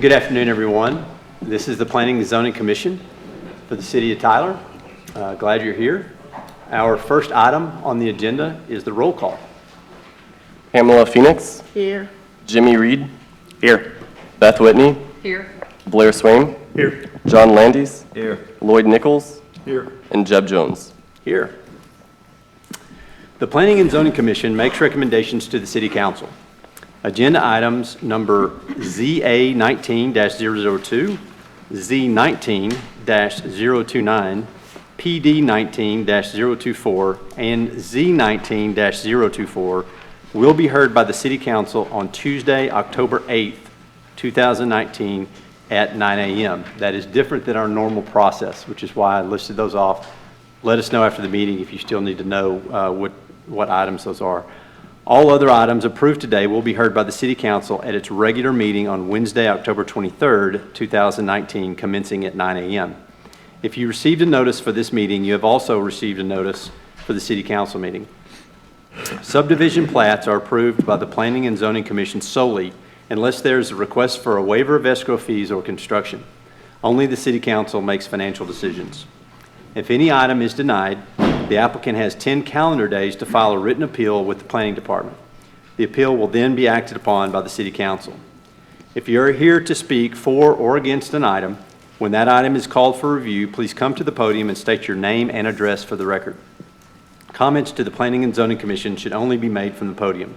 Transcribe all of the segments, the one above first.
Good afternoon, everyone. This is the Planning and Zoning Commission for the City of Tyler. Glad you're here. Our first item on the agenda is the roll call. Pamela Phoenix. Here. Jimmy Reed. Here. Beth Whitney. Here. Blair Swaim. Here. John Landis. Here. Lloyd Nichols. Here. And Jeb Jones. Here. The Planning and Zoning Commission makes recommendations to the City Council. Agenda items number ZA19-002, Z19-029, PD19-024, and Z19-024 will be heard by the City Council on Tuesday, October 8th, 2019 at 9 a.m. That is different than our normal process, which is why I listed those off. Let us know after the meeting if you still need to know what items those are. All other items approved today will be heard by the City Council at its regular meeting on Wednesday, October 23rd, 2019, commencing at 9 a.m. If you received a notice for this meeting, you have also received a notice for the City Council meeting. Subdivision plats are approved by the Planning and Zoning Commission solely unless there is a request for a waiver of escrow fees or construction. Only the City Council makes financial decisions. If any item is denied, the applicant has 10 calendar days to file a written appeal with the Planning Department. The appeal will then be acted upon by the City Council. If you are here to speak for or against an item, when that item is called for review, please come to the podium and state your name and address for the record. Comments to the Planning and Zoning Commission should only be made from the podium.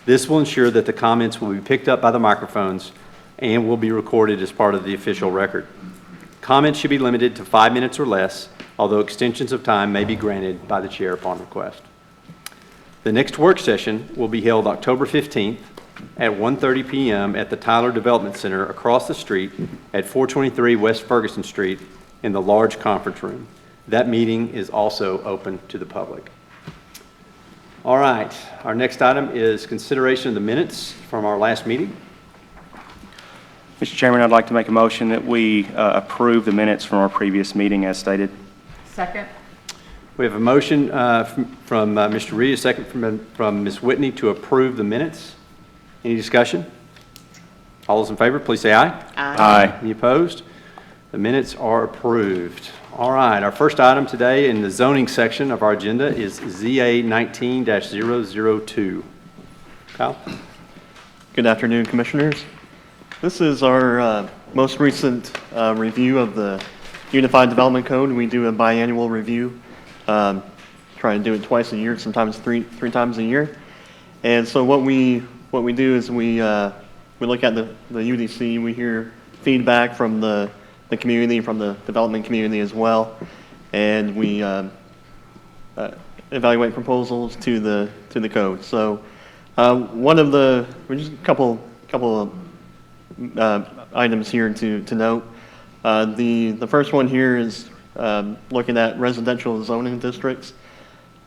This will ensure that the comments will be picked up by the microphones and will be recorded as part of the official record. Comments should be limited to 5 minutes or less, although extensions of time may be granted by the chair upon request. The next work session will be held October 15th at 1:30 p.m. at the Tyler Development Center across the street at 423 West Ferguson Street in the large conference room. That meeting is also open to the public. All right, our next item is consideration of the minutes from our last meeting. Mr. Chairman, I'd like to make a motion that we approve the minutes from our previous meeting as stated. Second. We have a motion from Mr. Reed, a second from Ms. Whitney to approve the minutes. Any discussion? All those in favor, please say aye. Aye. Any opposed? The minutes are approved. All right, our first item today in the zoning section of our agenda is ZA 19-002. Kyle? Good afternoon, Commissioners. This is our most recent review of the Unified Development Code. We do a biannual review, try to do it twice a year, sometimes three times a year. And so what we do is we look at the UDC. We hear feedback from the community, from the development community as well, and we evaluate proposals to the code. So just a couple of items here to note. The first one here is looking at residential zoning districts.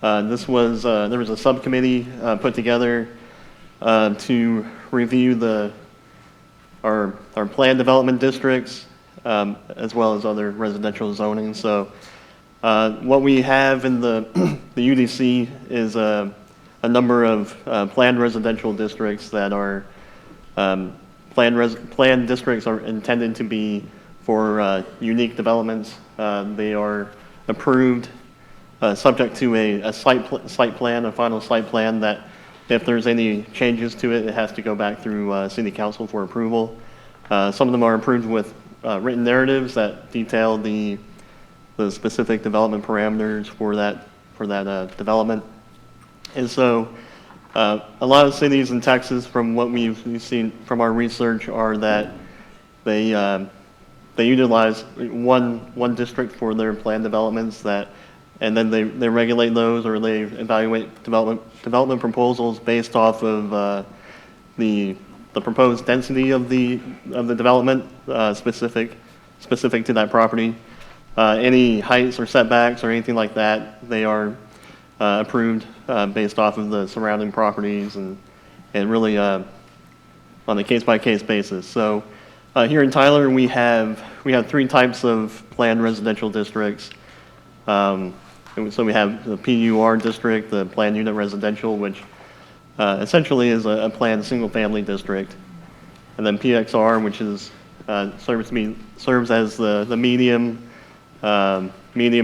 There was a subcommittee put together to review our planned development districts as well as other residential zoning. So what we have in the UDC is a number of planned residential districts that are planned districts are intended to be for unique developments. They are approved subject to a site plan, a final site plan that if there's any changes to it, it has to go back through City Council for approval. Some of them are approved with written narratives that detail the specific development parameters for that development. And so a lot of cities in Texas, from what we've seen from our research, are that they utilize one district for their planned developments, and then they regulate those, or they evaluate development proposals based off of the proposed density of the development specific to that property. Any heights or setbacks or anything like that, they are approved based off of the surrounding properties and really on a case-by-case basis. So here in Tyler, we have three types of planned residential districts. And so we have the PUR district, the planned unit residential, which essentially is a planned single-family district. And then PXR, which is serves as the medium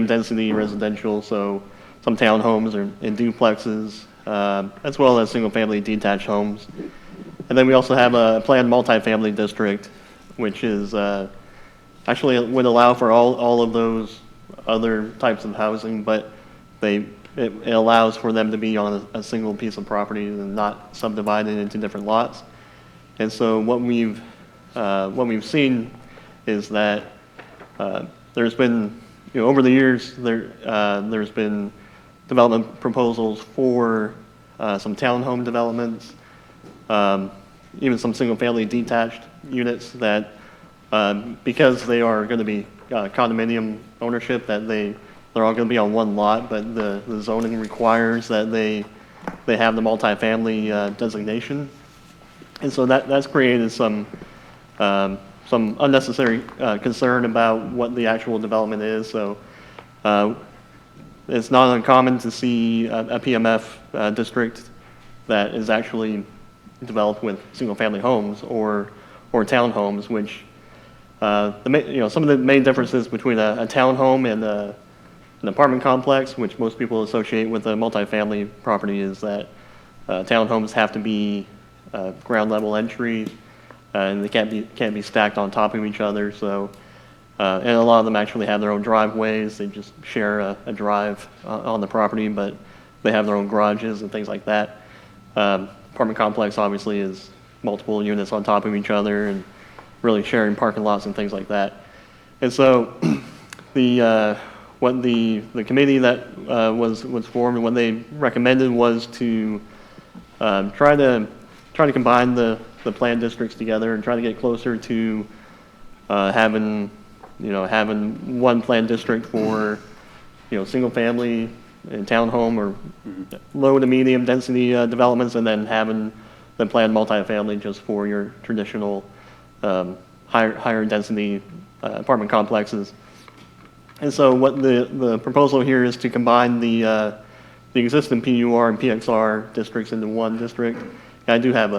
density residential, so some townhomes and duplexes, as well as single-family detached homes. And then we also have a planned multifamily district, which is actually would allow for all of those other types of housing, but it allows for them to be on a single piece of property and not subdivided into different lots. And so what we've seen is that there's been, over the years, there's been development proposals for some townhome developments, even some single-family detached units that, because they are going to be condominium ownership, that they're all going to be on one lot, but the zoning requires that they have the multifamily designation. And so that's created some unnecessary concern about what the actual development is. So it's not uncommon to see a PMF district that is actually developed with single-family homes or townhomes, which some of the main differences between a townhome and an apartment complex, which most people associate with a multifamily property, is that townhomes have to be ground level entry, and they can't be stacked on top of each other. So, and a lot of them actually have their own driveways. They just share a drive on the property, but they have their own garages and things like that. Apartment complex obviously is multiple units on top of each other and really sharing parking lots and things like that. And so, what the committee that was formed and what they recommended was to try to combine the planned districts together and try to get closer to having one planned district for single family and townhome or low to medium density developments, and then having the planned multifamily just for your traditional higher density apartment complexes. And so what the proposal here is to combine the existing PUR and PXR districts into one district. I do have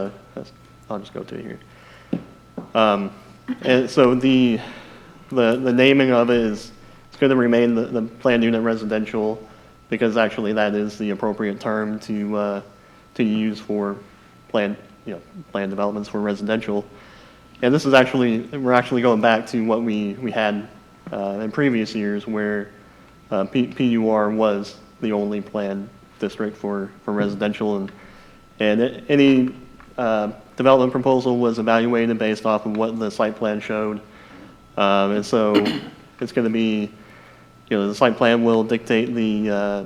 I'll just go to it here. And so the naming of it is, it's going to remain the planned unit residential, because actually that is the appropriate term to use for planned developments for residential. And this is we're actually going back to what we had in previous years, where PUR was the only planned district for residential, and any development proposal was evaluated based off of what the site plan showed. And so it's going to be, the site plan will dictate the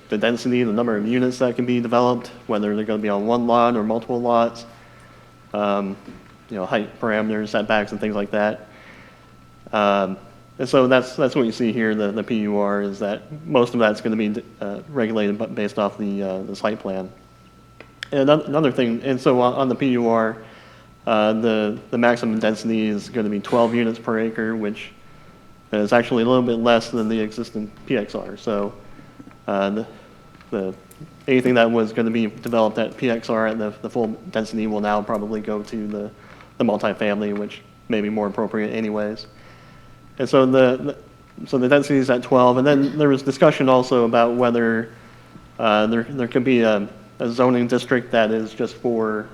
density, the number of units that can be developed, whether they're going to be on one lot or multiple lots, height parameters, setbacks, and things like that. And so that's what you see here. The PUR is that most of that's going to be regulated based off the site plan. And another thing, and so on the PUR, the maximum density is going to be 12 units per acre, which is actually a little bit less than the existing PXR. So anything that was going to be developed at PXR at the full density will now probably go to the multifamily, which may be more appropriate anyways. And so the density is at 12, and then there was discussion also about whether there could be a zoning district that is just for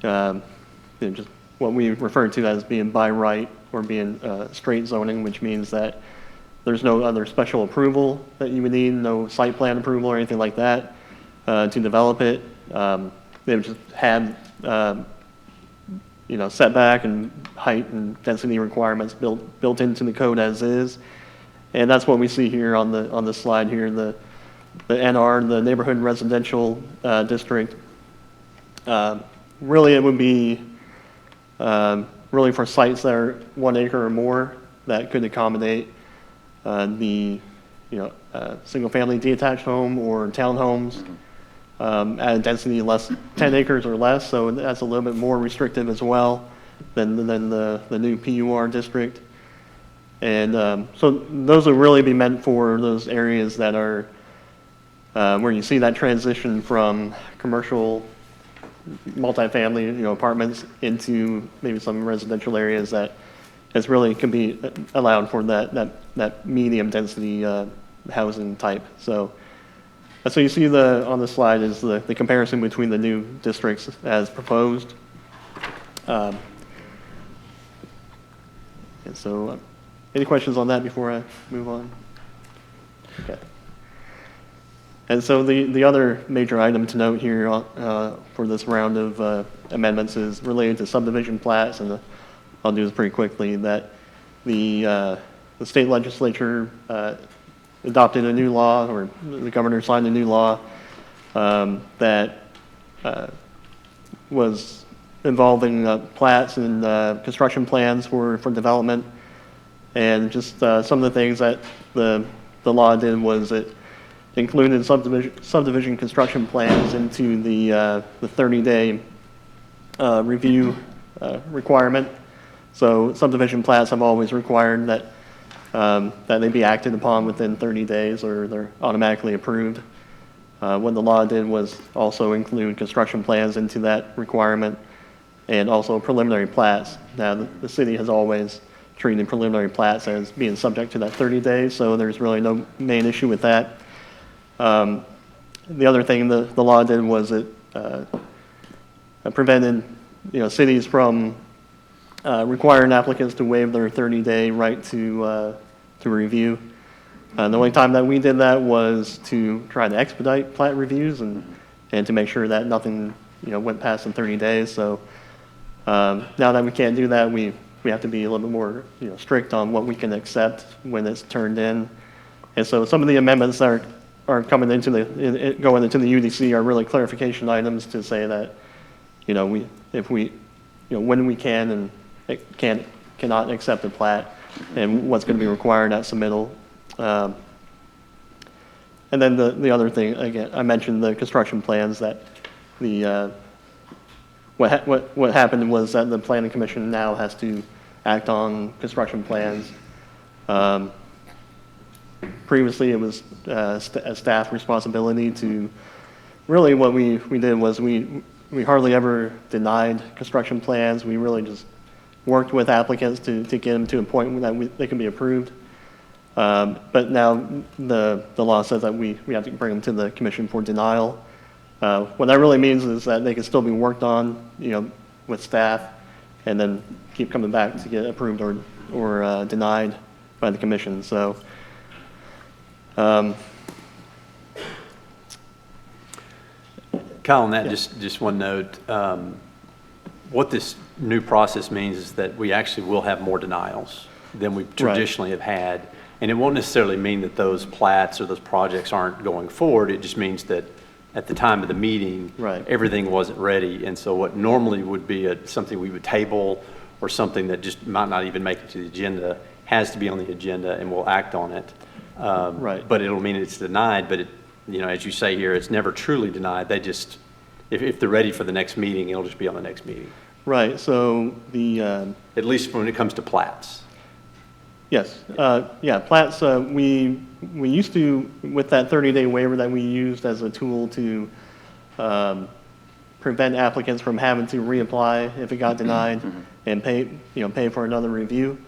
just what we refer to as being by right, or being straight zoning, which means that there's no other special approval that you would need, no site plan approval or anything like that to develop it. They would just have setback and height and density requirements built into the code as is. And that's what we see here on the slide here, the NR, the neighborhood residential district. Really, it would be really for sites that are 1 acre or more that could accommodate the single-family detached home or townhomes at a density less 10 acres or less. So that's a little bit more restrictive as well than the new PUR district. And so those will really be meant for those areas that are where you see that transition from commercial multifamily, apartments into maybe some residential areas that is really can be allowed for that medium density housing type. So you see on the slide is the comparison between the new districts as proposed. And so, any questions on that before I move on? Okay. And so the other major item to note here for this round of amendments is related to subdivision plats, and I'll do this pretty quickly, that the state legislature adopted a new law, or the governor signed a new law that was involving plats and construction plans for development. And just some of the things that the law did was it included subdivision construction plans into the 30-day review requirement. So subdivision plats have always required that they be acted upon within 30 days or they're automatically approved. What the law did was also include construction plans into that requirement and also preliminary plats. Now, the city has always treated preliminary plats as being subject to that 30 days, so there's really no main issue with that. The other thing the law did was it prevented cities from requiring applicants to waive their 30-day right to review. The only time that we did that was to try to expedite plat reviews and to make sure that nothing went past in 30 days. So now that we can't do that, we have to be a little bit more strict on what we can accept when it's turned in. And so some of the amendments that are coming into going into the UDC are really clarification items to say that when we can and cannot accept a plat and what's going to be required at submittal. And then the other thing, again, I mentioned the construction plans that what happened was that the Planning Commission now has to act on construction plans. Previously, it was a staff responsibility to, really what we did was we hardly ever denied construction plans. We really just worked with applicants to get them to a point that they can be approved. But now the law says that we have to bring them to the commission for denial. What that really means is that they can still be worked on, with staff, and then keep coming back to get approved or denied by the commission. So, Kyle, on that, just one note. What this new process means is that we actually will have more denials than we traditionally have had. And it won't necessarily mean that those plats or those projects aren't going forward. It just means that at the time of the meeting, everything wasn't ready. And so what normally would be something we would table or something that just might not even make it to the agenda has to be on the agenda, and we'll act on it. But it'll mean it's denied. But as you say here, it's never truly denied. They just, if they're ready for the next meeting, it'll just be on the next meeting. Right. So at least when it comes to plats. Yes. Plats, we used to, with that 30-day waiver that we used as a tool to prevent applicants from having to reapply if it got denied and pay for another review.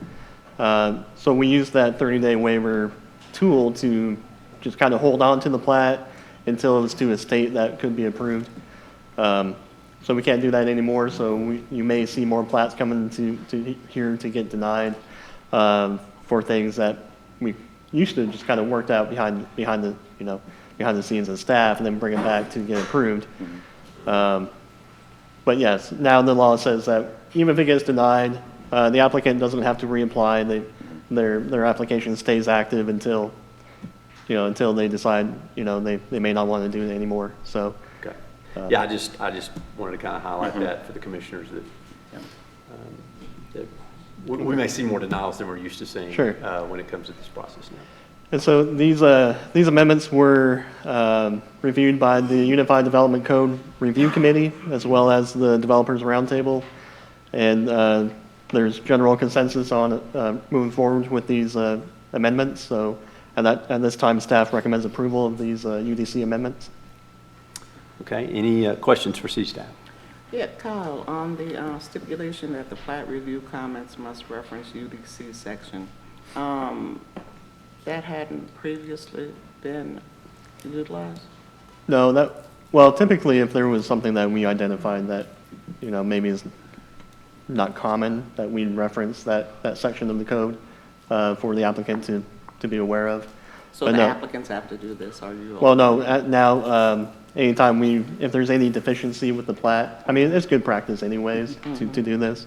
So we used that 30-day waiver tool to just kind of hold on to the plat until it was to a state that could be approved. So we can't do that anymore. So you may see more plats coming to here to get denied for things that we used to just kind of worked out behind the scenes of staff and then bring it back to get approved. But yes, now the law says that even if it gets denied, the applicant doesn't have to reapply. Their application stays active until they decide they may not want to do it anymore. So. Okay. I just wanted to kind of highlight that for the commissioners that we may see more denials than we're used to seeing when it comes to this process now. And so these amendments were reviewed by the Unified Development Code Review Committee as well as the Developers Roundtable, and there's general consensus on moving forward with these amendments. So at this time, staff recommends approval of these UDC amendments. Okay, any questions for city staff? Yeah, Kyle, on the stipulation that the plat review comments must reference UDC section, that hadn't previously been utilized? No, well, typically if there was something that we identified that, maybe is not common, that we'd reference that section of the code for the applicant to be aware of. So But the no. applicants have to do this, are you? Well, no, now, anytime if there's any deficiency with the plat, I mean, it's good practice anyways to do this.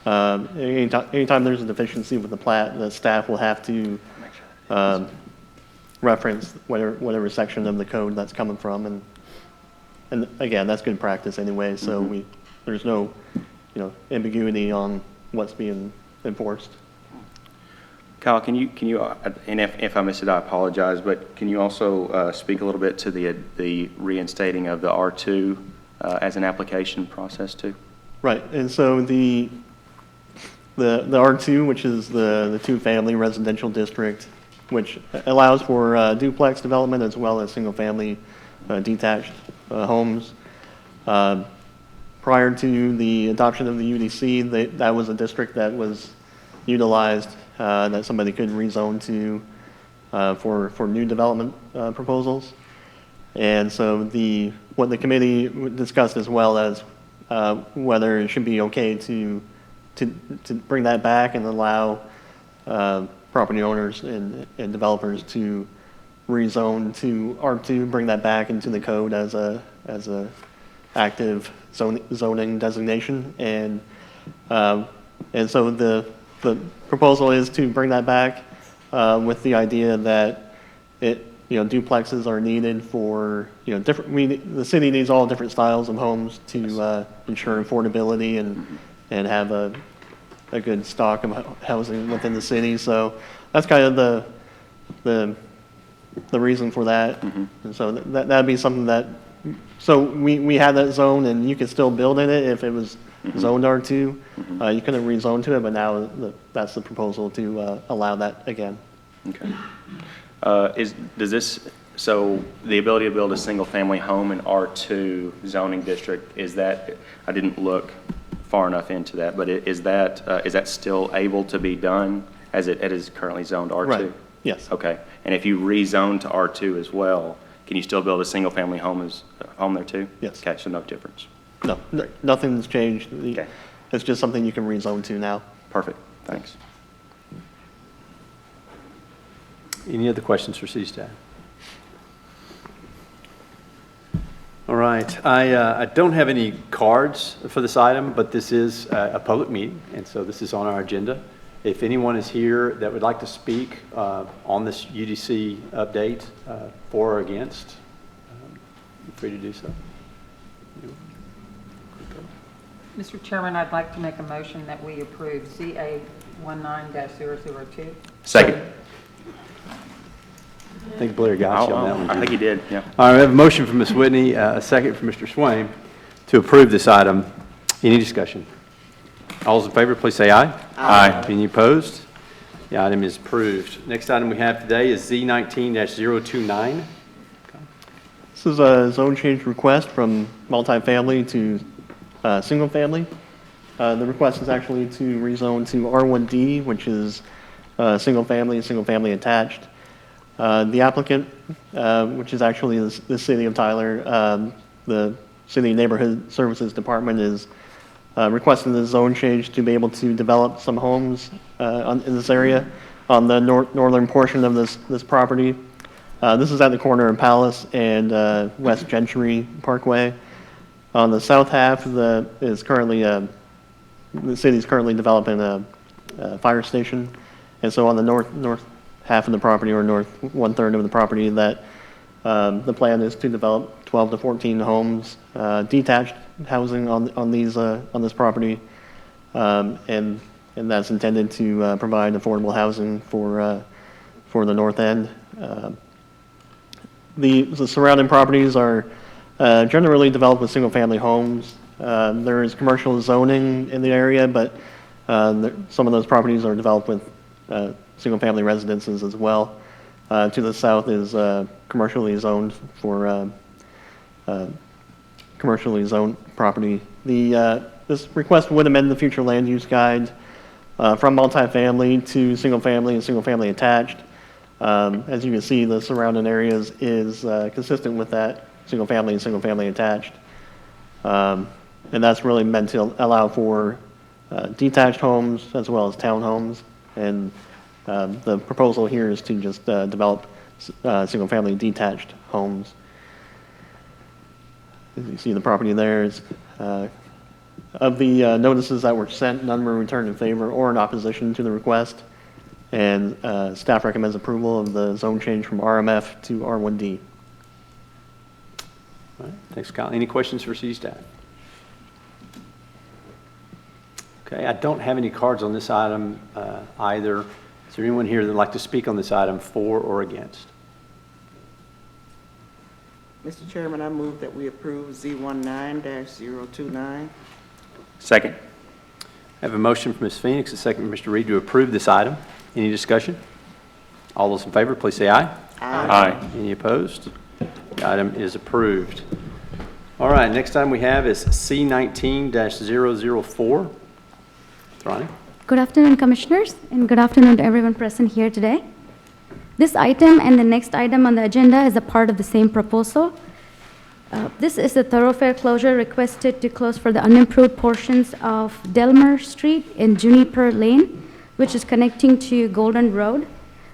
Anytime there's a deficiency with the plat, the staff will have to reference whatever section of the code that's coming from. And again, that's good practice anyway, so there's no, ambiguity on what's being enforced. Kyle, can you, and if I missed it, I apologize, but can you also speak a little bit to the reinstating of the R2 as an application process too? Right, and so the R2, which is the two-family residential district, which allows for duplex development as well as single-family detached homes. Prior to the adoption of the UDC, that was a district that was utilized that somebody could rezone to for new development proposals. And so what the committee discussed as well as whether it should be okay to bring that back and allow property owners and developers to rezone to R2, bring that back into the code as a active zoning designation. And so the proposal is to bring that back with the idea that duplexes are needed for, the city needs all different styles of homes to ensure affordability and have a good stock of housing within the city. So that's kind of the reason for that. And so that'd be something that, so we had that zone and you could still build in it if it was zoned R2. You couldn't rezone to it, but now that's the proposal to allow that again. Okay. So the ability to build a single-family home in R2 zoning district, is that, I didn't look far enough into that, but is that still able to be done as it is currently zoned R2? Right, yes. Okay. And if you rezone to R2 as well, can you still build a single-family home there too? Yes. Okay, so no difference. No, nothing's changed. Okay. It's just something you can rezone to now. Perfect, thanks. Any other questions for city staff? All right, I don't have any cards for this item, but this is a public meeting, and so this is on our agenda. If anyone is here that would like to speak on this UDC update, for or against, feel free to do so. Mr. Chairman, I'd like to make a motion that we approve CA 19-002. Second. I think Blair got you on that one. I think he did, yeah. All right, we have a motion from Ms. Whitney, a second from Mr. Swaim to approve this item. Any discussion? All those in favor, please say aye. Aye. Any opposed? The item is approved. Next item we have today is Z19-029. This is a zone change request from multifamily to single family. The request is actually to rezone to R1D, which is single family attached. The applicant, which is actually the city of Tyler, the City Neighborhood Services Department, is requesting the zone change to be able to develop some homes in this area on the northern portion of this property. This is at the corner of Palace and West Gentry Parkway. On the south half, the city is currently developing a fire station, and so on the north half of the property, or north 1/3 of the property, that the plan is to develop 12 to 14 homes, detached housing on this property, and that's intended to provide affordable housing for the north end. The surrounding properties are generally developed with single-family homes. There is commercial zoning in the area, but Some of those properties are developed with single-family residences as well. To the south is commercially zoned for commercially zoned property. This request would amend the future land use guide from multifamily to single-family and single-family attached. As you can see, the surrounding areas is consistent with that, single-family and single-family attached. And that's really meant to allow for detached homes as well as townhomes. And the proposal here is to just develop single-family detached homes. As you see the property there is, of the notices that were sent, none were returned in favor or in opposition to the request. And staff recommends approval of the zone change from RMF to R1D. All right, thanks, Kyle. Any questions for city staff? Okay, I don't have any cards on this item either. Is there anyone here that would like to speak on this item for or against? Mr. Chairman, I move that we approve Z19-029. Second. I have a motion from Ms. Phoenix, a second from Mr. Reed to approve this item. Any discussion? All those in favor, please say aye. Aye. Any opposed? The item is approved. All right, next item we have is C19-004. Ronnie? Good afternoon, Commissioners, and good afternoon to everyone present here today. This item and the next item on the agenda is a part of the same proposal. This is a thoroughfare closure requested to close for the unimproved portions of Delmer Street and Juniper Lane, which is connecting to Golden Road.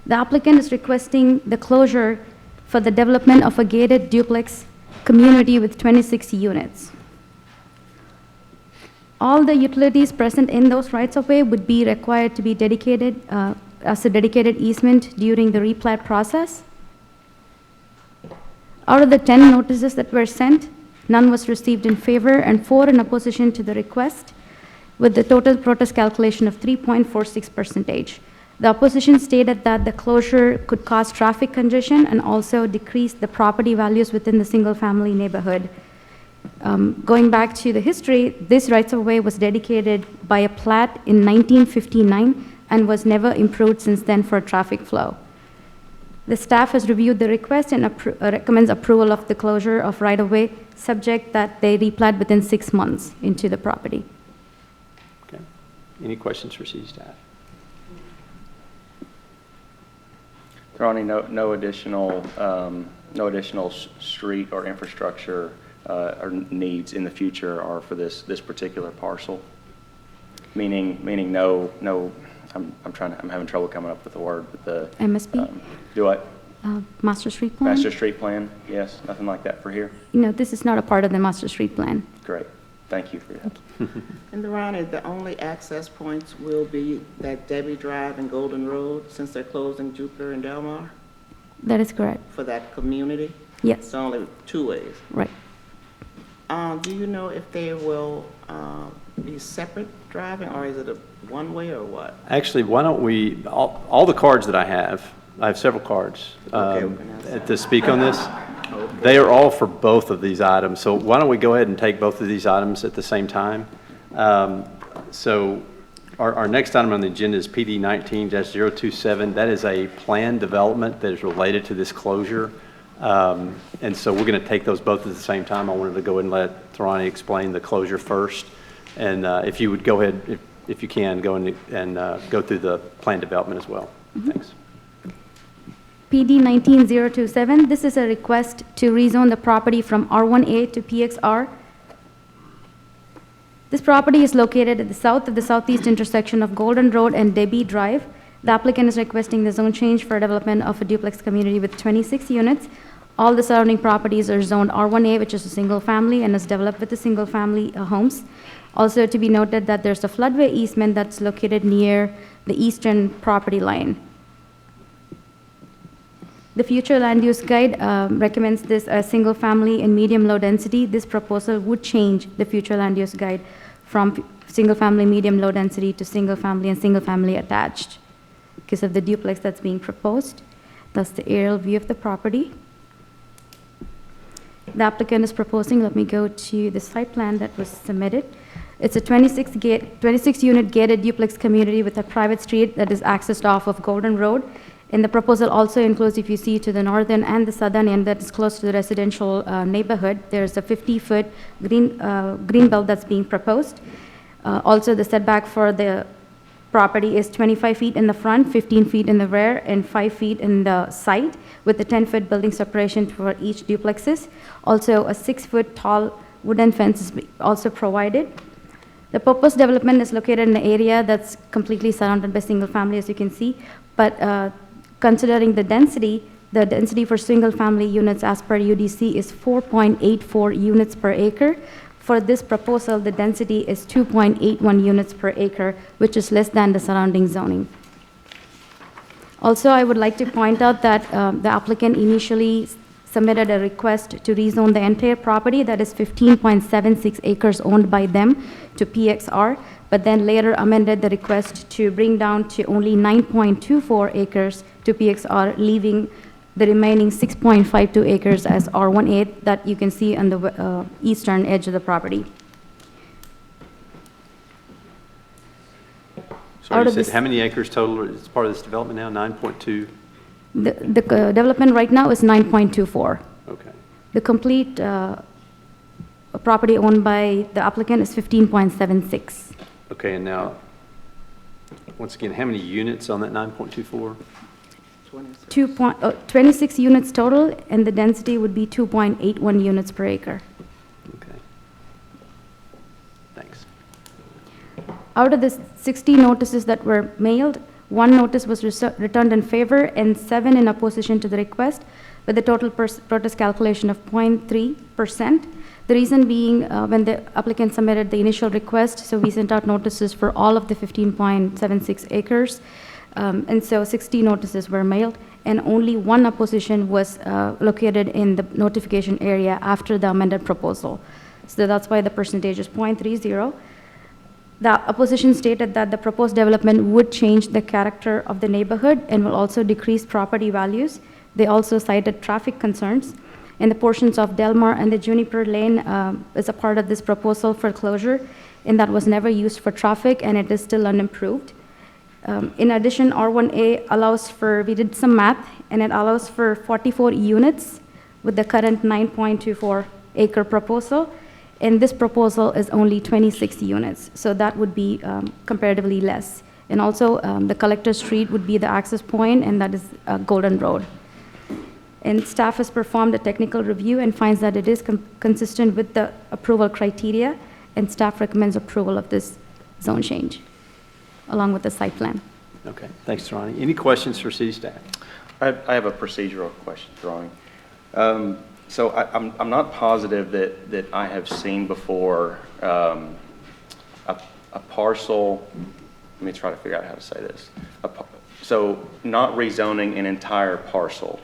The applicant is requesting the closure for the development of a gated duplex community with 26 units. All the utilities present in those rights-of-way would be required to be dedicated as a dedicated easement during the replat process. Out of the 10 notices that were sent, none was received in favor and 4 in opposition to the request, with the total protest calculation of 3.46%. The opposition stated that the closure could cause traffic congestion and also decrease the property values within the single-family neighborhood. Going back to the history, this rights-of-way was dedicated by a plat in 1959 and was never improved since then for traffic flow. The staff has reviewed the request and recommends approval of the closure of right-of-way, subject that they replat within 6 months into the property. Okay. Any questions for city staff? Ronnie, no additional street or infrastructure or needs in the future are for this particular parcel? Meaning no, I'm having trouble coming up with the word, but the MSP? Do what? Master Street Plan? Master street plan? Yes, nothing like that for here? No, this is not a part of the Master Street Plan. Great, thank you for that. And Ronnie, the only access points will be that Debbie Drive and Golden Road, since they're closing Jupiter and Delmar That is correct. for that community? Yes, It's only 2 ways. right. Do you know if they will be separate driving, or is it a one-way or what? Actually, why don't we, all the cards that I have several cards Okay, we can ask that. to speak on this. They are all for both of these items. So why don't we go ahead and take both of these items at the same time? So our next item on the agenda is PD 19-027. That is a planned development that is related to this closure. And so we're going to take those both at the same time. I wanted to go ahead and let Tharani explain the closure first. And if you would go ahead, if you can, go and go through the planned development as well. Thanks. PD 19-027, this is a request to rezone the property from R1A to PXR. This property is located at the south of the southeast intersection of Golden Road and Debbie Drive. The applicant is requesting the zone change for development of a duplex community with 26 units. All the surrounding properties are zoned R1A, which is a single family and is developed with the single family homes. Also to be noted that there's a floodway easement that's located near the eastern property line. The future land use guide recommends this as single family and medium low density. This proposal would change the future land use guide from single family, medium low density to single family and single family attached because of the duplex that's being proposed. That's the aerial view of the property. The applicant is proposing, let me go to the site plan that was submitted. It's a 26-unit gated duplex community with a private street that is accessed off of Golden Road. And the proposal also includes, if you see to the northern and the southern end that is close to the residential neighborhood, there's a 50-foot green belt that's being proposed. Also, the setback for the property is 25 feet in the front, 15 feet in the rear, and 5 feet in the side, with a 10-foot building separation for each duplexes. Also, a 6-foot tall wooden fence is also provided. The proposed development is located in an area that's completely surrounded by single family, as you can see, but considering the density for single family units as per UDC is 4.84 units per acre. For this proposal, the density is 2.81 units per acre, which is less than the surrounding zoning. Also, I would like to point out that the applicant initially submitted a request to rezone the entire property, that is 15.76 acres owned by them, to PXR, but then later amended the request to bring down to only 9.24 acres to PXR, leaving the remaining 6.52 acres as R18 that you can see on the eastern edge of the property. Sorry, Out you of said this- how many acres total is part of this development now? 9.2? The development right now is 9.24. Okay. The complete property owned by the applicant is 15.76. Okay, and now, once again, how many units on that 9.24? 26 units total, and the density would be 2.81 units per acre. Okay. Thanks. Out of the 60 notices that were mailed, 1 notice was returned in favor and 7 in opposition to the request, with a total protest calculation of 0.3%. The reason being, when the applicant submitted the initial request, so we sent out notices for all of the 15.76 acres, and so 60 notices were mailed, and only 1 opposition was located in the notification area after the amended proposal. So that's why the percentage is 0.30. The opposition stated that the proposed development would change the character of the neighborhood and will also decrease property values. They also cited traffic concerns, and the portions of Delmar and the Juniper Lane is a part of this proposal for closure, and that was never used for traffic, and it is still unimproved. In addition, R1A allows for, we did some math, and it allows for 44 units with the current 9.24 acre proposal, and this proposal is only 26 units, so that would be comparatively less. And also, the collector street would be the access point, and that is Golden Road. And staff has performed a technical review and finds that it is consistent with the approval criteria, and staff recommends approval of this zone change, along with the site plan. Okay, thanks, Ronnie. Any questions for city staff? I have a procedural question, Ronnie. So I'm not positive that I have seen before a parcel, let me try to figure out how to say this. So not rezoning an entire parcel.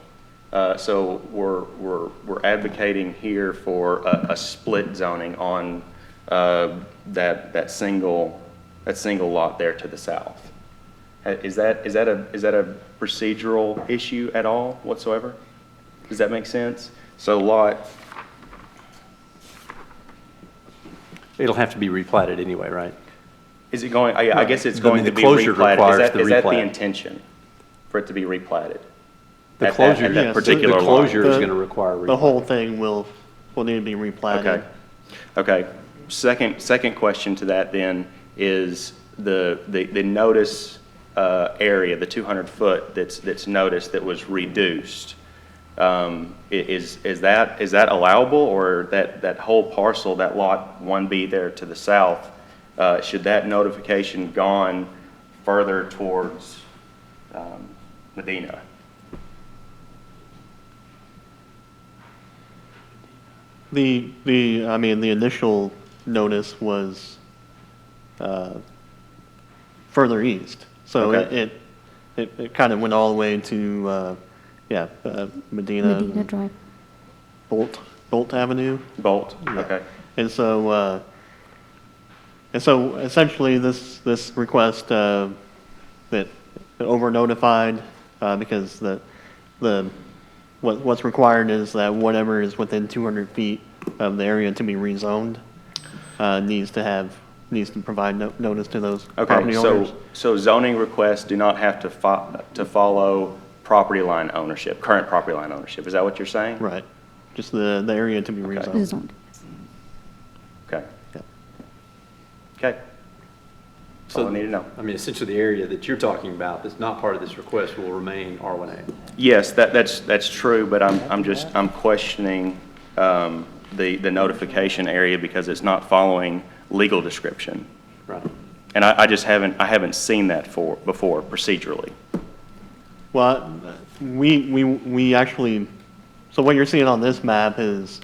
So we're advocating here for a split zoning on that single lot there to the south. Is that a procedural issue at all whatsoever? Does that make sense? So It'll have to be replatted anyway, right? is it going, I guess it's going The to be closure replatted. requires the Is that the replat. intention, for it to be replatted? The At closure, that Yes. particular the lot? closure is The- going to require replat. The whole thing will need to be replatted. Okay. Okay. Second question to that then is the notice area, the 200-foot that's noticed that was reduced. Is that allowable, or that whole parcel, that lot 1B there to the south, should that notification gone further towards Medina? I mean, the initial notice was further east. So Okay. it kind of went all the way to, Medina, Medina Drive. Bolt Avenue. Bolt? Okay. And so essentially this request, that over notified, because what's required is that whatever is within 200 feet of the area to be rezoned, needs to have needs to provide notice to those Okay, property owners. so zoning requests do not have to follow property line ownership, current property line ownership. Is that what you're saying? Right. Just the area to be rezoned. Rezoned. Okay. Yeah. Okay. That's all I need to know. I mean, essentially, the area that you're talking about that's not part of this request will remain R1A. Yes, that's true, but I'm questioning the notification area because it's not following legal description. Right. And I just haven't seen that before procedurally. Well, we actually, so what you're seeing on this map is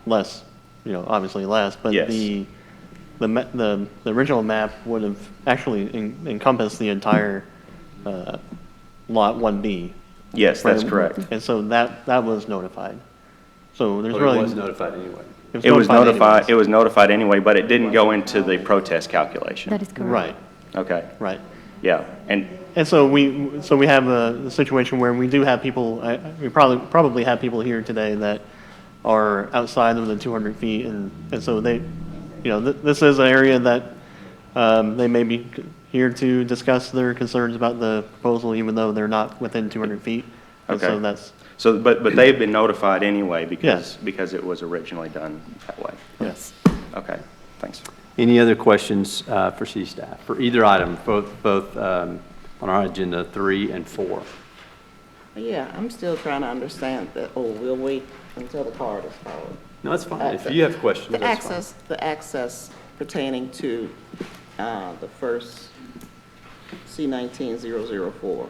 less, obviously less, but Yes. the original map would have actually encompassed the entire Lot 1B. Yes, that's Right. correct. And so that was notified. So there's But really. it was notified anyway. It was notified, anyways. it was notified anyway, but it didn't go into the protest calculation. That is correct. Right, Okay, right. yeah, and, And so we have a situation where we do have people, we probably have people here today that are outside of the 200 feet, and so they, this is an area that they may be here to discuss their concerns about the proposal, even though they're not within 200 feet. And so Okay. that's, but they've been notified anyway Yes. because it was originally done that way. yes. Okay, thanks. Any other questions for city staff, for either item, both on our agenda 3 and 4? Yeah, I'm still trying to understand that, we'll wait until the card is called. No, that's fine. If you have questions, The that's fine. the access pertaining to the first C-19-004.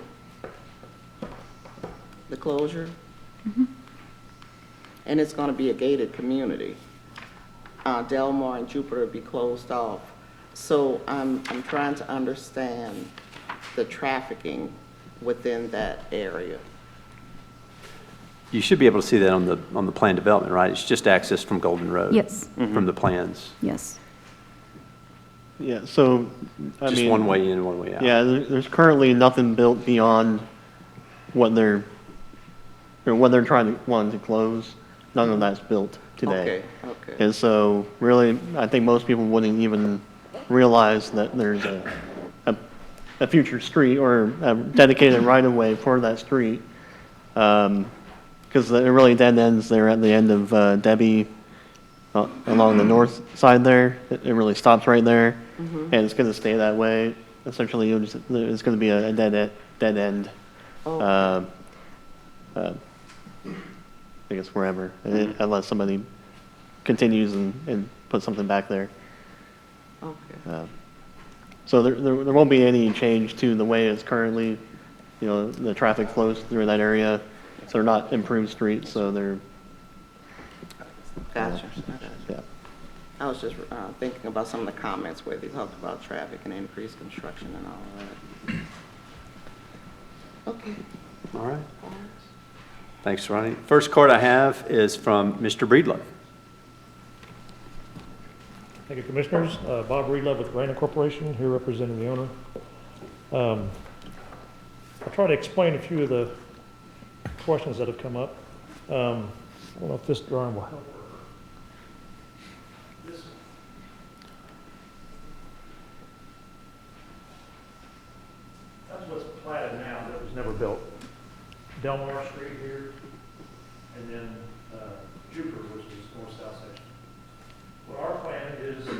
The closure? And it's going to be a gated community. Delmar and Jupiter be closed off. So I'm trying to understand the trafficking within that area. You should be able to see that on the plan development, right? It's just access from Golden Road. Yes, From the plans. yes. Yeah, so, I Just mean. one way in, one way out. Yeah, there's currently nothing built beyond what they're wanting to close. None of that's built today. Okay. And so really, I think most people wouldn't even realize that there's a future street or a dedicated right-of-way for that street. Because it really dead ends there at the end of Debbie, along the north side there. It really stops right there. And it's going to stay that way. Essentially, it's going to be a dead end. Oh. I guess wherever, unless somebody continues and puts something back there. Okay. So there won't be any change to the way it's currently, the traffic flows through that area. So they're not improved streets, so they're, Gotcha. yeah. I was just thinking about some of the comments where they talked about traffic and increased construction and all that. Okay. All right. Thanks, Ronnie. First card I have is from Mr. Breedlove. Thank you, Commissioners. Bob Breedlove with Random Corporation, here representing the owner. I'll try to explain a few of the questions that have come up. I don't know if this drawing will help. That's what's platted now that was never built. Delmar Street here, and then Jupiter, which is north-south section. Well, our plan is to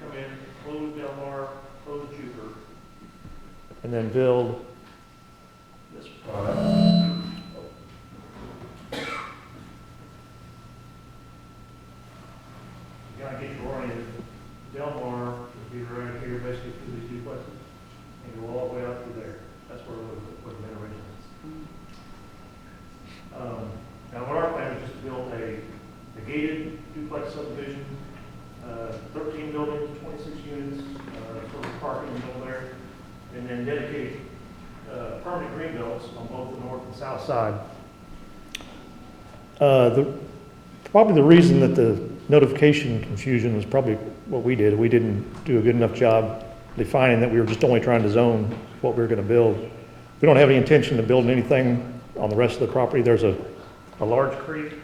come in, close Delmar, close Jupiter, and then build this product. You gotta get you oriented. Delmar would be right here, basically through these duplexes, and go all the way out through there. That's where the main original is. Now, what our plan is just to build a gated duplex subdivision, 13 buildings, 26 units, sort of parking in the middle there, and then dedicate permanent green belts on both the north and south side. Probably the reason that the notification confusion was probably what we did. We didn't do a good enough job defining that we were just only trying to zone what we were going to build. We don't have any intention of building anything on the rest of the property. There's a large creek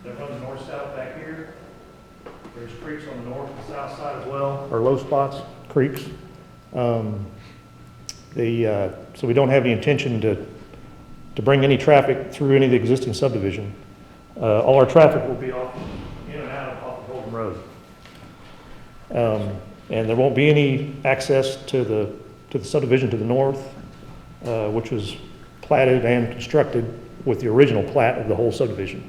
that runs north-south back here. There's creeks on the north and south side as well, or low spots, creeks. So we don't have any intention to bring any traffic through any of the existing subdivision. All our traffic will be in and out off of Golden Road. And there won't be any access to the subdivision to the north, which was platted and constructed with the original plat of the whole subdivision.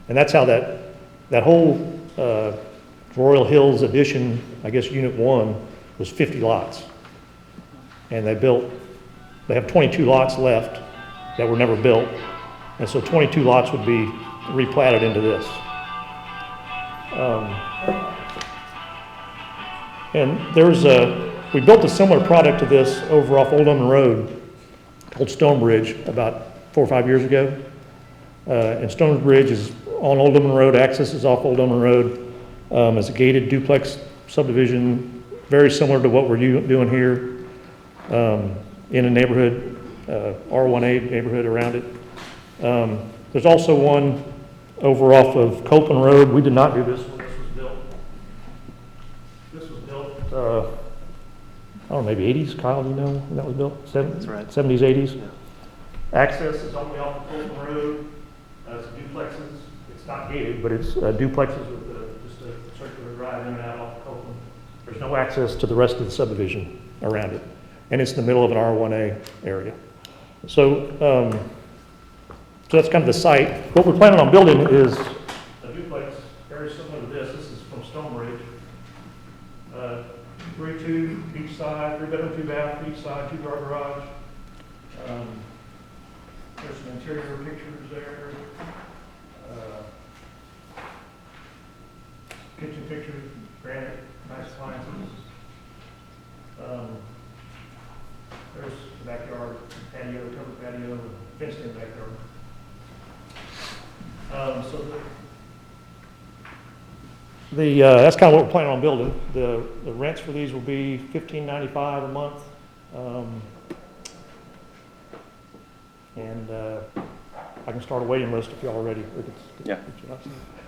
And that's how that whole Royal Hills addition, I guess Unit 1, was 50 lots. And they have 22 lots left that were never built. And so 22 lots would be replatted into this. And we built a similar product to this over off Old Orman Road, called Stonebridge, about 4 or 5 years ago. And Stonebridge is on Old Orman Road, access is off Old Orman Road. It's a gated duplex subdivision, very similar to what we're doing here, in a neighborhood, R1A neighborhood around it. There's also one over off of Copeland Road. We did not do this one. This was built, I don't know, maybe 80s. Kyle, do you know when that was built? That's right. 70s, 80s? Access is only off of Copeland Road. It's duplexes. It's not gated, but it's duplexes with just a circular drive in and out off of Copeland. There's no access to the rest of the subdivision around it. And it's in the middle of an R1A area. So that's kind of the site. What we're planning on building is a duplex very similar to this. This is from Stonebridge. 3-2 each side, 3-bedroom, 2-bath each side, 2-car garage. There's some interior pictures there. Kitchen pictures, granite, nice appliances. There's the backyard patio, covered patio, fenced in backyard. That's kind of what we're planning on building. The rents for these will be $15.95 a month. I can start a waiting list if y'all are ready. Yeah.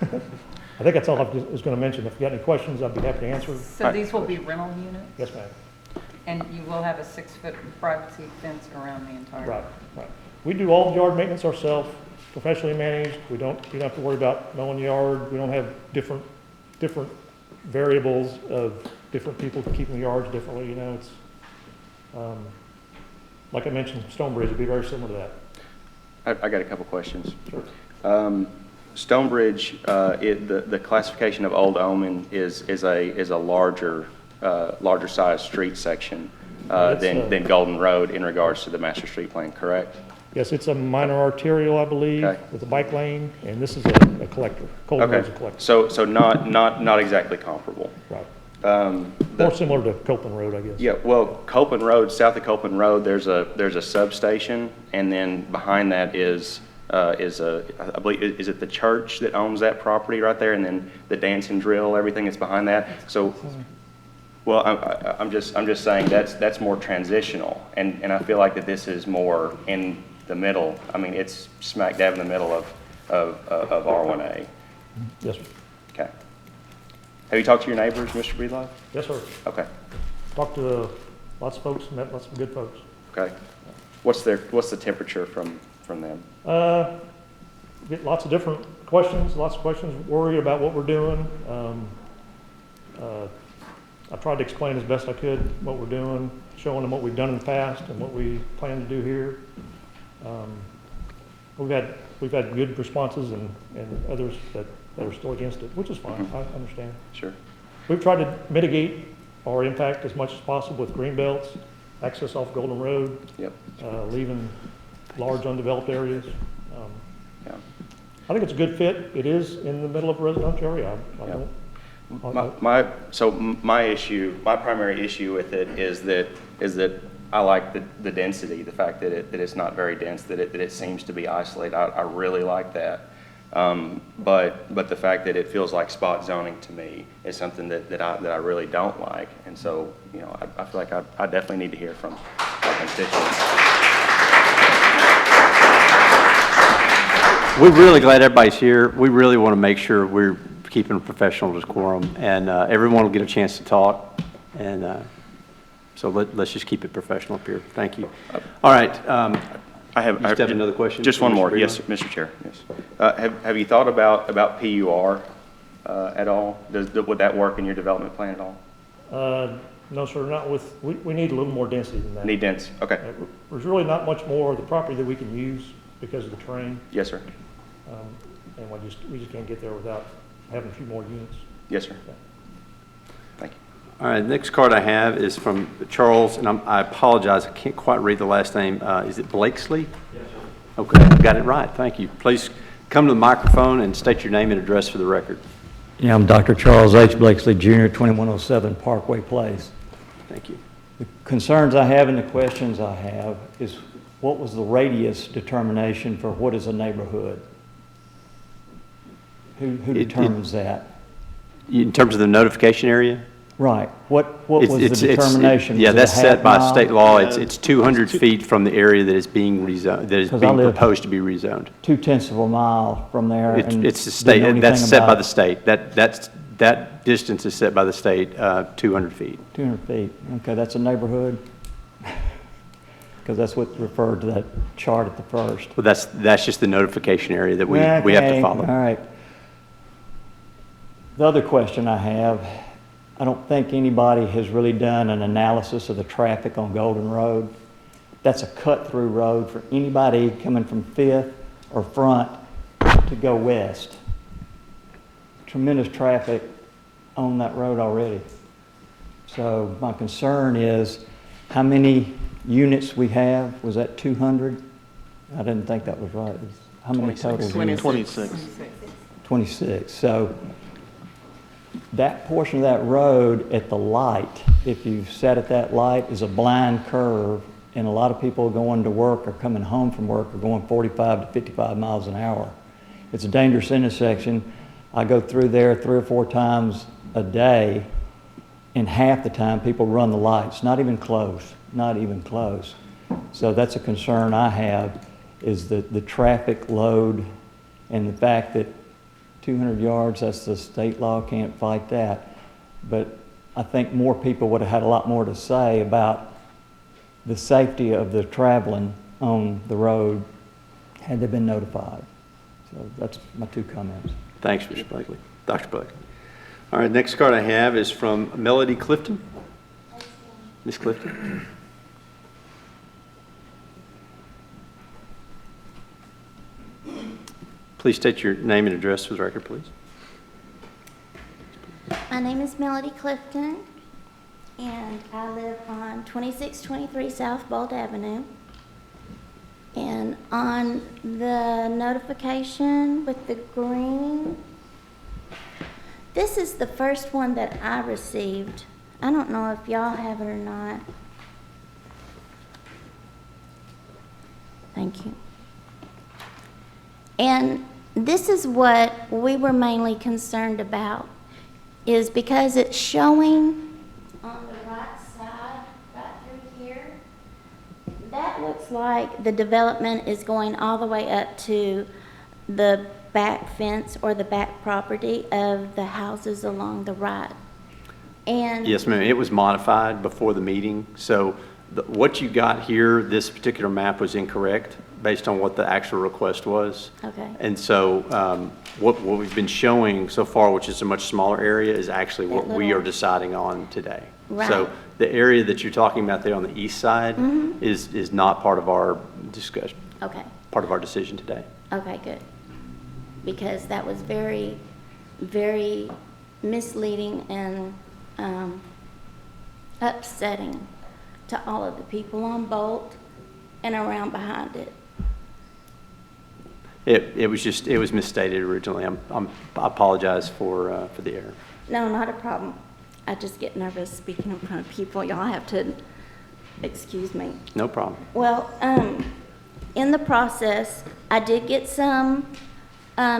I think that's all I was going to mention. If you got any questions, I'd be happy to answer. So these will be rental units? Yes, ma'am. And you will have a 6-foot privacy fence around the entire? Right. We do all the yard maintenance ourselves, professionally managed. You don't have to worry about mowing the yard. We don't have different variables of different people keeping the yards differently. You know, it's like I mentioned, Stonebridge would be very similar to that. I got a couple questions. Sure. Stonebridge, the classification of Old Omen is a larger size street section than Golden Road in regards to the master street plan, correct? Yes, it's a minor arterial, I believe, Okay. with a bike lane, and this is a collector. Golden Road's a Okay, collector. so not exactly comparable. Right. The- More similar to Copeland Road, I guess. Yeah, well, Copeland Road, south of Copeland Road, there's a substation, and then behind that is I believe, is it the church that owns that property right there, and then the dance and drill, everything that's behind that? So, well, I'm just saying that's more transitional, and I feel like that this is more in the middle. I mean, it's smack dab in the middle of R1A. Yes, sir. Okay. Have you talked to your neighbors, Mr. Breedlove? Yes, sir. Okay. Talked to lots of folks, met lots of good folks. Okay. What's the temperature from them? Get lots of different questions, worry about what we're doing. I tried to explain as best I could what we're doing, showing them what we've done in the past and what we plan to do here. We've had good responses and others that are still against it, which is fine. I understand. Sure. We've tried to mitigate our impact as much as possible with green belts, access off Golden Road, Yep. leaving large undeveloped areas. Yeah. I think it's a good fit. It is in the middle of a residential area. I Yeah. don't, My primary issue with it is that I like the density, the fact that it's not very dense, that it seems to be isolated. I really like that. But the fact that it feels like spot zoning to me is something that I really don't like. And so, you know, I feel like I definitely need to hear from our constituents. We're really glad everybody's here. We really want to make sure we're keeping a professional decorum, and everyone will get a chance to talk, and so let's just keep it professional up here. Thank you. All right. I have another question? Just one Mr. more. Breedlove? Yes, Mr. Chair. Yes. Have you thought about PUR at all? Would that work in your development plan at all? No, sir, not with, we need a little more density than that. Need dense? Okay. There's really not much more of the property that we can use because of the terrain, Yes, sir. and we just can't get there without having a few more units. Yes, sir. Thank you. All right, next card I have is from Charles, and I apologize, I can't quite read the last name. Is it Blakesley? Yes, sir. Okay, got it right, thank you. Please come to the microphone and state your name and address for the record. Yeah, I'm Dr. Charles H. Blakesley, Jr., 2107 Parkway Place. Thank you. The concerns I have and the questions I have is, what was the radius determination for what is a neighborhood? Who determines that? In terms of the notification area? Right. What was the determination? Yeah, Was it that's a set half by mile? state law. It's 200 feet from the area that is being rezoned, that is 'Cause I being live- proposed to be rezoned. 2/10 of a mile from there. and It's the didn't state, know anything that's set by about the state. That distance is set by the state, 200 feet. 200 feet. Okay, that's a neighborhood? Because that's what referred to that chart at the first. Well, that's just the notification area that we have to Okay, follow. all right. The other question I have, I don't think anybody has really done an analysis of the traffic on Golden Road. That's a cut-through road for anybody coming from Fifth or Front to go west. Tremendous traffic on that road already. So my concern is how many units we have. Was that 200? I didn't think that was right. How many total? 26. 26. So that portion of that road at the light, if you sat at that light, is a blind curve, and a lot of people going to work or coming home from work are going 45 to 55 miles an hour. It's a dangerous intersection. I go through there 3 or 4 times a day, and half the time people run the lights, not even close, not even close. So that's a concern I have, is the traffic load and the fact that 200 yards, that's the state law, can't fight that. But I think more people would have had a lot more to say about the safety of the traveling on the road had they been notified. So that's my 2 comments. Thanks, Mr. Blakely. Dr. Blakely. All right, next card I have is from Melody Clifton. Ms. Clifton? Please state your name and address for the record, please. My name is Melody Clifton, and I live on 2623 South Bolt Avenue. And on the notification with the green, this is the first one that I received. I don't know if y'all have it or not. Thank you. And this is what we were mainly concerned about, is because it's showing on the right side, right through here, that looks like the development is going all the way up to the back fence or the back property of the houses along the right. And Yes, ma'am. It was modified before the meeting, so what you got here, this particular map was incorrect based on what the actual request was. Okay. And so what we've been showing so far, which is a much smaller area, is actually what That we little- are deciding on today. Right. So the area that you're talking about there on the east side is not part of our discussion, Okay, part of our decision today. okay, good. Because that was very, very misleading and upsetting to all of the people on Bolt and around behind it. It was misstated originally. I apologize for the error. No, not a problem. I just get nervous speaking in front of people. Y'all have to excuse me. No problem. Well, in the process, I did get some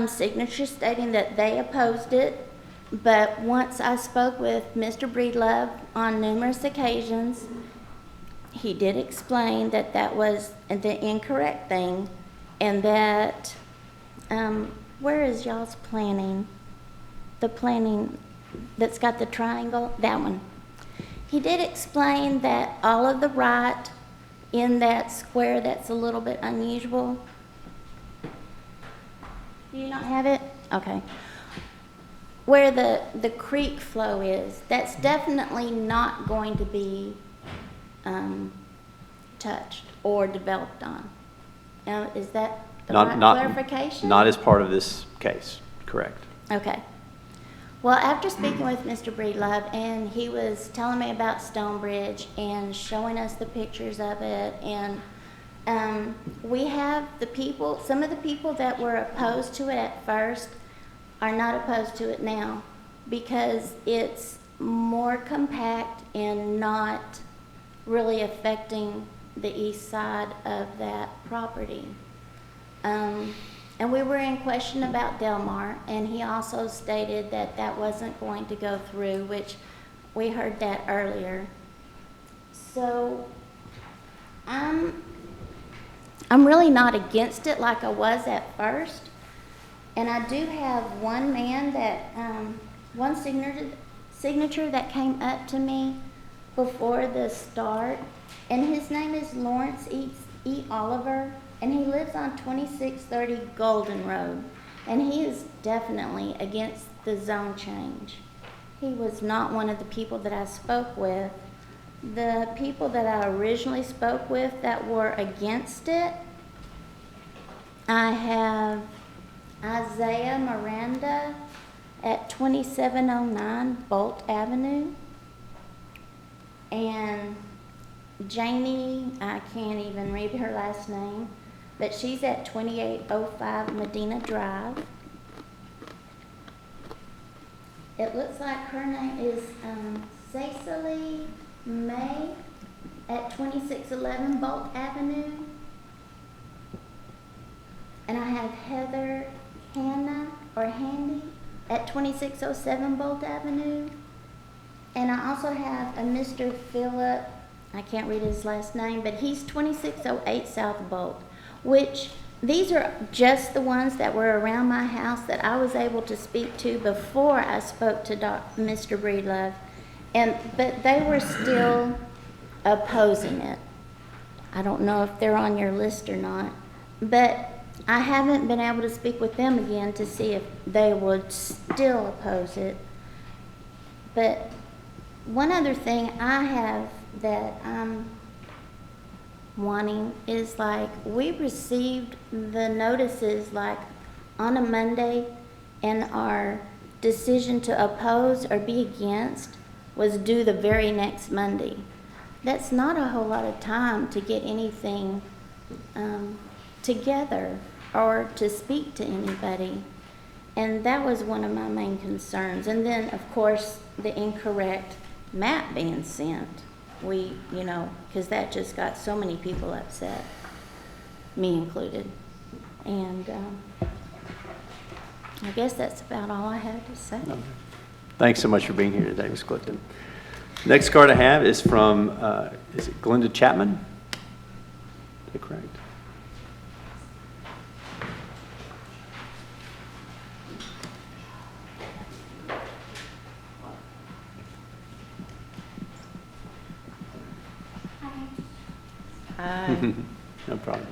signatures stating that they opposed it, but once I spoke with Mr. Breedlove on numerous occasions, he did explain that that was the incorrect thing, and that, where is y'all's planning? the planning that's got the triangle, that one. He did explain that all of the right in that square that's a little bit unusual. Do you not have it? Okay. Where the creek flow is, that's definitely not going to be touched or developed on. Now, is that the right clarification? Not as part of this case, correct. Okay. Well, after speaking with Mr. Breedlove, and he was telling me about Stonebridge and showing us the pictures of it, and we have the people, some of the people that were opposed to it at first are not opposed to it now because it's more compact and not really affecting the east side of that property. And we were in question about Delmar, and he also stated that that wasn't going to go through, which we heard that earlier. So I'm really not against it like I was at first. And I do have one man that, one signature that came up to me before the start, and his name is Lawrence E. Oliver, and he lives on 2630 Golden Road, and he is definitely against the zone change. He was not one of the people that I spoke with. The people that I originally spoke with that were against it, I have Isaiah Miranda at 2709 Bolt Avenue, and Janie, I can't even read her last name, but she's at 2805 Medina Drive. It looks like her name is Cecily May at 2611 Bolt Avenue. And I have Heather Handy at 2607 Bolt Avenue. And I also have a Mr. Philip, I can't read his last name, but he's 2608 South Bolt, which these are just the ones that were around my house that I was able to speak to before I spoke to Mr. Breedlove. But they were still opposing it. I don't know if they're on your list or not, but I haven't been able to speak with them again to see if they would still oppose it. But one other thing I have that I'm wanting is, like, we received the notices like on a Monday, and our decision to oppose or be against was due the very next Monday. That's not a whole lot of time to get anything together or to speak to anybody. And that was one of my main concerns. And then, of course, the incorrect map being sent. Because that just got so many people upset, me included. And I guess that's about all I have to say. Thanks so much for being here today, Ms. Clifton. Next card I have is from, is it Glenda Chapman? Is that correct? Hi. No problem.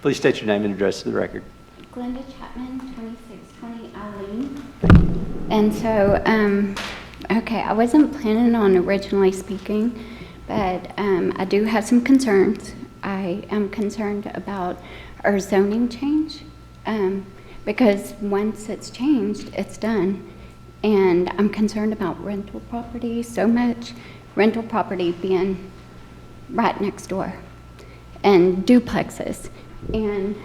Please state your name and address to the record. Glenda Chapman, 2620 Eileen. And so, okay, I wasn't planning on originally speaking, but I do have some concerns. I am concerned about our zoning change, because once it's changed, it's done. And I'm concerned about rental property so much, rental property being right next door, and duplexes. And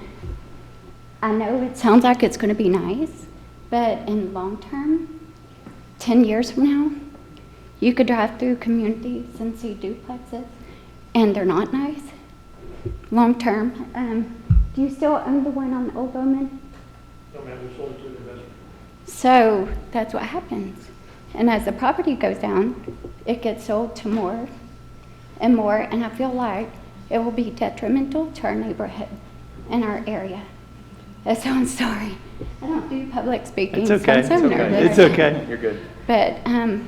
I know it sounds like it's going to be nice, but in long term, 10 years from now, you could drive through communities and see duplexes, and they're not nice. Long term, do you still own the one on Old Bowman? No, ma'am, we sold it to an investor. So that's what happens. And as the property goes down, it gets sold to more and more, and I feel like it will be detrimental to our neighborhood and our area. So I'm sorry. I don't do public speaking. It's so okay. I'm so nervous. It's okay. You're good. But I'm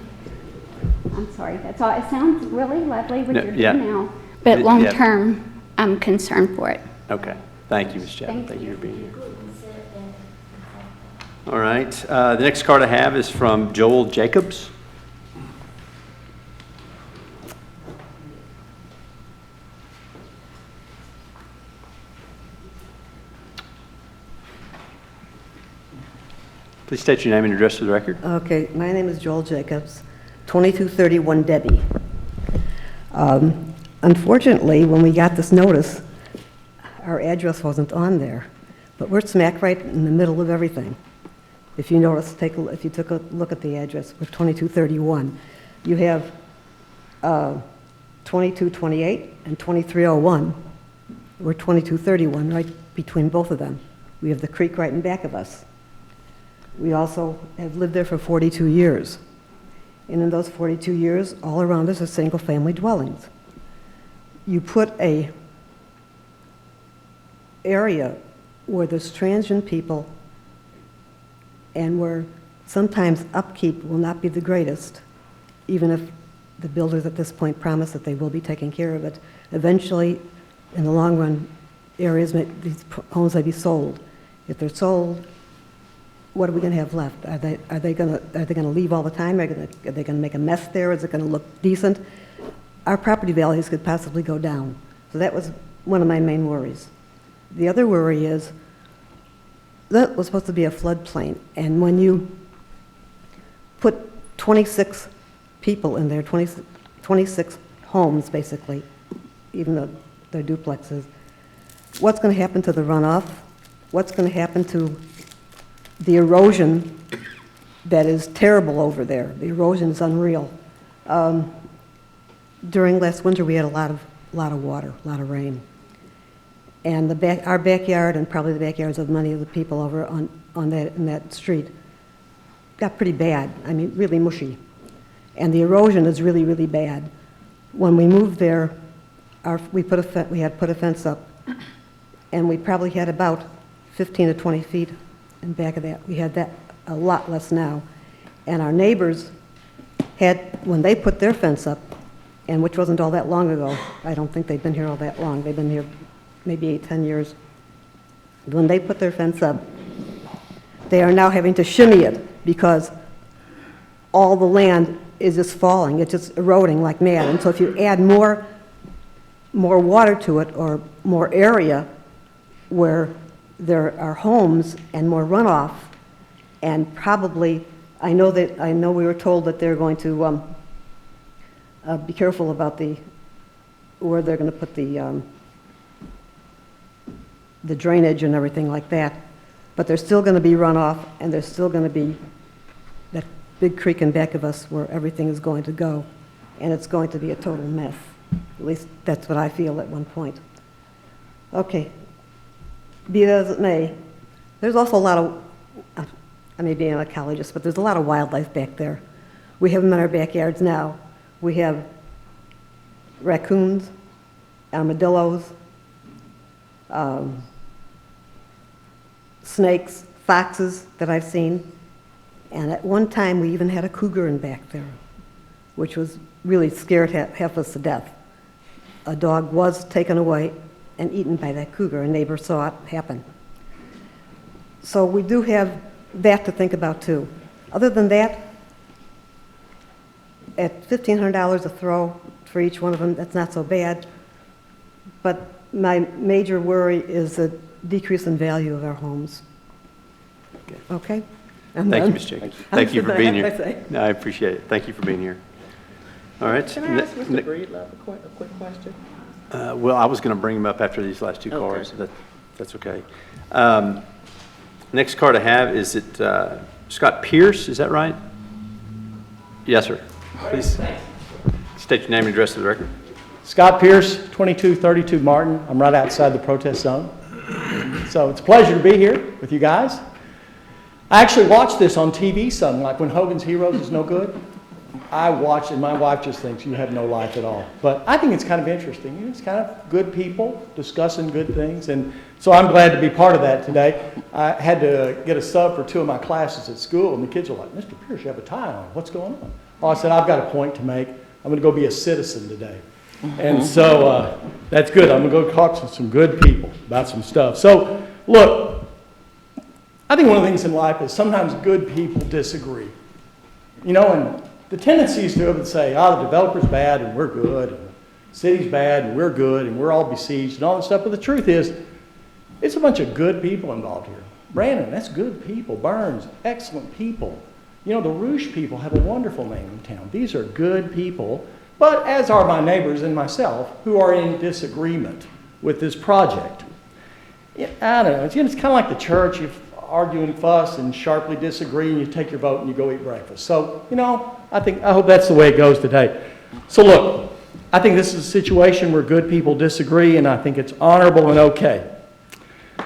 sorry. That's all. It sounds really lovely what No, you're yeah. doing now. But Yeah. long term, I'm concerned for it. Okay. Thank you, Ms. Chapman. Thank Thank you you. for being here. All right. The next card I have is from Joel Jacobs. Please state your name and address for the record. Okay, my name is Joel Jacobs, 2231 Debbie. Unfortunately, when we got this notice, our address wasn't on there, but we're smack right in the middle of everything. If you notice, if you took a look at the address, we're 2231. You have 2228 and 2301. We're 2231, right between both of them. We have the creek right in back of us. We also have lived there for 42 years. And in those 42 years, all around us are single-family dwellings. You put a area where there's transient people and where sometimes upkeep will not be the greatest, even if the builders at this point promise that they will be taking care of it. Eventually, in the long run, these homes may be sold. If they're sold, what are we going to have left? Are they going to leave all the time? Are they going to make a mess there? Is it going to look decent? Our property values could possibly go down. So that was one of my main worries. The other worry is that was supposed to be a floodplain, and when you put 26 people in there, 26 homes basically, even though they're duplexes, what's going to happen to the runoff? What's going to happen to the erosion that is terrible over there? The erosion is unreal. During last winter, we had a lot of water, a lot of rain. And our backyard, and probably the backyards of many of the people over in that street, got pretty bad. I mean, really mushy. And the erosion is really, really bad. When we moved there, we had put a fence up, and we probably had about 15 to 20 feet in back of that. We had that a lot less now. And our neighbors had, when they put their fence up, and which wasn't all that long ago, I don't think they've been here all that long. They've been here maybe 8-10 years. When they put their fence up, they are now having to shimmy it because all the land is just falling. It's just eroding like mad. And so if you add more water to it, or more area where there are homes and more runoff, and probably, I know we were told that they're going to be careful about where they're going to put the drainage and everything like that, but there's still going to be runoff, and there's still going to be that big creek in back of us where everything is going to go, and it's going to be a total mess. At least that's what I feel at one point. Okay, be that as it may, there's also a lot of, I may be an ecologist, but there's a lot of wildlife back there. We have them in our backyards now. We have raccoons, armadillos, snakes, foxes that I've seen. And at one time, we even had a cougar in back there, which was really scared half of us to death. A dog was taken away and eaten by that cougar. A neighbor saw it happen. So we do have that to think about too. Other than that, at $1,500 a throw for each one of them, that's not so bad. But my major worry is the decrease in value of our homes. Okay? I'm Thank you, done. Ms. Jacobs. Thank you for being here. That's what I have to say. No, I appreciate it. Thank you for being here. All right. Can I ask Mr. Breedlove a quick question? Well, I was going to bring him up after these last two Okay. cards. That's okay. Next card I have is Scott Pierce, is that right? Yes, sir. Please state your name and address to the record. Scott Pierce, 2232 Martin. I'm right outside the protest zone. So it's a pleasure to be here with you guys. I actually watched this on TV some, like when Hogan's Heroes is no good. I watch, and my wife just thinks you have no life at all. But I think it's kind of interesting. It's kind of good people discussing good things. And so I'm glad to be part of that today. I had to get a sub for 2 of my classes at school, and the kids were like, Mr. Pierce, you have a tie on. What's going on? Oh, I said, I've got a point to make. I'm going to go be a citizen today. And so that's good. I'm going to go talk to some good people about some stuff. So, look, I think one of the things in life is sometimes good people disagree. You know, and the tendency is to say, the developer's bad and we're good, and the city's bad and we're good, and we're all besieged and all that stuff. But the truth is, it's a bunch of good people involved here. Brandon, that's good people. Burns, excellent people. You know, the Rouge people have a wonderful name in town. These are good people, but as are my neighbors and myself, who are in disagreement with this project. I don't know, it's kind of like the church. You argue and fuss and sharply disagree, and you take your vote and you go eat breakfast. So, you know, I hope that's the way it goes today. So look, I think this is a situation where good people disagree, and I think it's honorable and okay.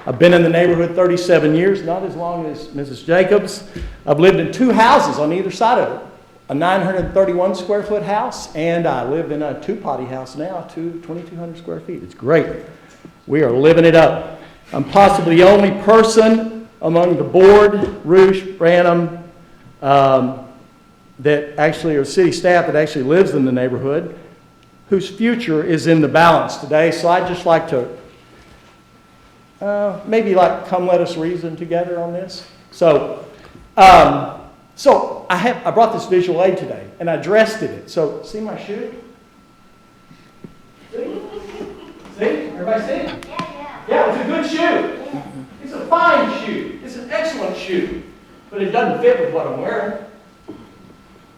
I've been in the neighborhood 37 years, not as long as Mrs. Jacobs. I've lived in 2 houses on either side of it, a 931 square foot house, and I live in a 2-potty house now, 2,200 square feet. It's great. We are living it up. I'm possibly the only person among the board, Rouge, Branham, that actually, or city staff that actually lives in the neighborhood, whose future is in the balance today. So I'd just like to maybe come let us reason together on this. So, I brought this visual aid today, and I dressed in it. So, see my shoe? See? Everybody see it? Yeah, it's a good shoe. It's a fine shoe. It's an excellent shoe. But it doesn't fit with what I'm wearing.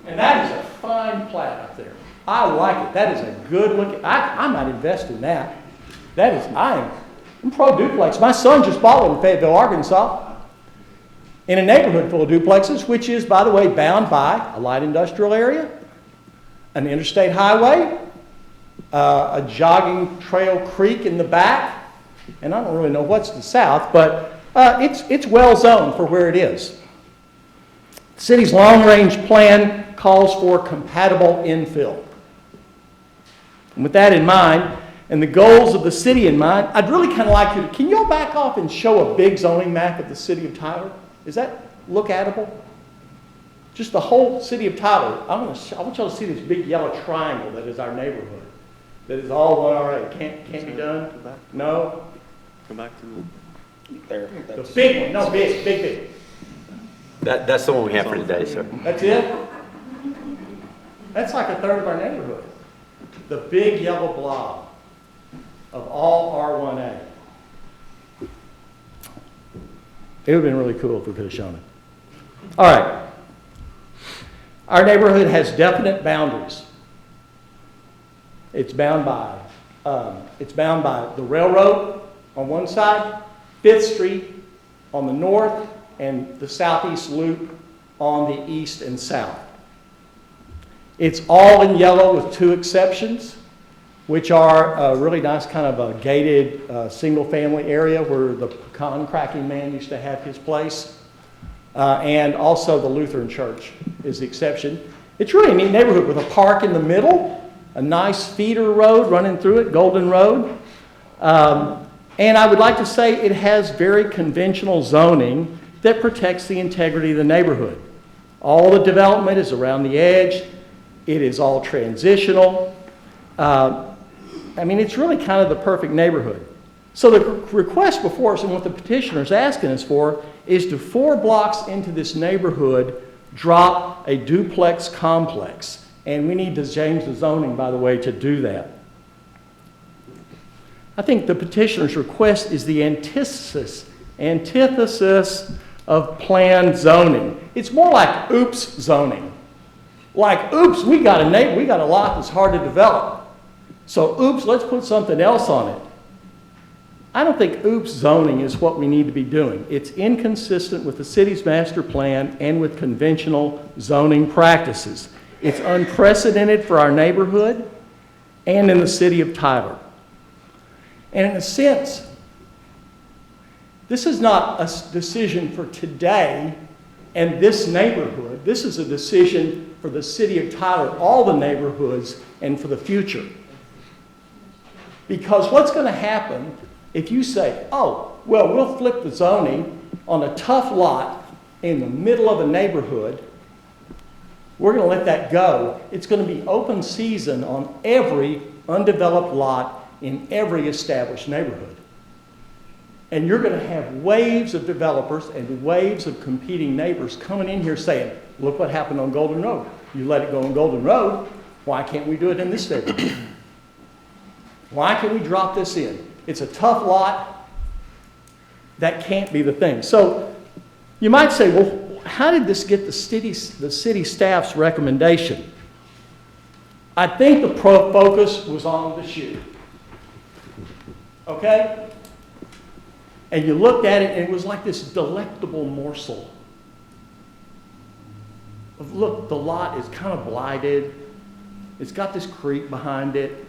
And that is a fine plaid up there. I like it. That is a good looking. I might invest in that. I'm pro duplex. My son just bought one in Fayetteville, Arkansas, in a neighborhood full of duplexes, which is, by the way, bound by a light industrial area, an interstate highway, a jogging trail creek in the back, and I don't really know what's to the south, but it's well zoned for where it is. The city's long-range plan calls for compatible infill. And with that in mind, and the goals of the city in mind, I'd really kind of like you to, can y'all back off and show a big zoning map of the city of Tyler? Does that look at-able? Just the whole city of Tyler. I want y'all to see this big yellow triangle that is our neighborhood. That is all one RA. Can't be done? No? Go back to There. The big one. No, big. That's the one we have for today, sir. That's it? That's like a third of our neighborhood. The big yellow blob of all R1A. It would have been really cool if we could have shown it. All right. Our neighborhood has definite boundaries. It's bound by the railroad on one side, 5th Street on the north, and the southeast loop on the east and south. It's all in yellow with 2 exceptions, which are a really nice kind of a gated single-family area where the pecan cracking man used to have his place, and also the Lutheran church is the exception. It's really a neat neighborhood with a park in the middle, a nice feeder road running through it, Golden Road. And I would like to say it has very conventional zoning that protects the integrity of the neighborhood. All the development is around the edge. It is all transitional. It's really kind of the perfect neighborhood. So the request before us and what the petitioner is asking us for is to 4 blocks into this neighborhood drop a duplex complex. And we need to change the zoning, by the way, to do that. I think the petitioner's request is the antithesis of planned zoning. It's more like oops zoning. Like, oops, we got a lot that's hard to develop. So, oops, let's put something else on it. I don't think oops zoning is what we need to be doing. It's inconsistent with the city's master plan and with conventional zoning practices. It's unprecedented for our neighborhood and in the city of Tyler. And in a sense, this is not a decision for today. And this neighborhood, this is a decision for the city of Tyler, all the neighborhoods, and for the future. Because what's going to happen if you say, oh, well, we'll flip the zoning on a tough lot in the middle of a neighborhood, we're going to let that go. It's going to be open season on every undeveloped lot in every established neighborhood. And you're going to have waves of developers and waves of competing neighbors coming in here saying, look what happened on Golden Road. You let it go on Golden Road, why can't we do it in this neighborhood? Why can we drop this in? It's a tough lot. That can't be the thing. So you might say, well, how did this get the city staff's recommendation? I think the focus was on the shoe. Okay? And you looked at it, and it was like this delectable morsel. Look, the lot is kind of blighted. It's got this creek behind it.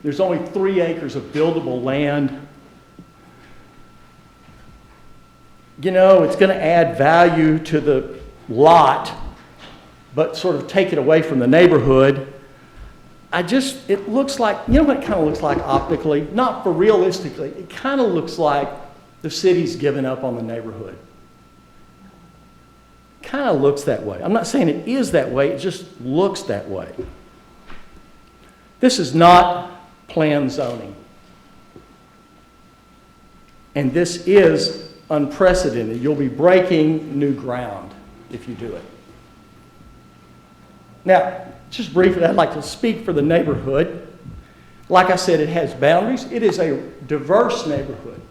There's only 3 acres of buildable land. You know, it's going to add value to the lot, but sort of take it away from the neighborhood. It looks like, you know what it kind of looks like optically? Not for realistically. It kind of looks like the city's given up on the neighborhood. Kind of looks that way. I'm not saying it is that way, it just looks that way. This is not planned zoning. And this is unprecedented. You'll be breaking new ground if you do it. Now, just briefly, I'd like to speak for the neighborhood. Like I said, it has boundaries. It is a diverse neighborhood.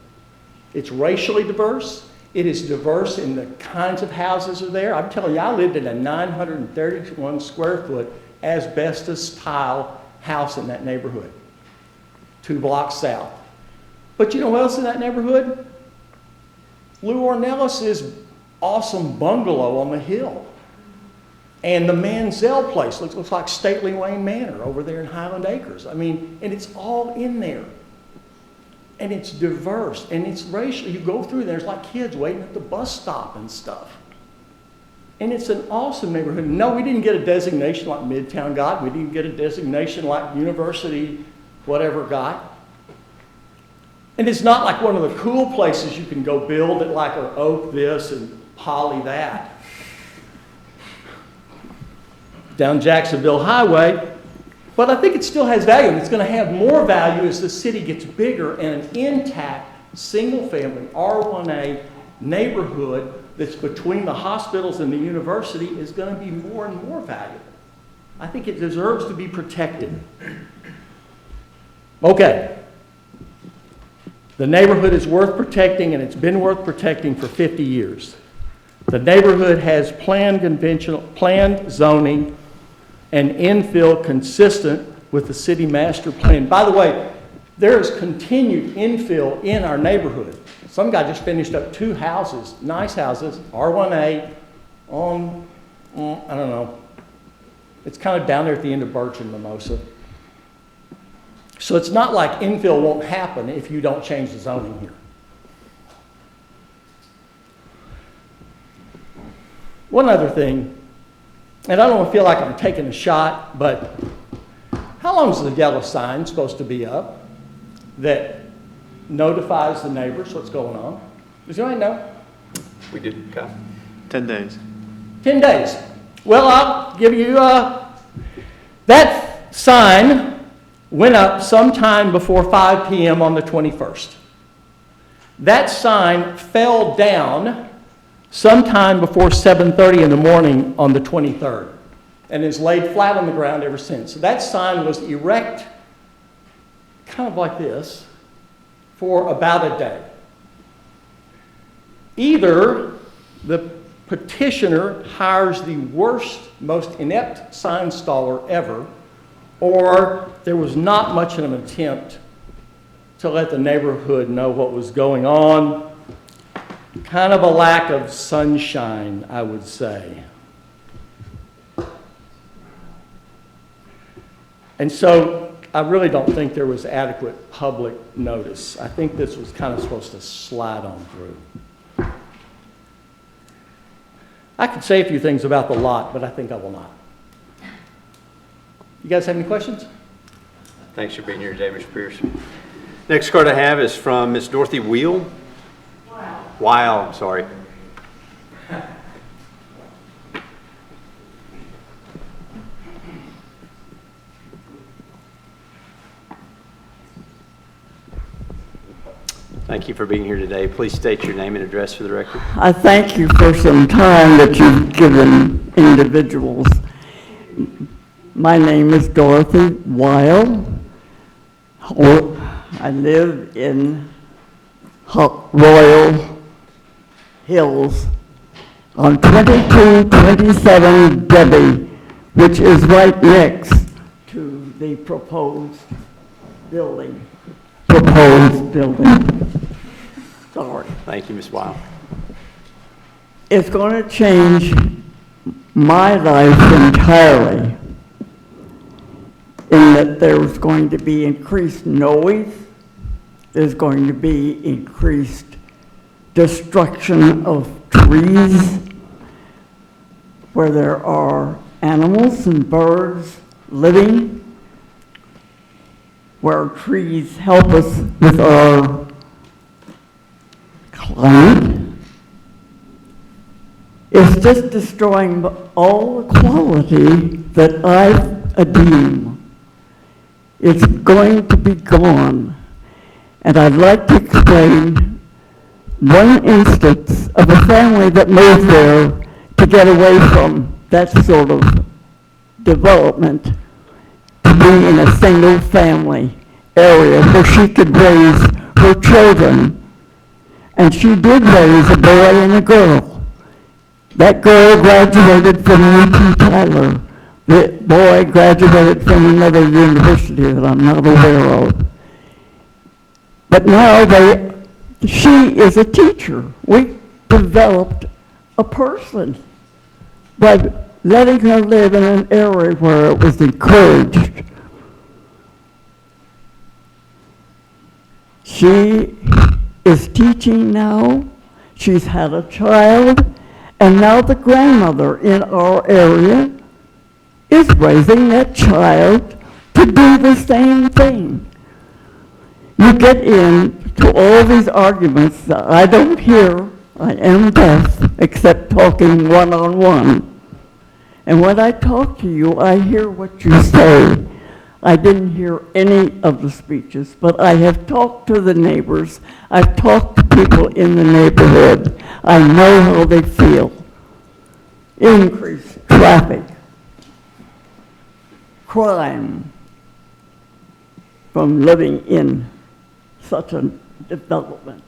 It's racially diverse. It is diverse in the kinds of houses that are there. I'm telling you, I lived in a 931 square foot asbestos tile house in that neighborhood, 2 blocks south. But you know what else is in that neighborhood? Lou Ornellis's awesome bungalow on the hill. And the Manziel place looks like Stately Wayne Manor over there in Highland Acres. I mean, and it's all in there. And it's diverse, and it's racial. You go through there, there's like kids waiting at the bus stop and stuff. And it's an awesome neighborhood. No, we didn't get a designation like Midtown got. We didn't get a designation like University whatever got. And it's not like one of the cool places you can go build it like or Oak this and Holly that. Down Jacksonville Highway, but I think it still has value, and it's going to have more value as the city gets bigger, and an intact, single-family R1A neighborhood that's between the hospitals and the university is going to be more and more valuable. I think it deserves to be protected. Okay. The neighborhood is worth protecting, and it's been worth protecting for 50 years. The neighborhood has planned zoning and infill consistent with the city master plan. By the way, there is continued infill in our neighborhood. Some guy just finished up 2 houses, nice houses, R1A, on, I don't know. It's kind of down there at the end of Birch and Mimosa. So it's not like infill won't happen if you don't change the zoning here. One other thing, and I don't feel like I'm taking a shot, but how long is the yellow sign supposed to be up that notifies the neighbors what's going on? Does anybody know? We did, Kyle. 10 days. 10 days. Well, I'll give you, that sign went up sometime before 5 p.m. on the 21st. That sign fell down sometime before 7:30 in the morning on the 23rd and has laid flat on the ground ever since. So that sign was erect kind of like this for about a day. Either the petitioner hires the worst, most inept sign installer ever, or there was not much of an attempt to let the neighborhood know what was going on. Kind of a lack of sunshine, I would say. And so I really don't think there was adequate public notice. I think this was kind of supposed to slide on through. I could say a few things about the lot, but I think I will not. You guys have any questions? Thanks for being here today, Mr. Pierce. Next card I have is from Ms. Dorothy Weil. Weil, I'm sorry. Thank you for being here today. Please state your name and address for the record. I thank you for some time that you've given individuals. My name is Dorothy Weil. I live in Royal Hills on 2227 Debbie, which is right next to the proposed building. Sorry. Thank you, Ms. Weil. It's going to change my life entirely in that there's going to be increased noise, there's going to be increased destruction of trees where there are animals and birds living, where trees help us with our climate. It's just destroying all the quality that I deem. It's going to be gone. And I'd like to explain one instance of a family that moved there to get away from that sort of development, to be in a single family area where she could raise her children. And she did raise a boy and a girl. That girl graduated from UT Tyler. The boy graduated from another university that I'm not aware of. But now she is a teacher. We developed a person by letting her live in an area where it was encouraged. She is teaching now. She's had a child. And now the grandmother in our area is raising that child to do the same thing. You get into all these arguments that I don't hear. I am deaf, except talking one-on-one. And when I talk to you, I hear what you say. I didn't hear any of the speeches, but I have talked to the neighbors. I've talked to people in the neighborhood. I know how they feel. Increased traffic, crime from living in such a development.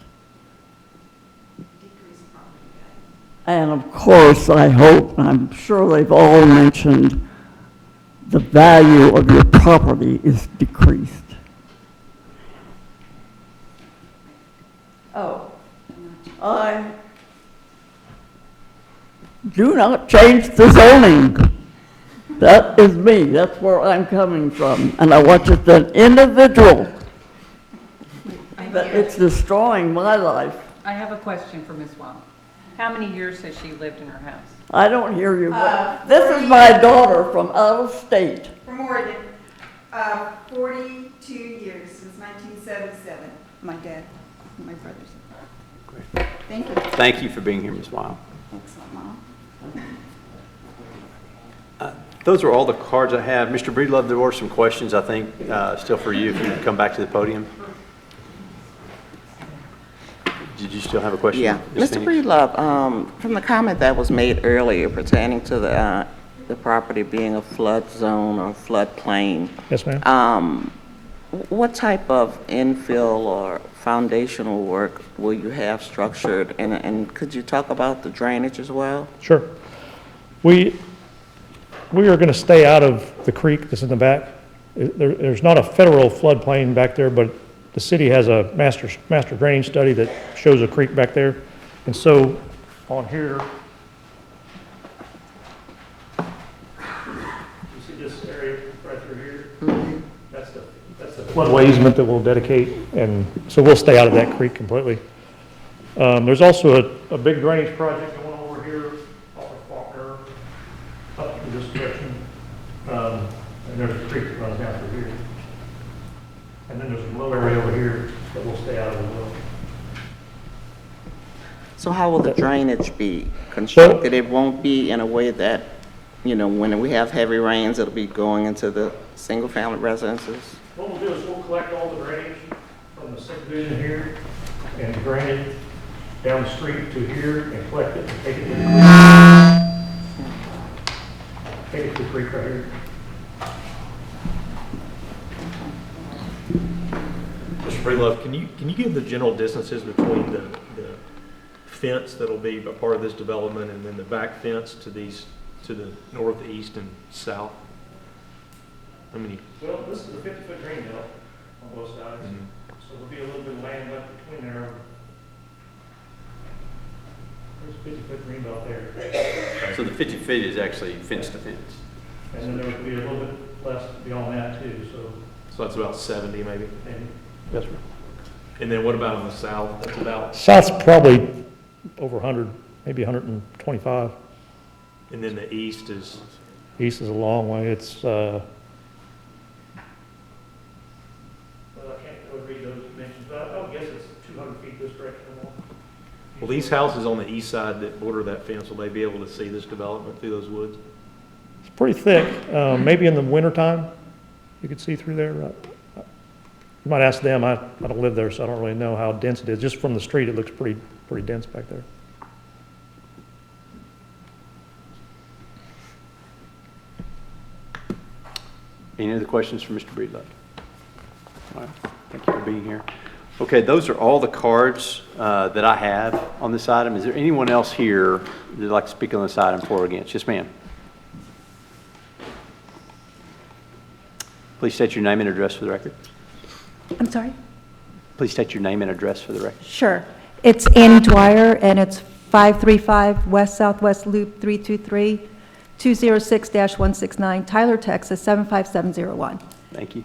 And of course, I hope, I'm sure they've all mentioned, the value of your property is decreased. Oh, I do not change the zoning. That is me, that's where I'm coming from. And I watch it an individual. That it's destroying my life. I have a question for Ms. Weil. How many years has she lived in her house? I don't hear you. This is my daughter from out of state. From Oregon, 42 years, since 1977. My dad, my brothers. Great. Thank you. Thank you for being here, Ms. Weil. Thanks, Mom. Those are all the cards I have. Mr. Breedlove, there were some questions, I think, still for you, if you could come back to the podium. Did you still have a question? Yeah. Ms. Mr. Phoenix? Breedlove, from the comment that was made earlier pertaining to the property being a flood zone or floodplain. Yes, ma'am. What type of infill or foundational work will you have structured? And could you talk about the drainage as well? Sure. We are going to stay out of the creek that's in the back. There's not a federal floodplain back there, but the city has a master drainage study that shows a creek back there. And so on here, you see this area right through here? Mm-hmm. That's the floodway easement that we'll dedicate, and so we'll stay out of that creek completely. There's also a big drainage project going over here off of up in this direction. And there's a creek that runs down through here. And then there's a low area over here that will stay out of the well. So how will the drainage be constructed? It won't be in a way that, when we have heavy rains, it'll be going into the single-family residences? What we'll do is we'll collect all the drainage from the subdivision here and drain it down the street to here and collect it and take it to the creek. Take it to the creek right here. Mr. Breedlove, can you give the general distances between the fence that'll be a part of this development and then the back fence to the north, east, and south? How many? Well, this is a 50-foot drain belt on both sides, so there'll be a little bit of land left between there. There's a 50-foot drain belt there. So the 50 feet is actually fence to fence. And then there would be a little bit less beyond that too, so. So that's about 70 maybe? Maybe. Yes, sir. And then what about on the south? That's about, South's probably over 100, maybe 125. and then the east is, East is a long way. It's, Well, I can't really read those dimensions, but I would guess it's 200 feet this direction or more. well, these houses on the east side that border that fence, will they be able to see this development through those woods? it's pretty thick. Maybe in the wintertime, you could see through there. You might ask them. I don't live there, so I don't really know how dense it is. Just from the street, it looks pretty dense back there. Any other questions for Mr. Breedlove? All right, thank you for being here. Okay, those are all the cards that I have on this item. Is there anyone else here that'd like to speak on this item for or against? Yes, ma'am. Please state your name and address for the record. I'm sorry? Please state your name and address for the record. Sure. It's Annie Dwyer, and it's 535 West Southwest Loop 323, 206-169, Tyler, Texas, 75701. Thank you.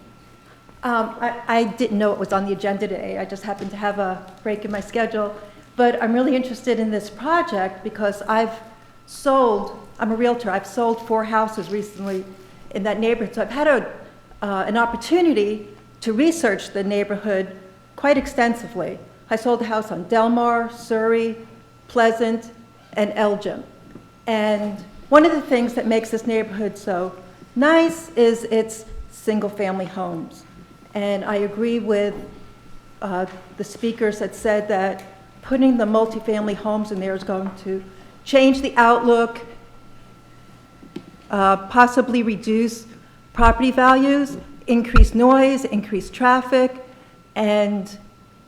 I didn't know it was on the agenda today. I just happened to have a break in my schedule. But I'm really interested in this project because I'm a realtor, I've sold 4 houses recently in that neighborhood. So I've had an opportunity to research the neighborhood quite extensively. I sold a house on Delmar, Surrey, Pleasant, and Elgin. And one of the things that makes this neighborhood so nice is its single-family homes. And I agree with the speakers that said that putting the multifamily homes in there is going to change the outlook, possibly reduce property values, increase noise, increase traffic, and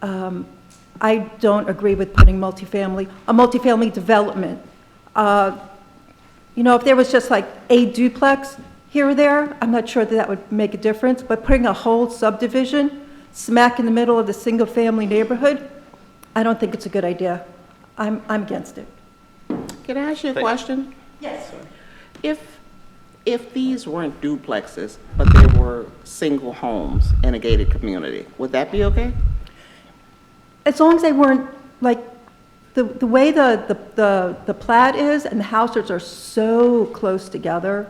I don't agree with putting a multifamily development. If there was just like a duplex here or there, I'm not sure that would make a difference, but putting a whole subdivision smack in the middle of the single-family neighborhood, I don't think it's a good idea. I'm against it. Can I ask you a question? Yes. If these weren't duplexes, but they were single homes in a gated community, would that be okay? As long as they weren't, like, the way the plat is and the houses are so close together,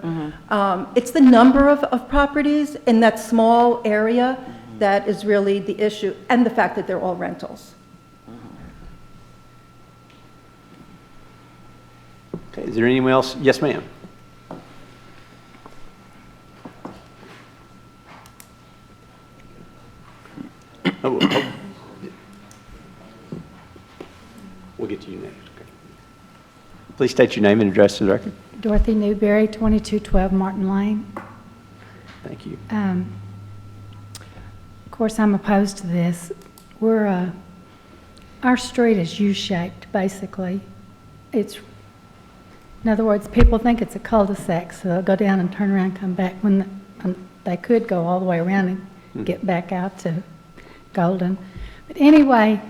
it's the number of properties in that small area that is really the issue, and the fact that they're all rentals. Okay, is there anyone else? Yes, ma'am. Oh. We'll get to you next. Okay. Please state your name and address to the record. Dorothy Newberry, 2212 Martin Lane. Thank you. Of course, I'm opposed to this. Our street is U-shaped, basically. In other words, people think it's a cul-de-sac, so they'll go down and turn around and come back when they could go all the way around and get back out to Golden. But anyway,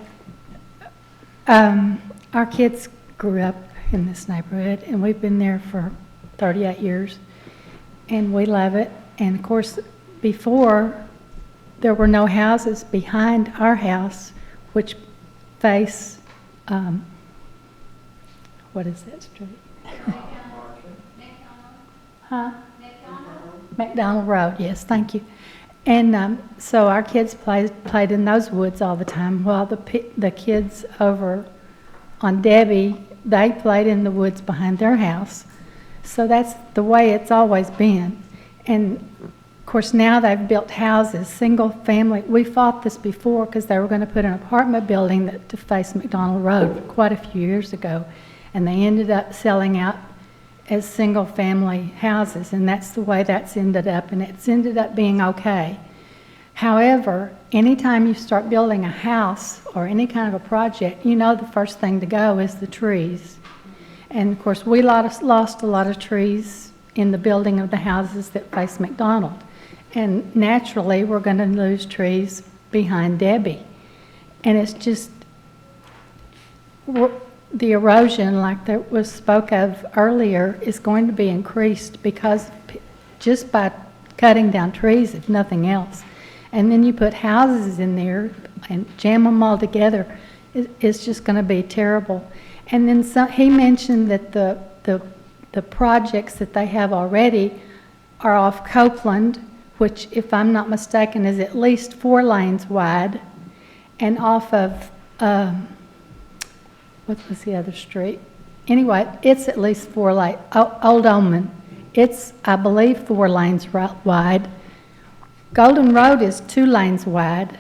our kids grew up in this neighborhood, and we've been there for 38 years, and we love it. And of course, before, there were no houses behind our house, which face, what is that street? Huh? McDonald Road, yes, thank you. And so our kids played in those woods all the time, while the kids over on Debbie, they played in the woods behind their house. So that's the way it's always been. And of course, now they've built houses, single family. We fought this before because they were going to put an apartment building to face McDonald Road quite a few years ago. And they ended up selling out as single family houses, and that's the way that's ended up, and it's ended up being okay. However, anytime you start building a house or any kind of a project, you know the first thing to go is the trees. And of course, we lost a lot of trees in the building of the houses that face McDonald. And naturally, we're going to lose trees behind Debbie. And it's just, the erosion, like that was spoke of earlier, is going to be increased because just by cutting down trees, if nothing else. And then you put houses in there and jam them all together, it's just going to be terrible. And then he mentioned that the projects that they have already are off Copeland, which, if I'm not mistaken, is at least 4 lanes wide, and off of, what was the other street? Anyway, it's at least 4 lanes. Old Omen, it's, I believe, 4 lanes wide. Golden Road is 2 lanes wide,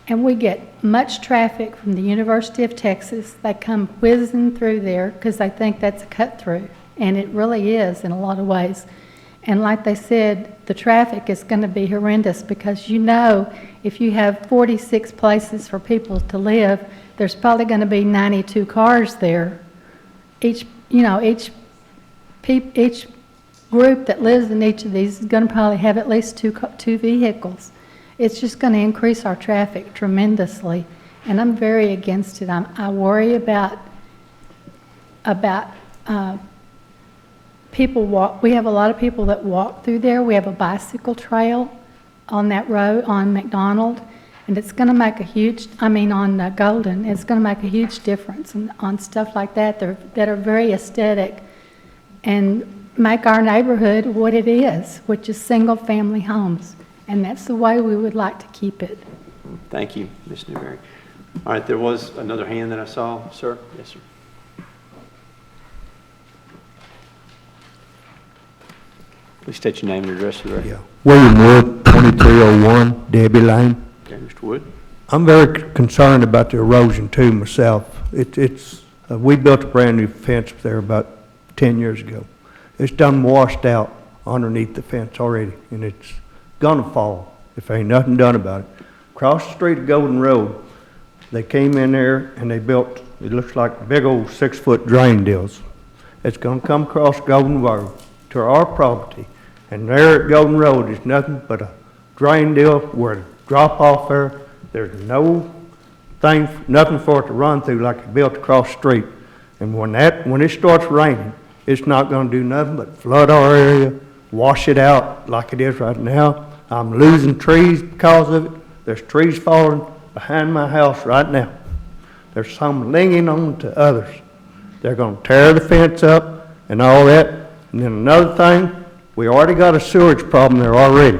and we get much traffic from the University of Texas. They come whizzing through there because they think that's a cut through, and it really is in a lot of ways. And like they said, the traffic is going to be horrendous because, you know, if you have 46 places for people to live, there's probably going to be 92 cars there. Each group that lives in each of these is going to probably have at least two vehicles. It's just going to increase our traffic tremendously, and I'm very against it. I worry about people walk. We have a lot of people that walk through there. We have a bicycle trail on that road on McDonald, and it's going to make a huge, on Golden, it's going to make a huge difference on stuff like that that are very aesthetic and make our neighborhood what it is, which is single-family homes. And that's the way we would like to keep it. Thank you, Ms. Newberry. All right, there was another hand that I saw. Sir? Yes, sir. Please state your name and address for the record. Yeah. William Wood, 2301 Debbie Lane. Okay, Mr. Wood. I'm very concerned about the erosion too myself. We built a brand new fence there about 10 years ago. It's done washed out underneath the fence already, and it's gonna fall if ain't nothing done about it. Across the street of Golden Road, they came in there and they built, it looks like big old 6-foot drain deals. It's gonna come across Golden Road to our property, and there at Golden Road is nothing but a drain deal where to drop off there. There's nothing for it to run through like it built across the street. And when it starts raining, it's not gonna do nothing but flood our area, wash it out like it is right now. I'm losing trees because of it. There's trees falling behind my house right now. There's some clinging on to others. They're gonna tear the fence up and all that. And then another thing, we already got a sewage problem there already.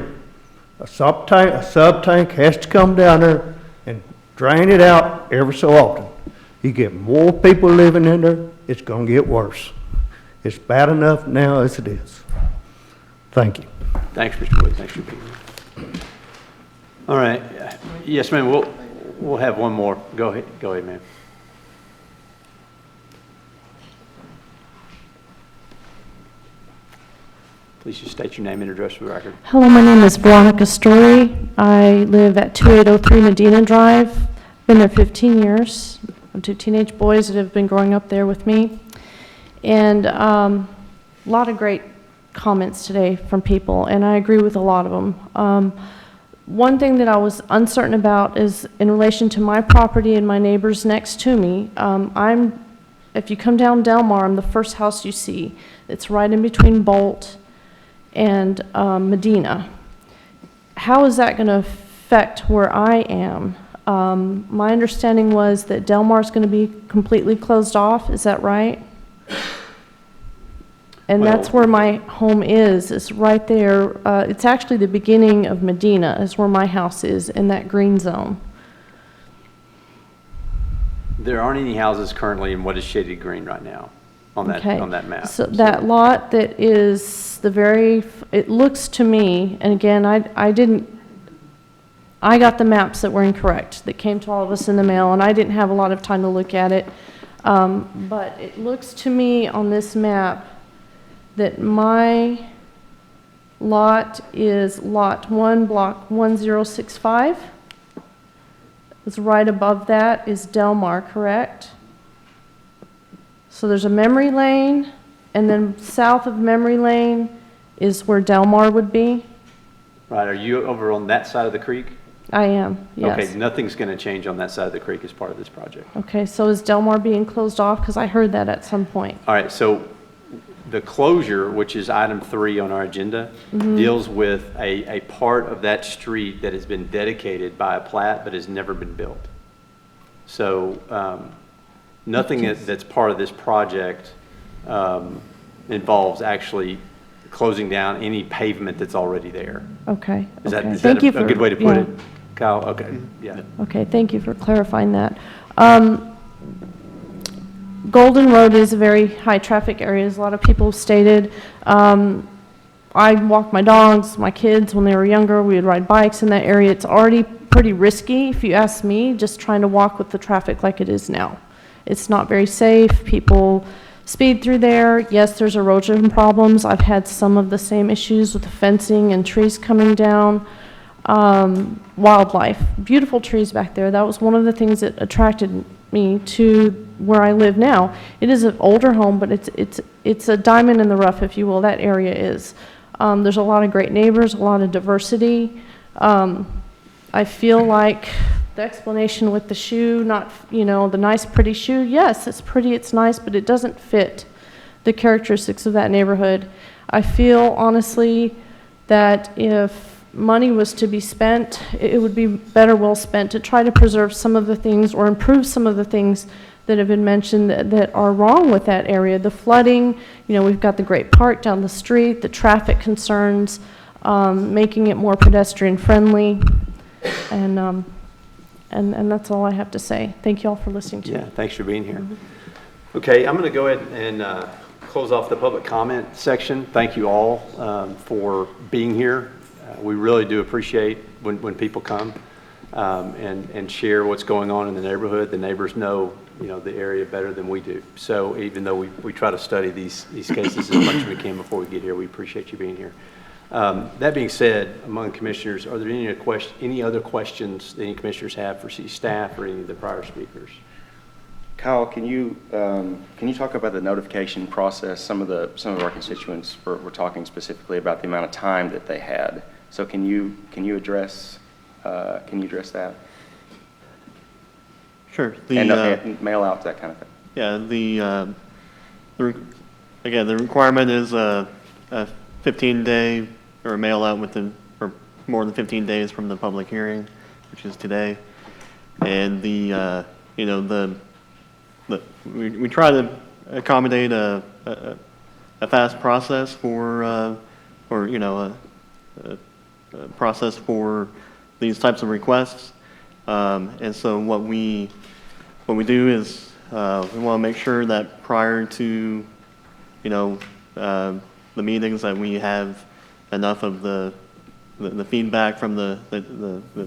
A sub tank has to come down there and drain it out every so often. You get more people living in there, it's gonna get worse. It's bad enough now as it is. Thank you. Thanks, Mr. Wood. Thanks for being here. All right. Yes, ma'am. We'll have one more. Go ahead, ma'am. Please just state your name and address for the record. Hello, my name is Veronica Story. I live at 2803 Medina Drive. Been there 15 years. I have 2 teenage boys that have been growing up there with me. And a lot of great comments today from people, and I agree with a lot of them. One thing that I was uncertain about is in relation to my property and my neighbors next to me. If you come down Delmar, I'm the first house you see. It's right in between Bolt and Medina. How is that going to affect where I am? My understanding was that Delmar is going to be completely closed off. Is that right? And that's Well- where my home is right there. It's actually the beginning of Medina is where my house is, in that green zone. There aren't any houses currently in what is shaded green right now on that, Okay. on that map. So that lot that is it looks to me, and again, I got the maps that were incorrect, that came to all of us in the mail, and I didn't have a lot of time to look at it. But it looks to me on this map that my lot is Lot 1, Block 1065. It's right above that is Delmar, correct? So there's a memory lane, and then south of memory lane is where Delmar would be. Right, are you over on that side of the creek? I am, yes. Okay, nothing's going to change on that side of the creek as part of this project. Okay, so is Delmar being closed off? Because I heard that at some point. All right, so the closure, which is item 3 on our agenda, deals with a part of that street that has been dedicated by a plat but has never been built. So nothing that's part of this project involves actually closing down any pavement that's already there. Okay. Is that, okay. is Thank that you a good way to put yeah. it, Kyle? Okay, yeah. Okay, thank you for clarifying that. Golden Road is a very high-traffic area, as a lot of people stated. I walk my dogs, my kids, when they were younger, we would ride bikes in that area. It's already pretty risky, if you ask me, just trying to walk with the traffic like it is now. It's not very safe. People speed through there. Yes, there's erosion problems. I've had some of the same issues with the fencing and trees coming down. Wildlife, beautiful trees back there. That was one of the things that attracted me to where I live now. It is an older home, but it's a diamond in the rough, if you will. That area is. There's a lot of great neighbors, a lot of diversity. I feel like the explanation with the shoe, not, the nice, pretty shoe, yes, it's pretty, it's nice, but it doesn't fit the characteristics of that neighborhood. I feel honestly that if money was to be spent, it would be better well spent to try to preserve some of the things or improve some of the things that have been mentioned that are wrong with that area. The flooding, we've got the great park down the street, the traffic concerns, making it more pedestrian friendly, and that's all I have to say. Thank you all for listening to me. Yeah, thanks for being here. Okay, I'm going to go ahead and close off the public comment section. Thank you all for being here. We really do appreciate when people come and share what's going on in the neighborhood. The neighbors know, the area better than we do. So even though we try to study these cases as much as we can before we get here, we appreciate you being here. That being said, among commissioners, are there any other questions that any commissioners have for city staff or any of the prior speakers? Kyle, can you talk about the notification process? Some of our constituents were talking specifically about the amount of time that they had. So can you address that? Sure. And mail out, that kind of thing. Yeah, the requirement is a 15-day or mail out within, or more than 15 days from the public hearing, which is today. And we try to accommodate a fast process for, a process for these types of requests. And so what we do is we want to make sure that prior to, the meetings that we have enough of the feedback from the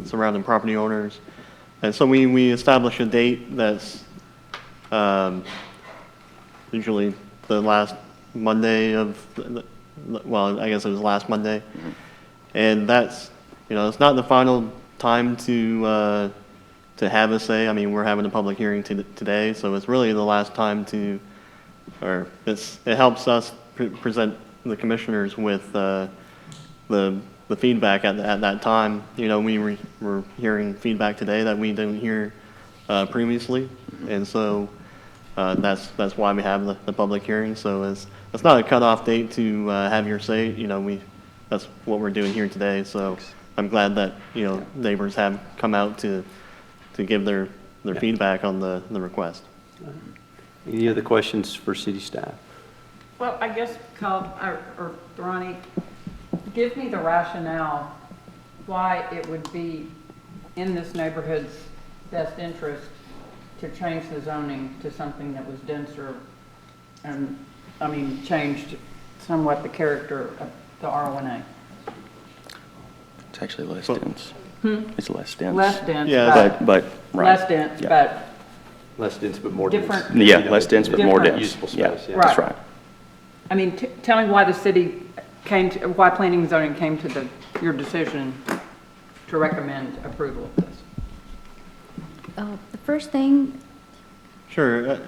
surrounding property owners. And so we establish a date that's usually the last Monday of, well, I guess it was last Monday. And that's, it's not the final time to have a say. I mean, we're having a public hearing today, so it's really the last time it helps us present the commissioners with the feedback at that time. We were hearing feedback today that we didn't hear previously, and so that's why we have the public hearing. So it's not a cutoff date to have your say. That's what we're doing here today. So I'm glad that neighbors have come out to give their feedback on the request. Any other questions for city staff? Well, I guess, or Ronnie, give me the rationale why it would be in this neighborhood's best interest to change the zoning to something that was denser and, changed somewhat the character of the R1A. It's actually less dense. It's less dense. Less dense, Yeah. But, right. less dense, Yeah. but Less dense, but more Different- dense. Yeah, less dense, but more Different dense. usable Yeah, space, yeah. that's Right. right. tell me why the city why planning and zoning came to your decision to recommend approval of this. The first thing, Sure,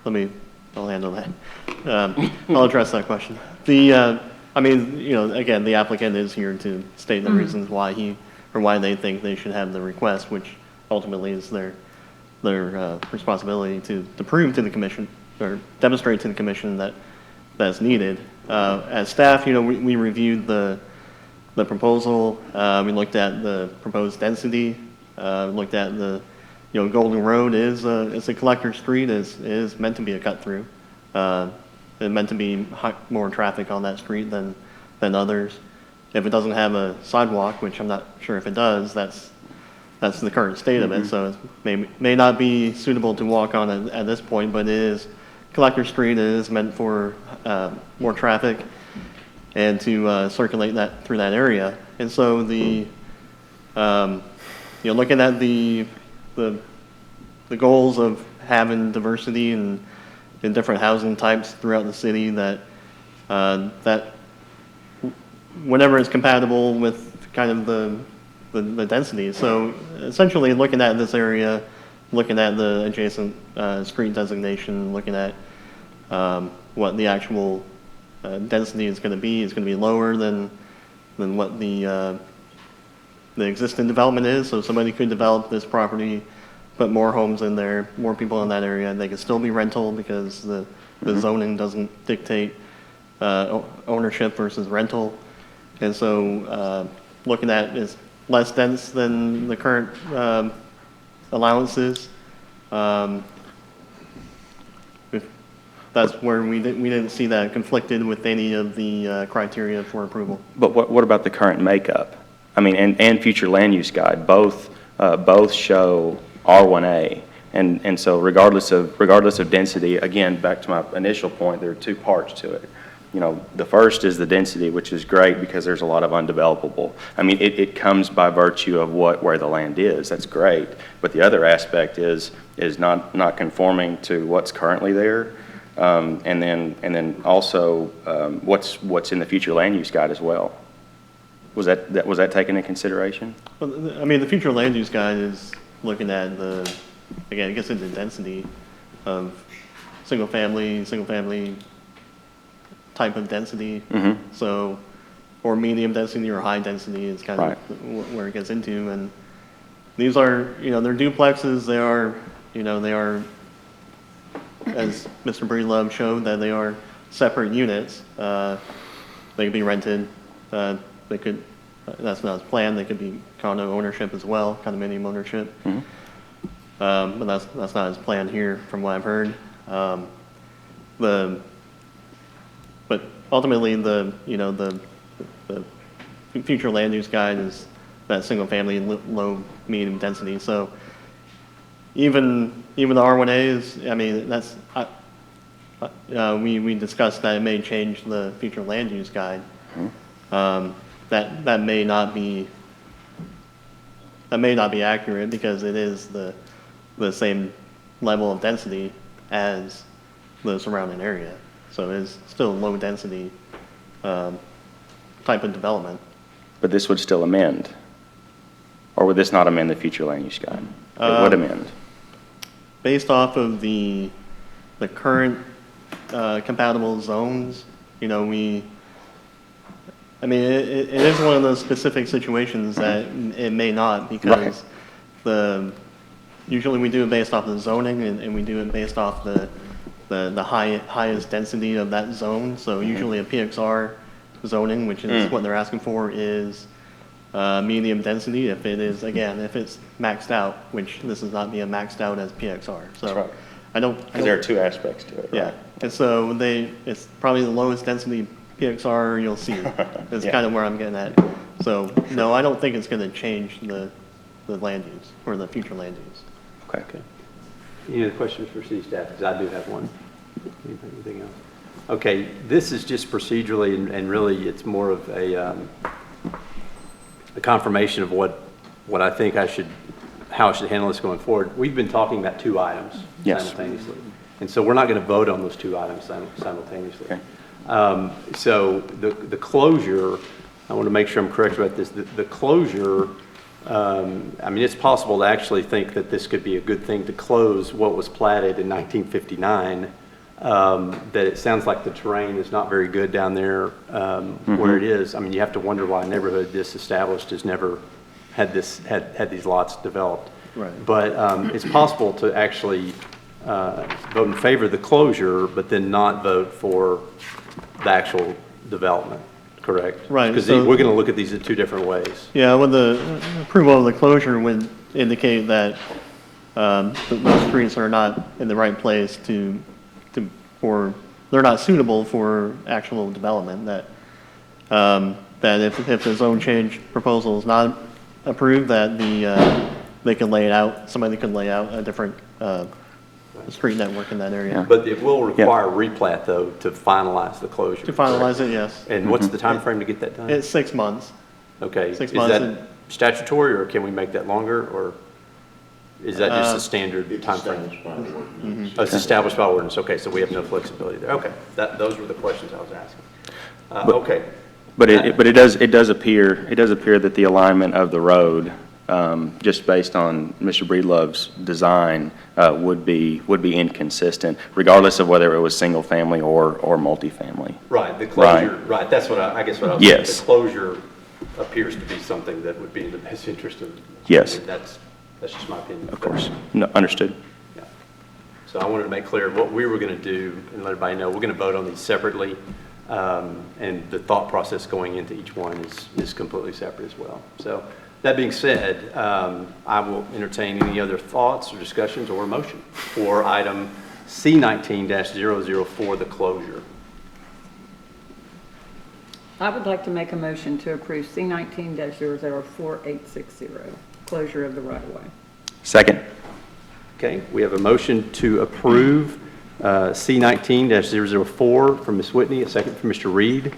I'll handle that. I'll address that question. Again, the applicant is here to state the reasons why why they think they should have the request, which ultimately is their responsibility to prove to the commission or demonstrate to the commission that that's needed. As staff, we reviewed the proposal. We looked at the proposed density. Looked at the Golden Road is a collector street, is meant to be a cut through. It's meant to be more traffic on that street than others. If it doesn't have a sidewalk, which I'm not sure if it does, that's the current state of it. So it may not be suitable to walk on at this point, but it is collector street. It is meant for more traffic and to circulate that through that area. And so looking at the goals of having diversity in different housing types throughout the city, that whenever it's compatible with kind of the density. So essentially looking at this area, looking at the adjacent street designation, looking at what the actual density is going to be lower than what the existing development is. So somebody could develop this property, put more homes in there, more people in that area, and they could still be rental because the zoning doesn't dictate ownership versus rental. And so looking at is less dense than the current allowances. That's where we didn't see that conflicted with any of the criteria for approval. But what about the current makeup? And future land use guide, both show R1A. And so regardless of density, again, back to my initial point, there are two parts to it. The first is the density, which is great because there's a lot of undevelopable. It comes by virtue of where the land is. That's great. But the other aspect is not conforming to what's currently there. And then also what's in the future land use guide as well. Was that taken into consideration? Well, the future land use guide is looking at again, it gets into density of single family type of density. So, or medium density or high density is kind of where it gets into. And these are, they're duplexes. They are, as Mr. Breedlove showed, that they are separate units. They could be rented. They could, that's not his plan, they could be condo ownership as well, condominium ownership. But that's not his plan here, from what I've heard. But ultimately, the future land use guide is that single family low medium density. So even the R1A is, that's we discussed that it may change the future land use guide. That may not be accurate because it is the same level of density as the surrounding area. So it is still low density type of development. But this would still amend? Or would this not amend the future land use guide? It would amend. Based off of the current compatible zones, it is one of those specific situations that it may not, because usually we do it based off the zoning, and we do it based off the highest density of that zone. So usually a PXR zoning, which is what they're asking for, is medium density if it's maxed out, which this is not being maxed out as PXR. So I don't. Because there are two aspects to it, right? Yeah, and so it's probably the lowest density PXR you'll see. That's Yeah. kind of where I'm getting at. So, no, I don't think it's going to change the land use or the future land use. Okay. Any other questions for city staff? Because I do have one. Anything else? Okay, this is just procedurally, and really, it's more of a confirmation of what I think how I should handle this going forward. We've been talking about two items simultaneously. And so we're not going to vote on those two items simultaneously. Okay. So the closure, I want to make sure I'm correct about this. The closure, I mean, it's possible to actually think that this could be a good thing to close what was platted in 1959. That it sounds like the terrain is not very good down there where it is. I mean, you have to wonder why a neighborhood this established has never had these lots developed. Right. But it's possible to actually vote in favor of the closure, but then not vote for the actual development, correct? Right, Because so- we're going to look at these in two different ways. Yeah, well, the approval of the closure would indicate that the streets are not in the right place they're not suitable for actual development, that if the zone change proposal is not approved, that they can lay it out, somebody can lay out a different street network in that area. But it will require replat, though, to finalize the closure. To finalize correct? it, yes. And what's the time frame to get that done? It's 6 months. Okay. 6 Is months. that statutory, or can we make that longer, or is that just a standard time frame? Oh, it's established by ordinance. Okay, so we have no flexibility there. Okay, those were the questions I was asking. Okay. But it does appear that the alignment of the road, just based on Mr. Breedlove's design, would be inconsistent, regardless of whether it was single family or multifamily. Right, the closure, right, that's what I guess what I was saying. Yes. The closure appears to be something that would be in the best interest of. Yes. That's just my opinion. Of course. No, understood. Yeah. So I wanted to make clear what we were going to do and let everybody know. We're going to vote on these separately, and the thought process going into each one is completely separate as well. So that being said, I will entertain any other thoughts or discussions or a motion for item C19-004, the closure. I would like to make a motion to approve C19-004860, closure of the right-of-way. Second. Okay, we have a motion to approve C19-004 from Ms. Whitney, a second from Mr. Reed.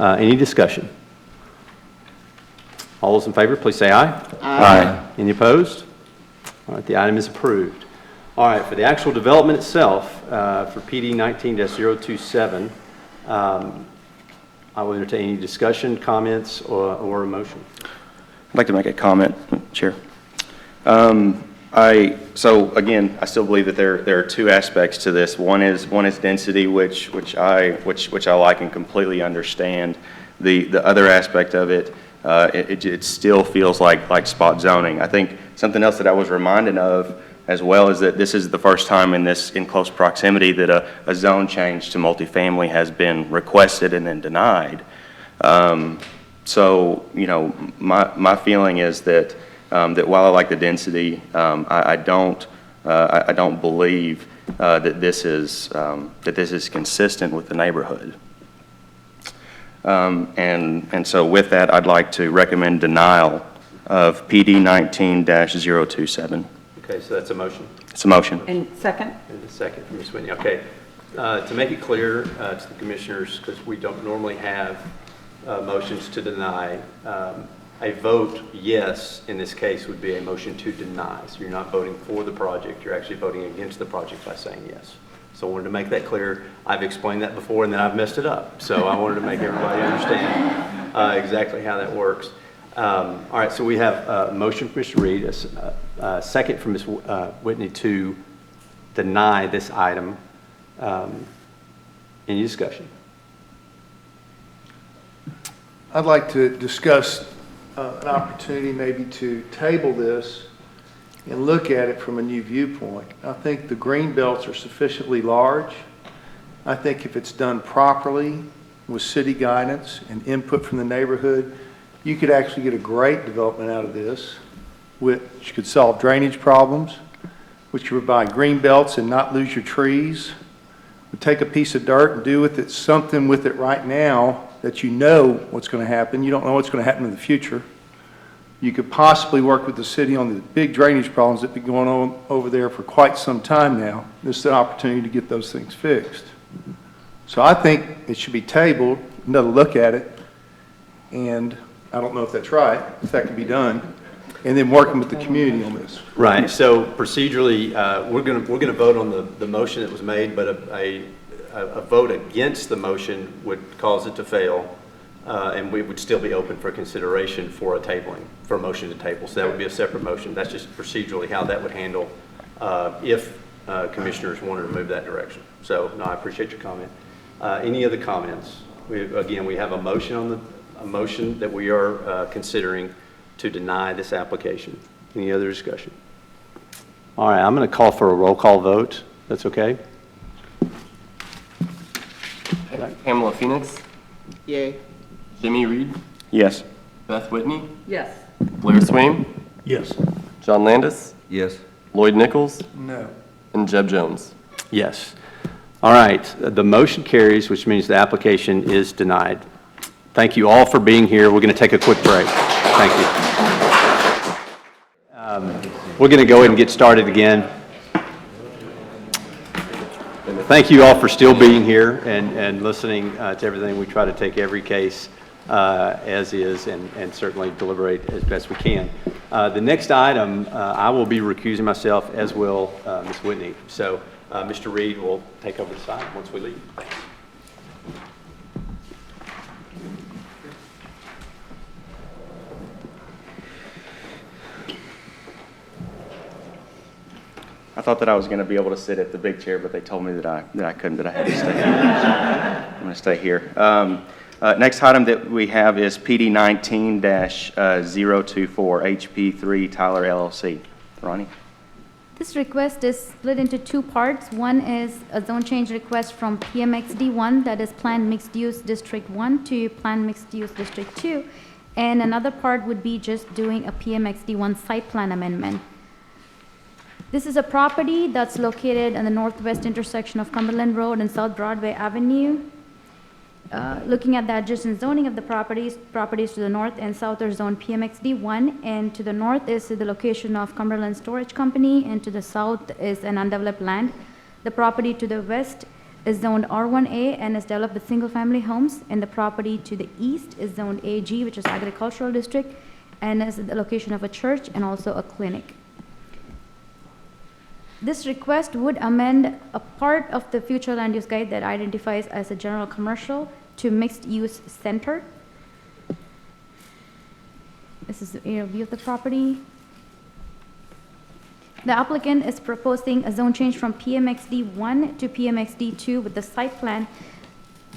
Any discussion? All those in favor, please say aye. Aye. Any opposed? All right, the item is approved. All right, for the actual development itself, for PD 19-027, I will entertain any discussion, comments, or a motion. I'd like to make a comment, Chair. So again, I still believe that there are two aspects to this. One is density, which I like and completely understand. The other aspect of it, it still feels like spot zoning. I think something else that I was reminded of as well is that this is the first time in close proximity that a zone change to multifamily has been requested and then denied. So, you know, my feeling is that while I like the density, I don't believe that this is consistent with the neighborhood. And so with that, I'd like to recommend denial of PD 19-027. Okay, so that's a motion. It's a motion. And second? And a second from Ms. Whitney. Okay. To make it clear to the commissioners, because we don't normally have motions to deny, a vote yes in this case would be a motion to deny. So you're not voting for the project, you're actually voting against the project by saying yes. So I wanted to make that clear. I've explained that before and then I've messed it up. So I wanted to make everybody understand exactly how that works. All right, so we have a motion from Mr. Reed, a second from Ms. Whitney to deny this item. Any discussion? I'd like to discuss an opportunity maybe to table this and look at it from a new viewpoint. I think the green belts are sufficiently large. I think if it's done properly with city guidance and input from the neighborhood, you could actually get a great development out of this, which could solve drainage problems, which would provide green belts and not lose your trees. But take a piece of dirt and do with it something with it right now that you know what's going to happen. You don't know what's going to happen in the future. You could possibly work with the city on the big drainage problems that have been going on over there for quite some time now. This is an opportunity to get those things fixed. So I think it should be tabled, another look at it, and I don't know if that's right, if that can be done, and then working with the community on this. Right, so procedurally, we're gonna vote on the motion that was made, but a vote against the motion would cause it to fail, and we would still be open for consideration for a tabling, for a motion to table. So that would be a separate motion. That's just procedurally how that would handle if commissioners wanted to move that direction. So, no, I appreciate your comment. Any other comments? Again, we have a motion that we are considering to deny this application. Any other discussion? All right, I'm going to call for a roll call vote. That's okay? Pamela Phoenix, Yay. Jimmy Reed, Yes. Beth Whitney, Yes. Blair Swaim, Yes. John Landis, Yes. Lloyd Nichols, No. and Jeb Jones. Yes. All right, the motion carries, which means the application is denied. Thank you all for being here. We're going to take a quick break. Thank you. We're going to go ahead and get started again. Thank you all for still being here and listening to everything. We try to take every case as is and certainly deliberate as best we can. The next item, I will be recusing myself, as will Ms. Whitney. So Mr. Reed will take over the side once we leave. Thanks. I thought that I was going to be able to sit at the big chair, but they told me that I couldn't, that I had to stay here. I'm going to stay here. Next item that we have is PD 19-024, HP3 Tyler LLC. Ronnie? This request is split into two parts. One is a zone change request from PMXD1, that is Planned Mixed Use District 1, to Planned Mixed Use District 2. And another part would be just doing a PMXD1 site plan amendment. This is a property that's located in the northwest intersection of Cumberland Road and South Broadway Avenue. Looking at the adjacent zoning of the properties to the north and south are zoned PMXD1, and to the north is the location of Cumberland Storage Company, and to the south is an undeveloped land. The property to the west is zoned R1A and is developed with single-family homes, and the property to the east is zoned AG, which is agricultural district, and is the location of a church and also a clinic. This request would amend a part of the future land use guide that identifies as a general commercial to mixed use center. This is the aerial view of the property. The applicant is proposing a zone change from PMXD1 to PMXD2 with the site plan.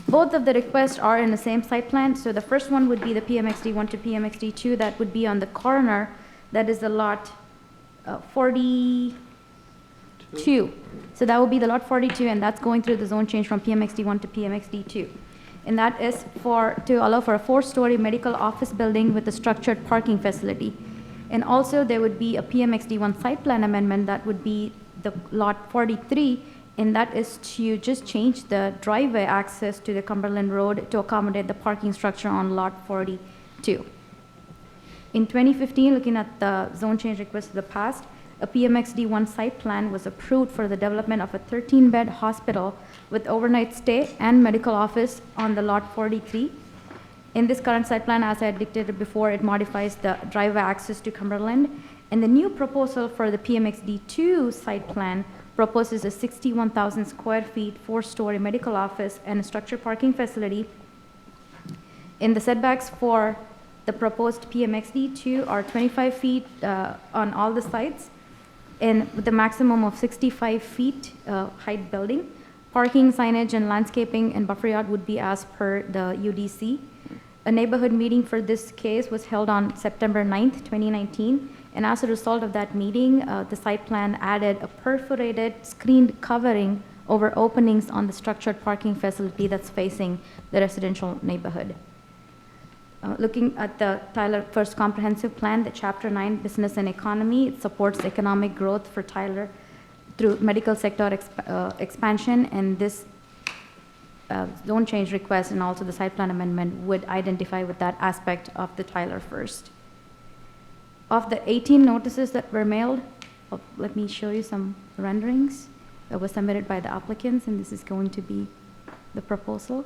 Both of the requests are in the same site plan. So the first one would be the PMXD1 to PMXD2. That would be on the corner. That is the lot 42. So that would be the lot 42, and that's going through the zone change from PMXD1 to PMXD2. And that is to allow for a 4-story medical office building with a structured parking facility. And also there would be a PMXD1 site plan amendment that would be the lot 43, and that is to just change the driveway access to the Cumberland Road to accommodate the parking structure on lot 42. In 2015, looking at the zone change request of the past, a PMXD1 site plan was approved for the development of a 13-bed hospital with overnight stay and medical office on the lot 43. In this current site plan, as I had dictated before, it modifies the driveway access to Cumberland. And the new proposal for the PMXD2 site plan proposes a 61,000 square feet, 4-story medical office and a structured parking facility. In the setbacks for the proposed PMXD2 are 25 feet on all the sites, and with a maximum of 65 feet height building. Parking, signage, and landscaping and buffer yard would be as per the UDC. A neighborhood meeting for this case was held on September 9th, 2019, and as a result of that meeting, the site plan added a perforated screened covering over openings on the structured parking facility that's facing the residential neighborhood. Looking at the Tyler First Comprehensive Plan, the Chapter 9 Business and Economy, it supports economic growth for Tyler through medical sector expansion, and this zone change request and also the site plan amendment would identify with that aspect of the Tyler First. Of the 18 notices that were mailed, let me show you some renderings that were submitted by the applicants, and this is going to be the proposal.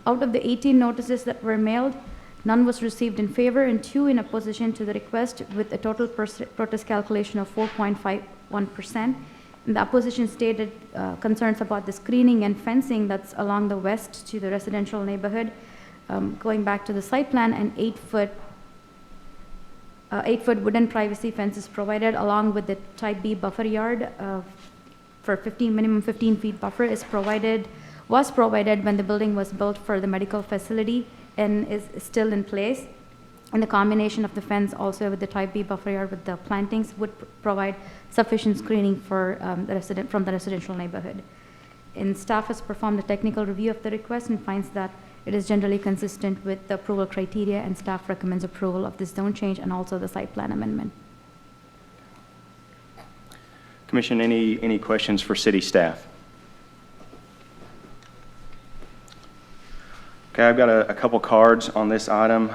Out of the 18 notices that were mailed, none was received in favor and 2 in opposition to the request, with a total protest calculation of 4.51%. And the opposition stated concerns about the screening and fencing that's along the west to the residential neighborhood, going back to the site plan, and 8-foot wooden privacy fences provided, along with the type B buffer yard for minimum 15 feet buffer was provided when the building was built for the medical facility and is still in place. And the combination of the fence also with the type B buffer yard with the plantings would provide sufficient screening for from the residential neighborhood. And staff has performed a technical review of the request and finds that it is generally consistent with the approval criteria, and staff recommends approval of this zone change and also the site plan amendment. Commission, any questions for city staff? Okay, I've got a couple cards on this item.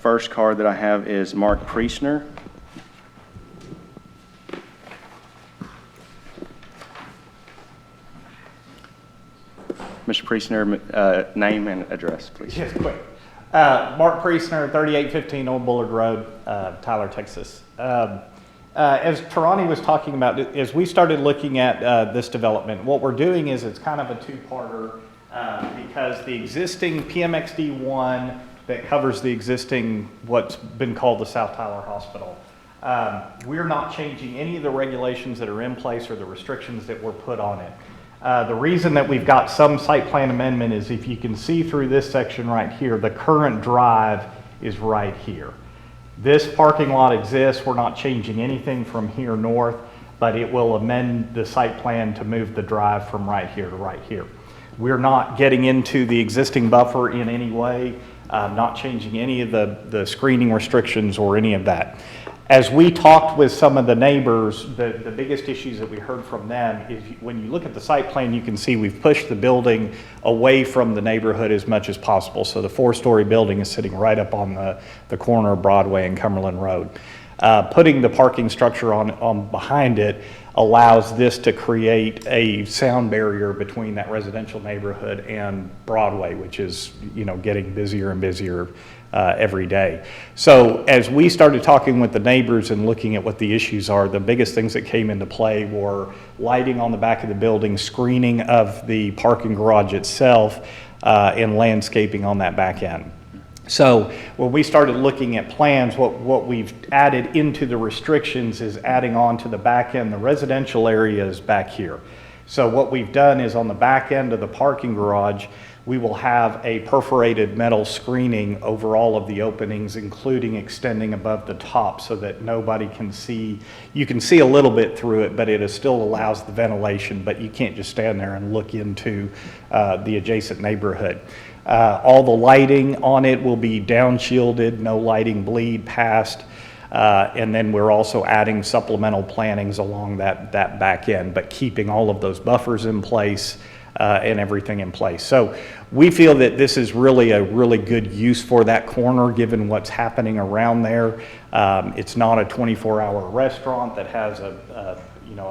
First card that I have is Mark Priestner. Mr. Priestner, name and address, please. Yes, quick. Mark Priestner, 3815 Old Bullard Road, Tyler, Texas. As Tarani was talking about, as we started looking at this development, what we're doing is it's kind of a two-parter because the existing PMXD1 that covers the existing, what's been called the South Tyler Hospital, we're not changing any of the regulations that are in place or the restrictions that were put on it. The reason that we've got some site plan amendment is if you can see through this section right here, the current drive is right here. This parking lot exists. We're not changing anything from here north, but it will amend the site plan to move the drive from right here to right here. We're not getting into the existing buffer in any way, not changing any of the screening restrictions or any of that. As we talked with some of the neighbors, the biggest issues that we heard from them is when you look at the site plan, you can see we've pushed the building away from the neighborhood as much as possible. So the 4-story building is sitting right up on the corner of Broadway and Cumberland Road. Putting the parking structure on behind it allows this to create a sound barrier between that residential neighborhood and Broadway, which is, getting busier and busier every day. So as we started talking with the neighbors and looking at what the issues are, the biggest things that came into play were lighting on the back of the building, screening of the parking garage itself, and landscaping on that back end. So when we started looking at plans, what we've added into the restrictions is adding on to the back end, the residential areas back here. So what we've done is on the back end of the parking garage, we will have a perforated metal screening over all of the openings, including extending above the top so that nobody can see. You can see a little bit through it, but it still allows the ventilation, but you can't just stand there and look into the adjacent neighborhood. All the lighting on it will be down shielded, no lighting bleed past. And then we're also adding supplemental plantings along that back end, but keeping all of those buffers in place and everything in place. So we feel that this is really a really good use for that corner, given what's happening around there. It's not a 24-hour restaurant that has a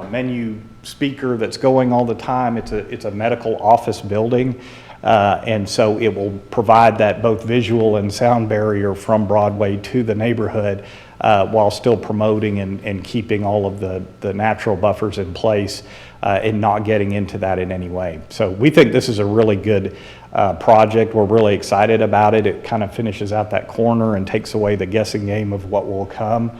menu speaker that's going all the time. It's a medical office building. And so it will provide that both visual and sound barrier from Broadway to the neighborhood while still promoting and keeping all of the natural buffers in place and not getting into that in any way. So we think this is a really good project. We're really excited about it. It kind of finishes out that corner and takes away the guessing game of what will come.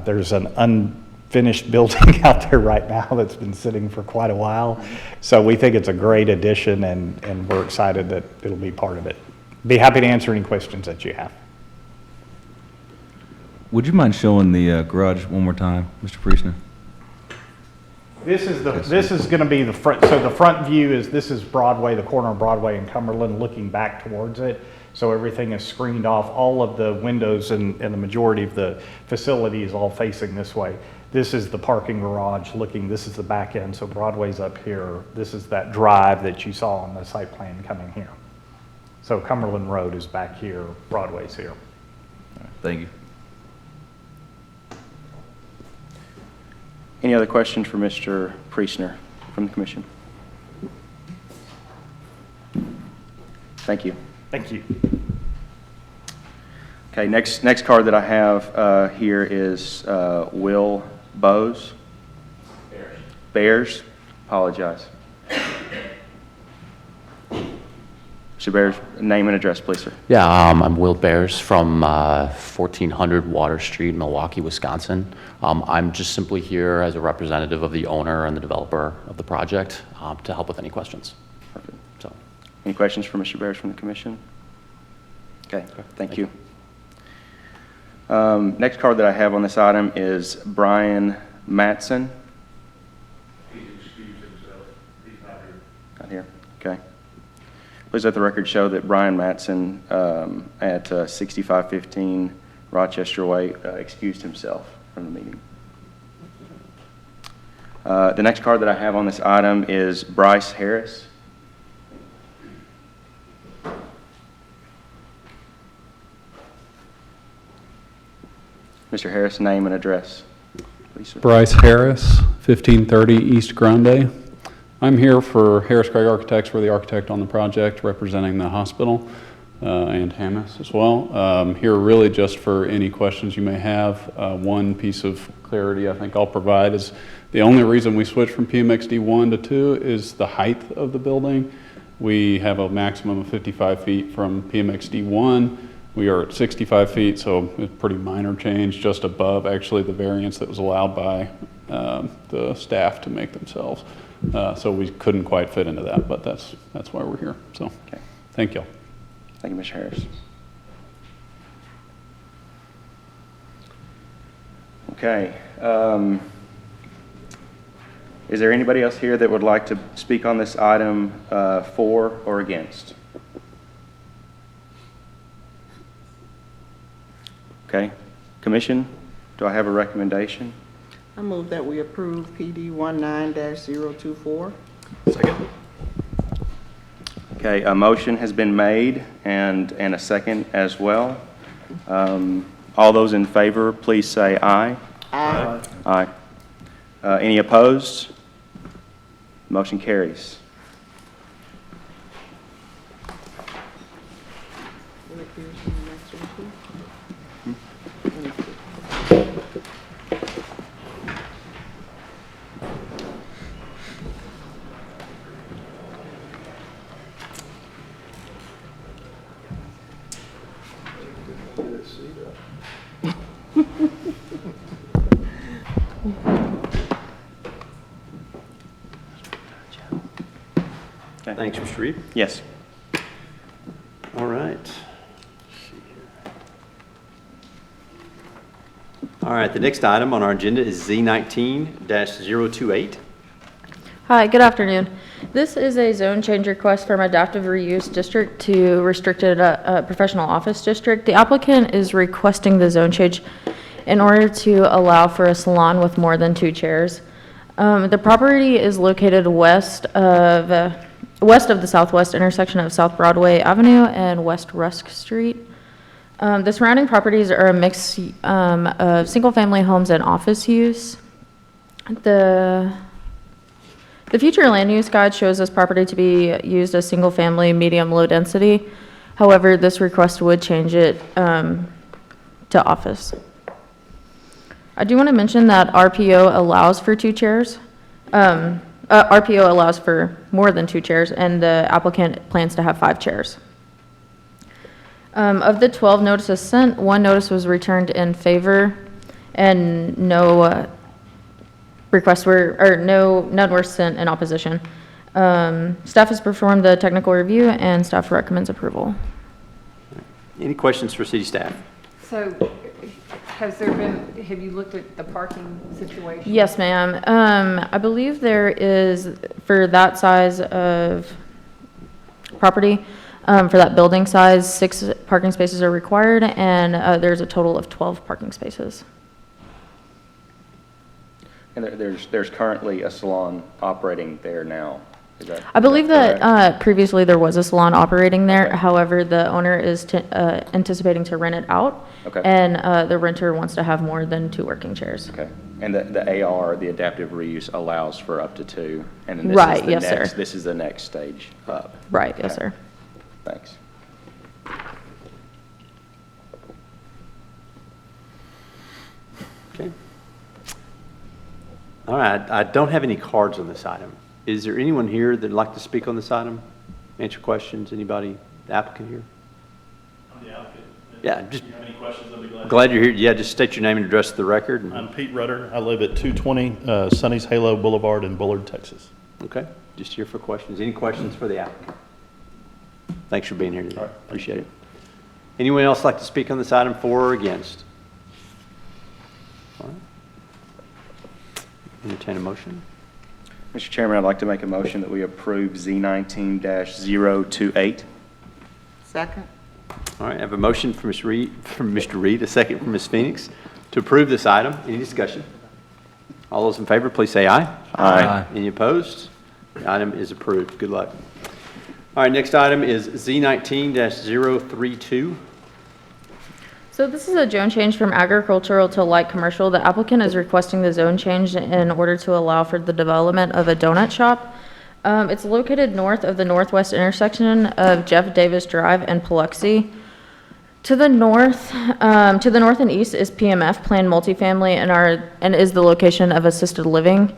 There's an unfinished building out there right now that's been sitting for quite a while. So we think it's a great addition, and we're excited that it'll be part of it. Be happy to answer any questions that you have. Would you mind showing the garage one more time, Mr. Priestner? This is going to be the front. So the front view is, this is Broadway, the corner of Broadway and Cumberland, looking back towards it. So everything is screened off. All of the windows and the majority of the facility is all facing this way. This is the parking garage looking, this is the back end, so Broadway's up here. This is that drive that you saw on the site plan coming here. So Cumberland Road is back here, Broadway's here. Thank you. Any other questions for Mr. Priestner from the commission? Thank you. Thank you. Okay, next card that I have here is Will Bowes. Bears. Apologize. Mr. Bears, name and address, please, sir. Yeah, I'm Will Bears from 1400 Water Street, Milwaukee, Wisconsin. I'm just simply here as a representative of the owner and the developer of the project to help with any questions. Perfect. So, any questions for Mr. Bears from the commission? Okay, thank you. Next card that I have on this item is Brian Matson. He's excused himself. He's not here. Not here. Okay. Please let the record show that Brian Matson at 6515 Rochester Way excused himself from the meeting. The next card that I have on this item is Bryce Harris. Mr. Harris, name and address, please, sir. Bryce Harris, 1530 East Grande. I'm here for Harris Craig Architects. We're the architect on the project, representing the hospital and Hamas as well. Here really just for any questions you may have. One piece of clarity I think I'll provide is the only reason we switched from PMXD 1 to 2 is the height of the building. We have a maximum of 55 feet from PMXD 1. We are at 65 feet, so it's a pretty minor change, just above actually the variance that was allowed by the staff to make themselves. So we couldn't quite fit into that, but that's why we're here. So, okay. Thank you. Thank you, Mr. Harris. Okay. Is there anybody else here that would like to speak on this item for or against? Okay. Commission, do I have a recommendation? I move that we approve PD 19-024. Second. Okay, a motion has been made and a second as well. All those in favor, please say aye. Aye. Aye. Any opposed? Motion carries. Okay. Thanks, Mr. Reed. Yes. All right. All right, the next item on our agenda is Z19-028. Hi, good afternoon. This is a zone change request from adaptive reuse district to restricted professional office district. The applicant is requesting the zone change in order to allow for a salon with more than 2 chairs. The property is located west of the southwest intersection of South Broadway Avenue and West Rusk Street. The surrounding properties are a mix of single-family homes and office use. The future land use guide shows this property to be used as single-family, medium-low density. However, this request would change it to office. I do want to mention that RPO allows for 2 chairs. RPO allows for more than 2 chairs, and the applicant plans to have 5 chairs. Of the 12 notices sent, 1 notice was returned in favor, and none were sent in opposition. Staff has performed the technical review, and staff recommends approval. Any questions for city staff? So, have you looked at the parking situation? Yes, ma'am. I believe there is, for that size of property, For that building size, 6 parking spaces are required, and there's a total of 12 parking spaces. And there's currently a salon operating there now, is that? I believe is that correct? that previously there was a salon operating there. However, the owner is anticipating to rent it out. Okay. And the renter wants to have more than 2 working chairs. Okay. And the AR, the adaptive reuse, allows for up to 2, and then this Right, is the yes, sir. next, this is the next stage up. Right, yes, Okay. sir. Thanks. Okay. All right, I don't have any cards on this item. Is there anyone here that'd like to speak on this item? Answer questions? Anybody, the applicant here? I'm the applicant. Yeah, just If you have any questions, I'll be glad. glad you're here. Yeah, just state your name and address to the record. and- I'm Pete Rudder. I live at 220 Sunny's Halo Boulevard in Bullard, Texas. Okay, just here for questions. Any questions for the applicant? Thanks for being here today. Appreciate it. Anyone else like to speak on this item for or against? All right. Entertain a motion. Mr. Chairman, I'd like to make a motion that we approve Z19-028. Second? All right, I have a motion from Mr. Reed, a second from Ms. Phoenix to approve this item. Any discussion? All those in favor, please say aye. Aye. Any opposed? The item is approved. Good luck. All right, next item is Z19-032. So this is a zone change from agricultural to light commercial. The applicant is requesting the zone change in order to allow for the development of a donut shop. It's located north of the northwest intersection of Jeff Davis Drive and Paluxy. To the north and east is PMF, Planned Multifamily, and is the location of assisted living.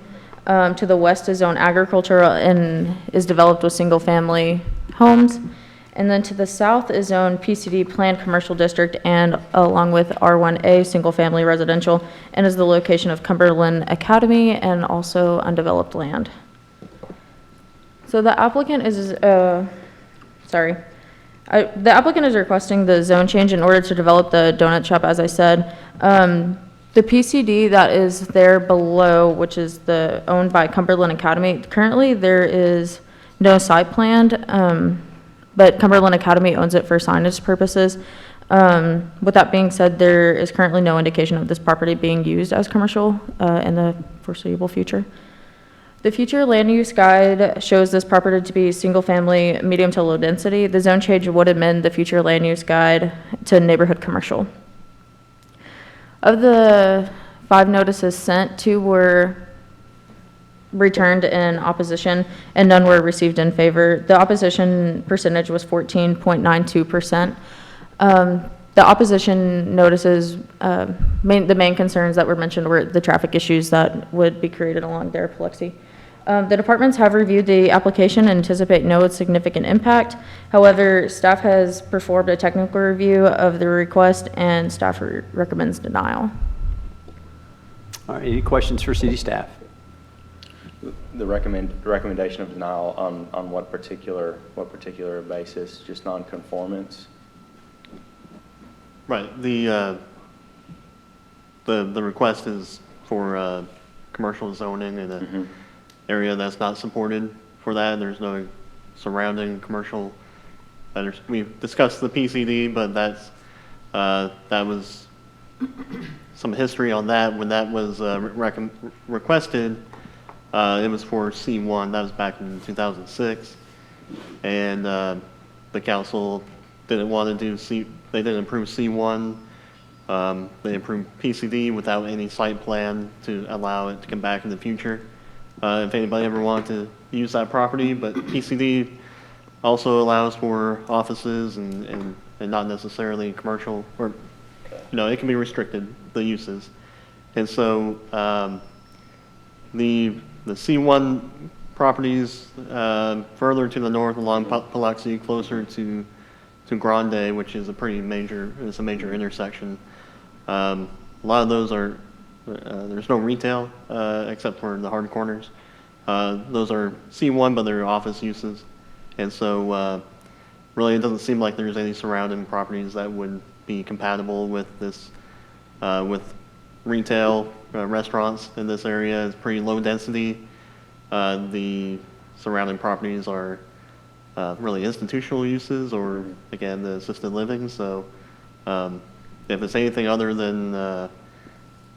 To the west is zone agricultural and is developed with single-family homes. And then to the south is zone PCD, Planned Commercial District, and along with R1A, single-family residential, and is the location of Cumberland Academy and also undeveloped land. So the applicant is, the applicant is requesting the zone change in order to develop the donut shop, as I said. The PCD that is there below, which is owned by Cumberland Academy, currently there is no site planned, but Cumberland Academy owns it for signage purposes. With that being said, there is currently no indication of this property being used as commercial in the foreseeable future. The future land use guide shows this property to be single-family, medium to low density. The zone change would amend the future land use guide to neighborhood commercial. Of the 5 notices sent, 2 were returned in opposition and none were received in favor. The opposition percentage was 14.92%. The opposition notices, the main concerns that were mentioned were the traffic issues that would be created along there, Paluxy. The departments have reviewed the application and anticipate no significant impact. However, staff has performed a technical review of the request and staff recommends denial. All right, any questions for city staff? The recommendation of denial on what particular basis? Just non-conformance? Right, the request is for commercial zoning in an area that's not supported for that. There's no surrounding commercial. We've discussed the PCD, but that was some history on that. When that was requested, it was for C1. That was back in 2006, and the council didn't want to do they didn't approve C1. They approved PCD without any site plan to allow it to come back in the future. If anybody ever wanted to use that property, but PCD also allows for offices and not necessarily commercial, or, it can be restricted, the uses. And so the C1 properties further to the north along Paluxy, closer to Grande, which is a major intersection. A lot of those are, there's no retail except for the hard corners. Those are C1, but they're office uses. And so really it doesn't seem like there's any surrounding properties that would be compatible with this, with retail restaurants in this area. It's pretty low density. The surrounding properties are really institutional uses or, again, the assisted living. So if it's anything other than,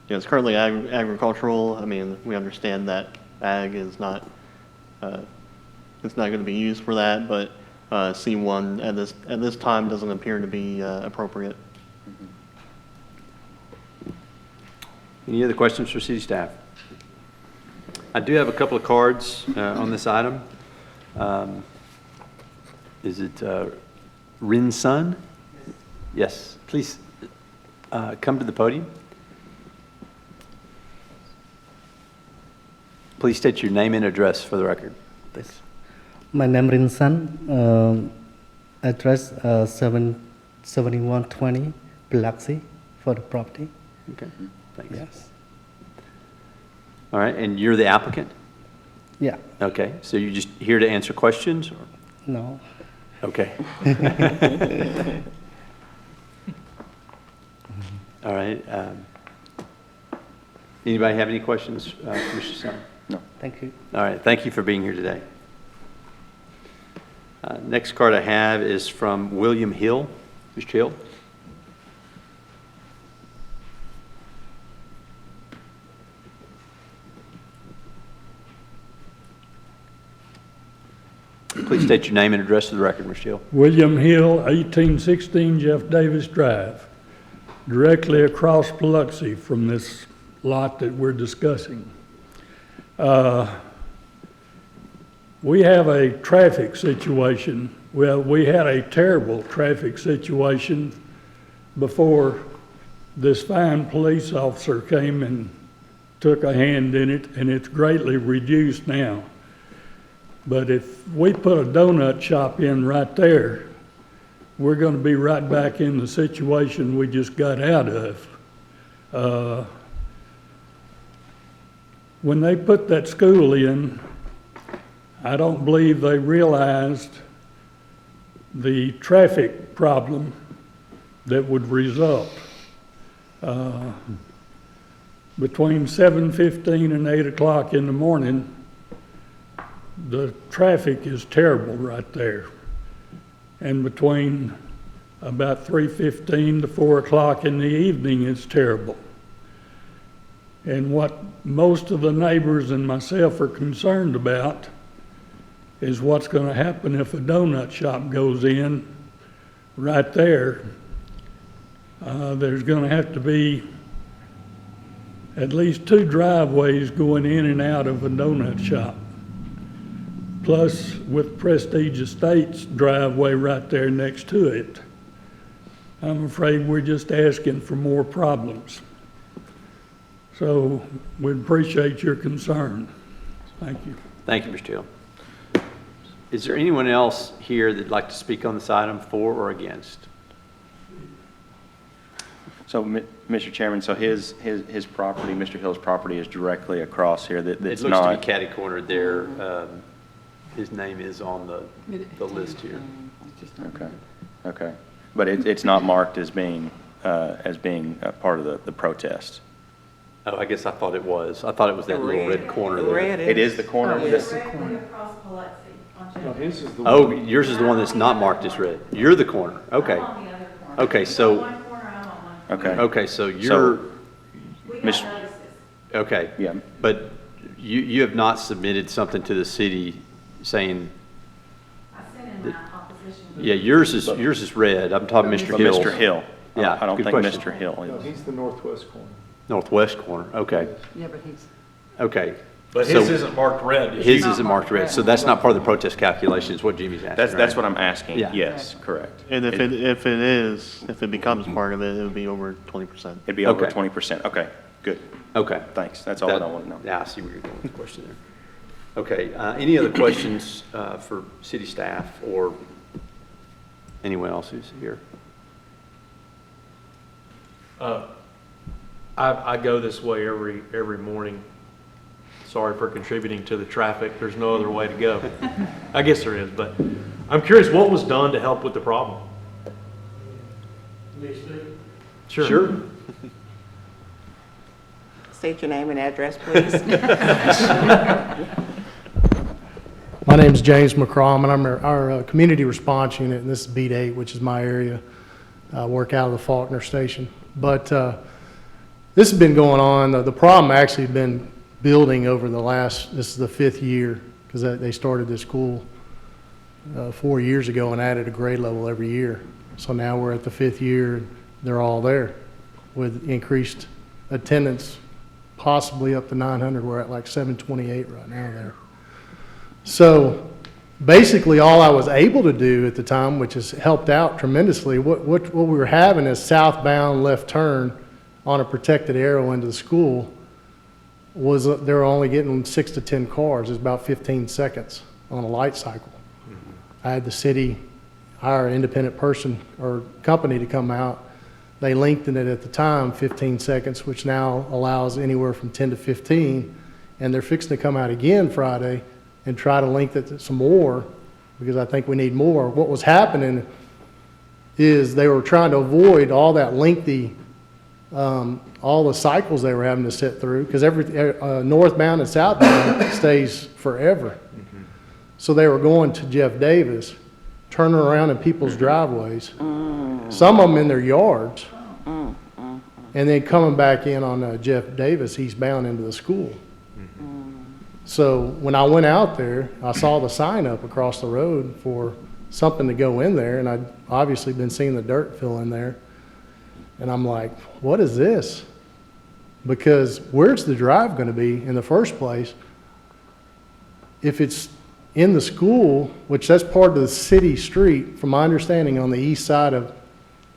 it's currently agricultural, I mean, we understand that ag is not, it's not going to be used for that, but C1 at this time doesn't appear to be appropriate. Any other questions for city staff? I do have a couple of cards on this item. Is it Rin Sun? Yes, please come to the podium. Please state your name and address for the record. Thanks. My name is Rinsan. Address 7120 Biloxi for the property. Okay, thanks. Yes. All right, and you're the applicant? Yeah. Okay, so you're just here to answer questions? Or? No. Okay. All right. Anybody have any questions for Mr. Sun? No. Thank you. All right, thank you for being here today. Next card I have is from William Hill. Mr. Hill? Please state your name and address to the record, Mr. Hill. William Hill, 1816 Jeff Davis Drive, directly across Biloxi from this lot that we're discussing. We have a traffic situation. Well, we had a terrible traffic situation before this fine police officer came and took a hand in it, and it's greatly reduced now. But if we put a donut shop in right there, we're going to be right back in the situation we just got out of. When they put that school in, I don't believe they realized the traffic problem that would result. Between 7:15 and 8 o'clock in the morning, the traffic is terrible right there. And between about 3:15 to 4 o'clock in the evening, it's terrible. And what most of the neighbors and myself are concerned about is what's going to happen if a donut shop goes in right there. There's going to have to be at least 2 driveways going in and out of a donut shop. Plus, with Prestige Estates driveway right there next to it, I'm afraid we're just asking for more problems. So we appreciate your concern. Thank you. Thank you, Mr. Hill. Is there anyone else here that'd like to speak on this item for or against? So, Mr. Chairman, so his property, Mr. Hill's property is directly across here. That's It looks not. to be catty-cornered there. His name is on the list here. Okay, okay. But it's not marked as being part of the protest. Oh, I guess I thought it was. I thought it was that little red corner there. It is the corner? Yes. Oh, yours is the one that's not marked as red. You're the corner. Okay. Okay, so. Okay. Okay, so you're. Mr. Okay. Yeah. But you have not submitted something to the city saying. Yeah, yours is red. I'm talking Mr. But Hill's. Mr. Hill. Yeah, I don't good think question. Mr. Hill is. No, he's the northwest corner. Northwest corner, okay. Yeah, but he's. Okay. But So his isn't marked red. His isn't marked red, so that's not part of the protest calculation, is what Jimmy's asking, That's right? what I'm asking. Yeah. Yes, correct. And if it becomes part of it, it would be over 20%. It'd be over Okay. 20%. Okay, good. Okay. Thanks. That's all that I want to know. Yeah, I see where you're going with the question there. Okay, any other questions for city staff or anyone else who's here? I go this way every morning. Sorry for contributing to the traffic. There's no other way to go. I guess there is, but I'm curious what was done to help with the problem. Sure. State your name and address, please. My name is James McCrom, and I'm our community response unit, and this is Beat 8, which is my area. I work out of the Faulkner Station. But this has been going on. The problem actually been building over the last, this is the 5th year, because they started this school 4 years ago and added a grade level every year. So now we're at the 5th year, and they're all there with increased attendance, possibly up to 900. We're at like 728 right now there. So basically all I was able to do at the time, which has helped out tremendously, what we were having is southbound left turn on a protected arrow into the school was they were only getting 6 to 10 cars. It's about 15 seconds on a light cycle. I had the city hire an independent person or company to come out. They lengthened it at the time 15 seconds, which now allows anywhere from 10 to 15. And they're fixing to come out again Friday and try to lengthen it some more because I think we need more. What was happening is they were trying to avoid all that lengthy, all the cycles they were having to sit through because every northbound and southbound stays forever. So they were going to Jeff Davis, turning around in people's driveways, some of them in their yards, and then coming back in on Jeff Davis eastbound into the school. So when I went out there, I saw the sign up across the road for something to go in there, and I'd obviously been seeing the dirt fill in there. And I'm like, what is this? Because where's the drive going to be in the first place? If it's in the school, which that's part of the city street, from my understanding, on the east side of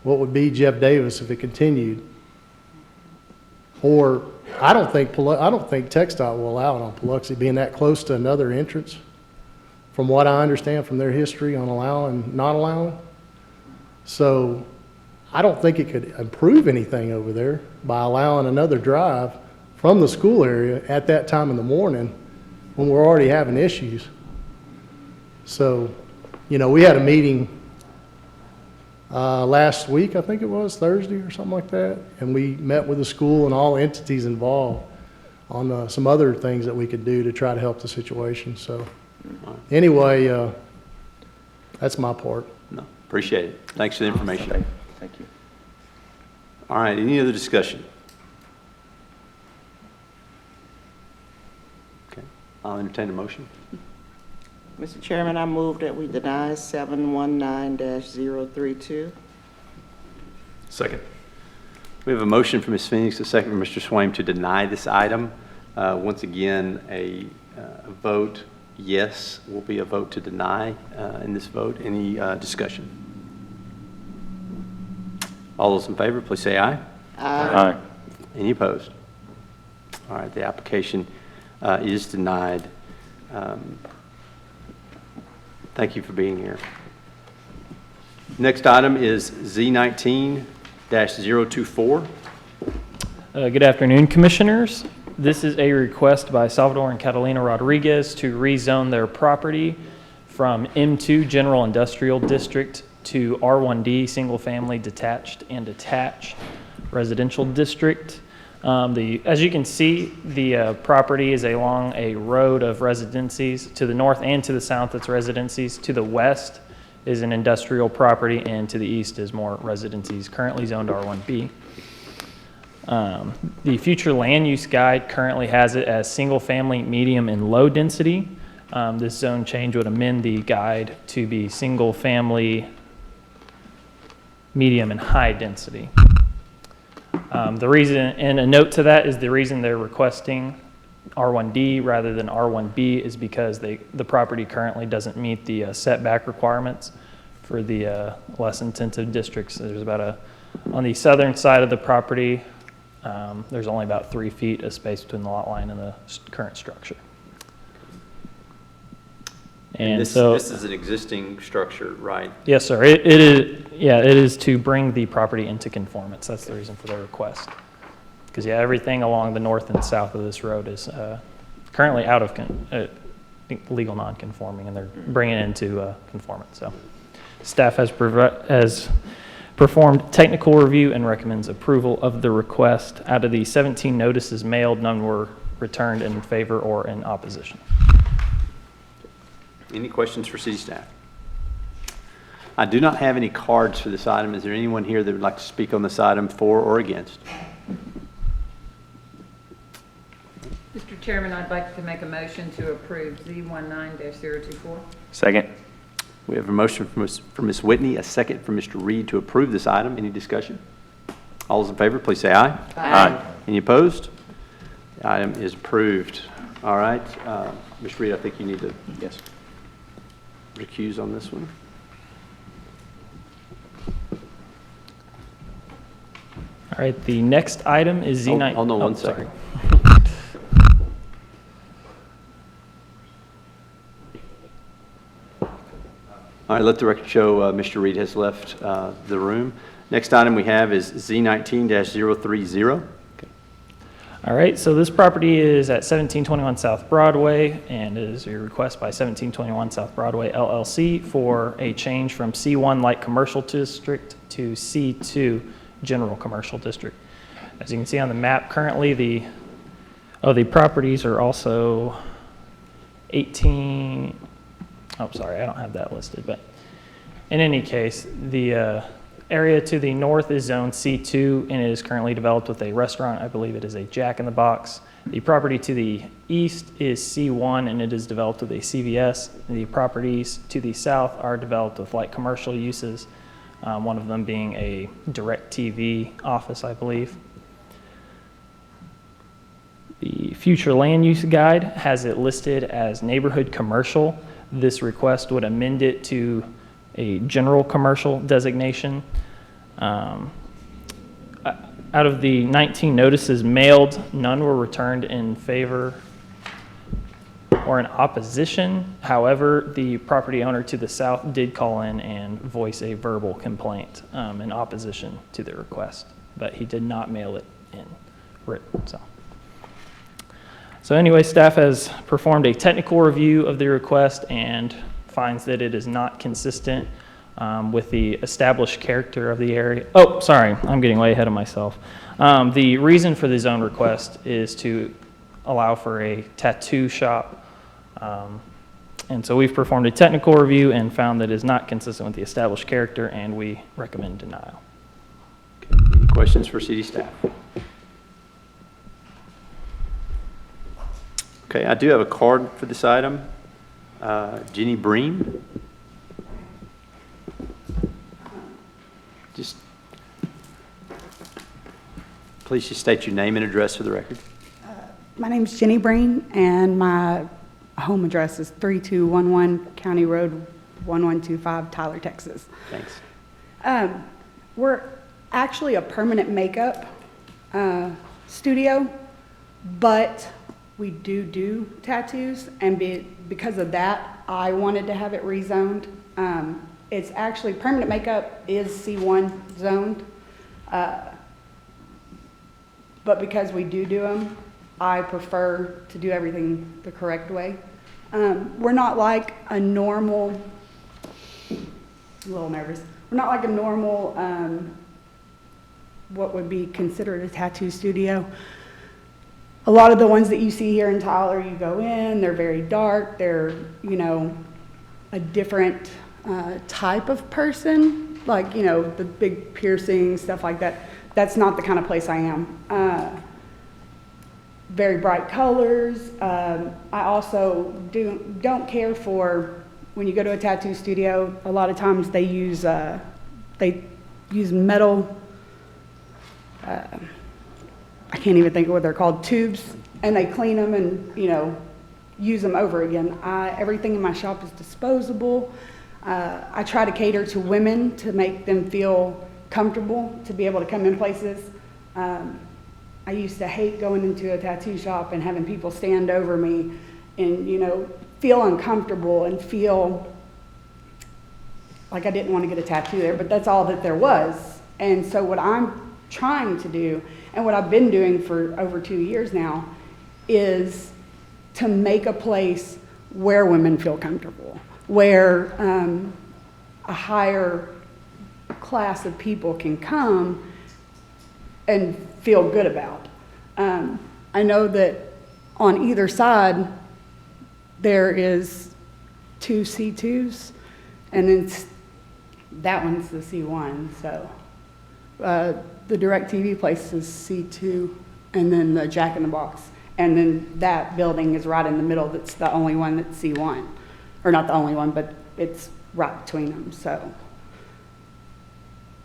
what would be Jeff Davis if it continued. Or I don't think TxDOT will allow it on Biloxi being that close to another entrance, from what I understand from their history on allowing, not allowing. So I don't think it could improve anything over there by allowing another drive from the school area at that time in the morning when we're already having issues. So, you know, we had a meeting last week, I think it was Thursday or something like that, and we met with the school and all entities involved on some other things that we could do to try to help the situation. So anyway, that's my part. No, appreciate it. Thanks for the information. Thank you. All right, any other discussion? Okay, I'll entertain a motion. Mr. Chairman, I move that we deny 719-032. Second. We have a motion from Ms. Phoenix, a second from Mr. Swaim to deny this item. Once again, a vote yes will be a vote to deny in this vote. Any discussion? All those in favor, please say aye. Aye. Any opposed? All right, the application is denied. Thank you for being here. Next item is Z19-024. Good afternoon, Commissioners. This is a request by Salvador and Catalina Rodriguez to rezone their property from M2 General Industrial District to R1D Single Family Detached and Attached Residential District. As you can see, the property is along a road of residencies. To the north and to the south, it's residencies. To the west is an industrial property, and to the east is more residencies, currently zoned R1B. The future land use guide currently has it as single family, medium, and low density. This zone change would amend the guide to be single family, medium, and high density. The reason, and a note to that is the reason they're requesting R1D rather than R1B is because the property currently doesn't meet the setback requirements for the less intensive districts. There's about on the southern side of the property, there's only about 3 feet of space between the lot line and the current structure. And this is an existing structure, right? Yes, sir. It is. Yeah, it is to bring the property into conformance. That's the reason for their request. Because yeah, everything along the north and south of this road is currently out of legal non-conforming, and they're bringing it into conformance. So, staff has performed technical review and recommends approval of the request. Out of the 17 notices mailed, none were returned in favor or in opposition. Any questions for city staff? I do not have any cards for this item. Is there anyone here that would like to speak on this item for or against? Mr. Chairman, I'd like to make a motion to approve Z19-024. Second. We have a motion from Ms. Whitney, a second from Mr. Reed to approve this item. Any discussion? All those in favor, please say aye. Aye. Any opposed? The item is approved. All right. Ms. Reed, I think you need to recuse on this one. All right, the next item is Z9. Hold on one sorry. second. All right, let the record show Mr. Reed has left the room. Next item we have is Z19-030. All right, so this property is at 1721 South Broadway and is a request by 1721 South Broadway LLC for a change from C1 Light Commercial District to C2 General Commercial District. As you can see on the map, currently the properties are also 18, oh, sorry, I don't have that listed, but in any case, the area to the north is zone C2 and it is currently developed with a restaurant. I believe it is a Jack in the Box. The property to the east is C1 and it is developed with a CVS. The properties to the south are developed with light commercial uses, one of them being a DirecTV office, I believe. The future land use guide has it listed as neighborhood commercial. This request would amend it to a general commercial designation. Out of the 19 notices mailed, none were returned in favor or in opposition. However, the property owner to the south did call in and voice a verbal complaint in opposition to the request, but he did not mail it in written. So anyway, staff has performed a technical review of the request and finds that it is not consistent with the established character of the area. Oh, sorry, I'm getting way ahead of myself. The reason for the zone request is to allow for a tattoo shop. And so we've performed a technical review and found that it is not consistent with the established character, and we recommend denial. Any questions for city staff? Okay, I do have a card for this item. Jenny Breen. Please just state your name and address for the record. My name's Jenny Breen, and my home address is 3211 County Road 1125, Tyler, Texas. Thanks. We're actually a permanent makeup studio, but we do tattoos, and because of that, I wanted to have it rezoned. It's actually, permanent makeup is C1 zoned, but because we do them, I prefer to do everything the correct way. We're not like a normal, I'm a little nervous, we're not like a normal, what would be considered a tattoo studio. A lot of the ones that you see here in Tyler, you go in, they're very dark, they're, you know, a different type of person, like, you know, the big piercings, stuff like that. That's not the kind of place I am. Very bright colors. I also don't care for, when you go to a tattoo studio, a lot of times they use metal, I can't even think of what they're called, tubes, and they clean them and, you know, use them over again. Everything in my shop is disposable. I try to cater to women to make them feel comfortable, to be able to come in places. I used to hate going into a tattoo shop and having people stand over me and, you know, feel uncomfortable and feel like I didn't want to get a tattoo there, but that's all that there was. And so what I'm trying to do, and what I've been doing for over 2 years now, is to make a place where women feel comfortable, where a higher class of people can come and feel good about. I know that on either side there is two C2s, and then that one's the C1, so. The DirecTV place is C2, and then the Jack in the Box. And then that building is right in the middle, that's the only one that's C1. Or not the only one, but it's right between them, so.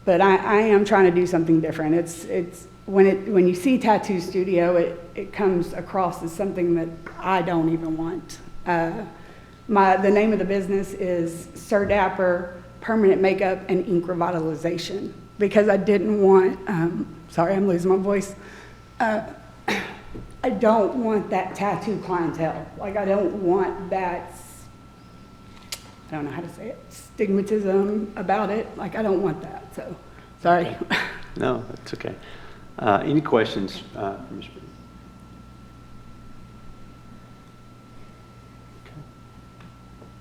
But I am trying to do something different. It's when you see Tattoo Studio, it comes across as something that I don't even want. The name of the business is Sir Dapper Permanent Makeup and Ink Revitalization, because I didn't want, sorry, I'm losing my voice. I don't want that tattoo clientele. Like, I don't want that, I don't know how to say it, stigmatism about it. Like, I don't want that, so, sorry. No, that's okay. Any questions from Ms. Bree? Okay.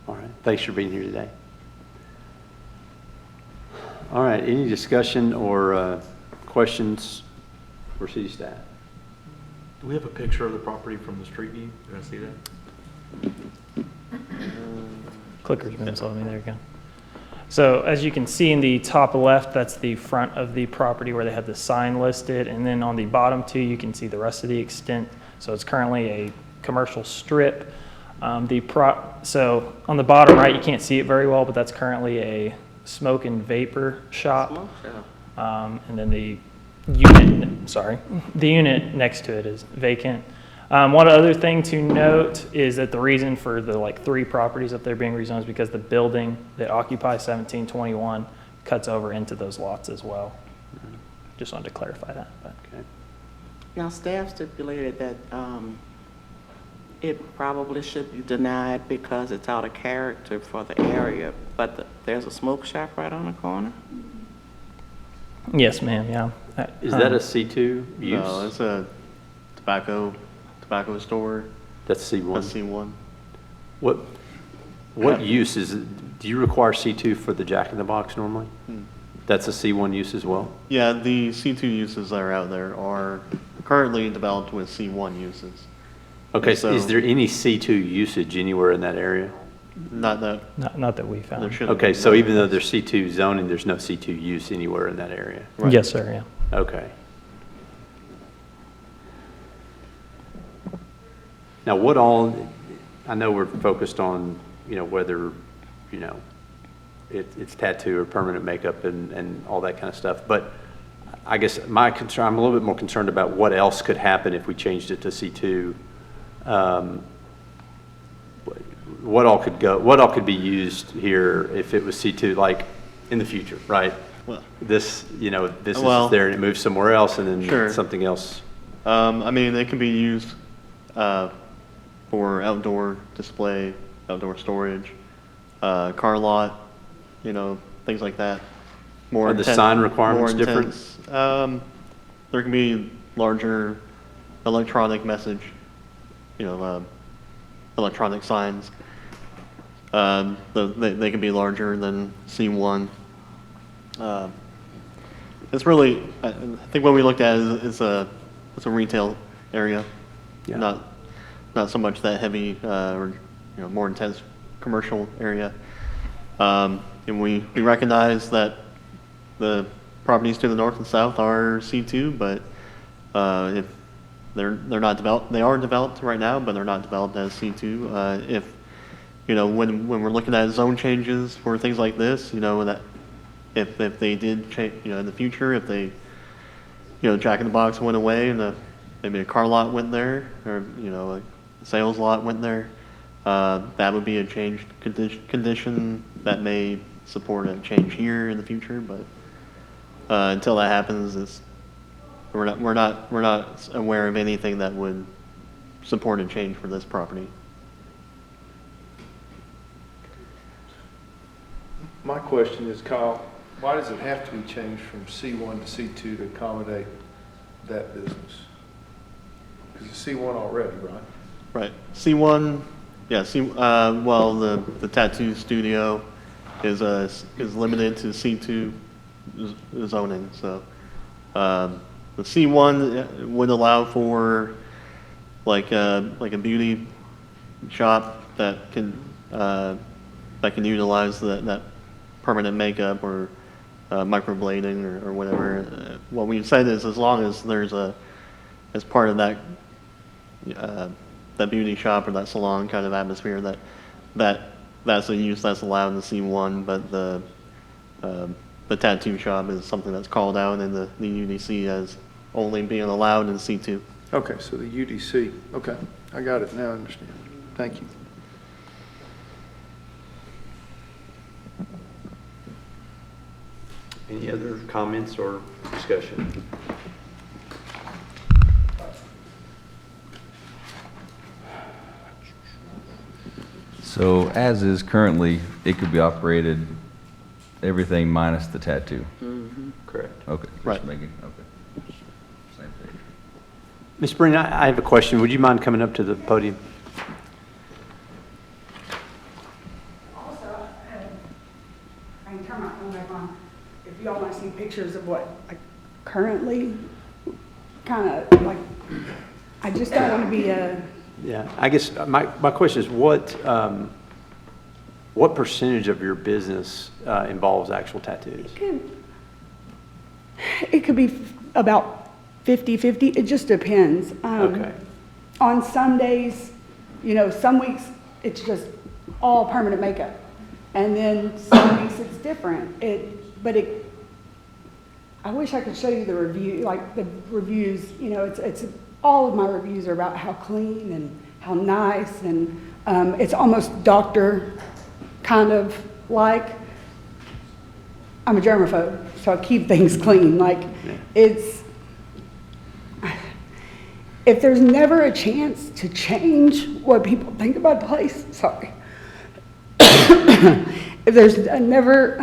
All right, thanks for being here today. All right, any discussion or questions for city staff? Do we have a picture of the property from the street view? Did I see that? Clicker's been telling me, there you go. So as you can see in the top left, that's the front of the property where they have the sign listed. And then on the bottom two, you can see the rest of the extent. So it's currently a commercial strip. So on the bottom right, you can't see it very well, but that's currently a smoke and vapor shop. And then the unit next to it is vacant. One other thing to note is that the reason for the 3 properties up there being rezoned is because the building that occupies 1721 cuts over into those lots as well. Just wanted to clarify that. But. Okay. Now, staff stipulated that it probably should be denied because it's out of character for the area, but there's a smoke shop right on the corner? Yes, ma'am, yeah. Is that a C2 use? No, it's a tobacco store. That's C1? That's C1. What use is it? Do you require C2 for the Jack in the Box normally? That's a C1 use as well? Yeah, the C2 uses that are out there are currently developed with C1 uses. Okay, so is there any C2 usage anywhere in that area? Not that we found. Okay, so even though there's C2 zoning, there's no C2 use anywhere in that area? Right. Yes, sir, yeah. Okay. Now, what all, I know we're focused on, whether, it's tattoo or permanent makeup and all that kind of stuff, but I guess my concern, I'm a little bit more concerned about what else could happen if we changed it to C2. What all could be used here if it was C2, like in the future, right? Well, this is there and it moves somewhere else and then something else. I mean, it can be used for outdoor display, outdoor storage, car lot, things like that. Are the sign requirements different? There can be larger electronic message, electronic signs. They can be larger than C1. It's really, I think what we looked at is a retail area, not so much that heavy or more intense commercial area. And we recognize that the properties to the north and south are C2, but if they're not developed, they are developed right now, but they're not developed as C2. If when we're looking at zone changes for things like this, that if they did change, in the future, if they, Jack in the Box went away and maybe a car lot went there, or a sales lot went there, that would be a changed condition that may support a change here in the future. But until that happens, we're not aware of anything that would support a change for this property. My question is, Kyle, why does it have to be changed from C1 to C2 to accommodate that business? Because it's C1 already, right? Right. C1, yeah. Well, the tattoo studio is limited to C2 zoning. So the C1 would allow for like a beauty shop that can that can utilize that permanent makeup or microblading or whatever. What we've said is as long as there's as part of that beauty shop or that salon kind of atmosphere, that's a use that's allowed in the C1, but the tattoo shop is something that's called out in the UDC as only being allowed in C2. Okay, so the UDC, okay, I got it now, I understand. Thank you. Any other comments or discussion? So as is currently, it could be operated, everything minus the tattoo? Correct. Okay. Right. Just making, okay. Same page. Ms. Breen, I have a question. Would you mind coming up to the podium? Also, I can turn my phone back on. If y'all want to see pictures of what I currently kind of like, I just don't want to be a. Yeah, I guess my question is what percentage of your business involves actual tattoos? It could be about 50-50. It just depends. Okay. On some days, some weeks it's just all permanent makeup, and then some weeks it's different. I wish I could show you the review, like the reviews. It's all of my reviews are about how clean and how nice, and it's almost doctor kind of like. I'm a germaphobe, so I keep things clean. If there's never a chance to change what people think about the place, sorry. If there's never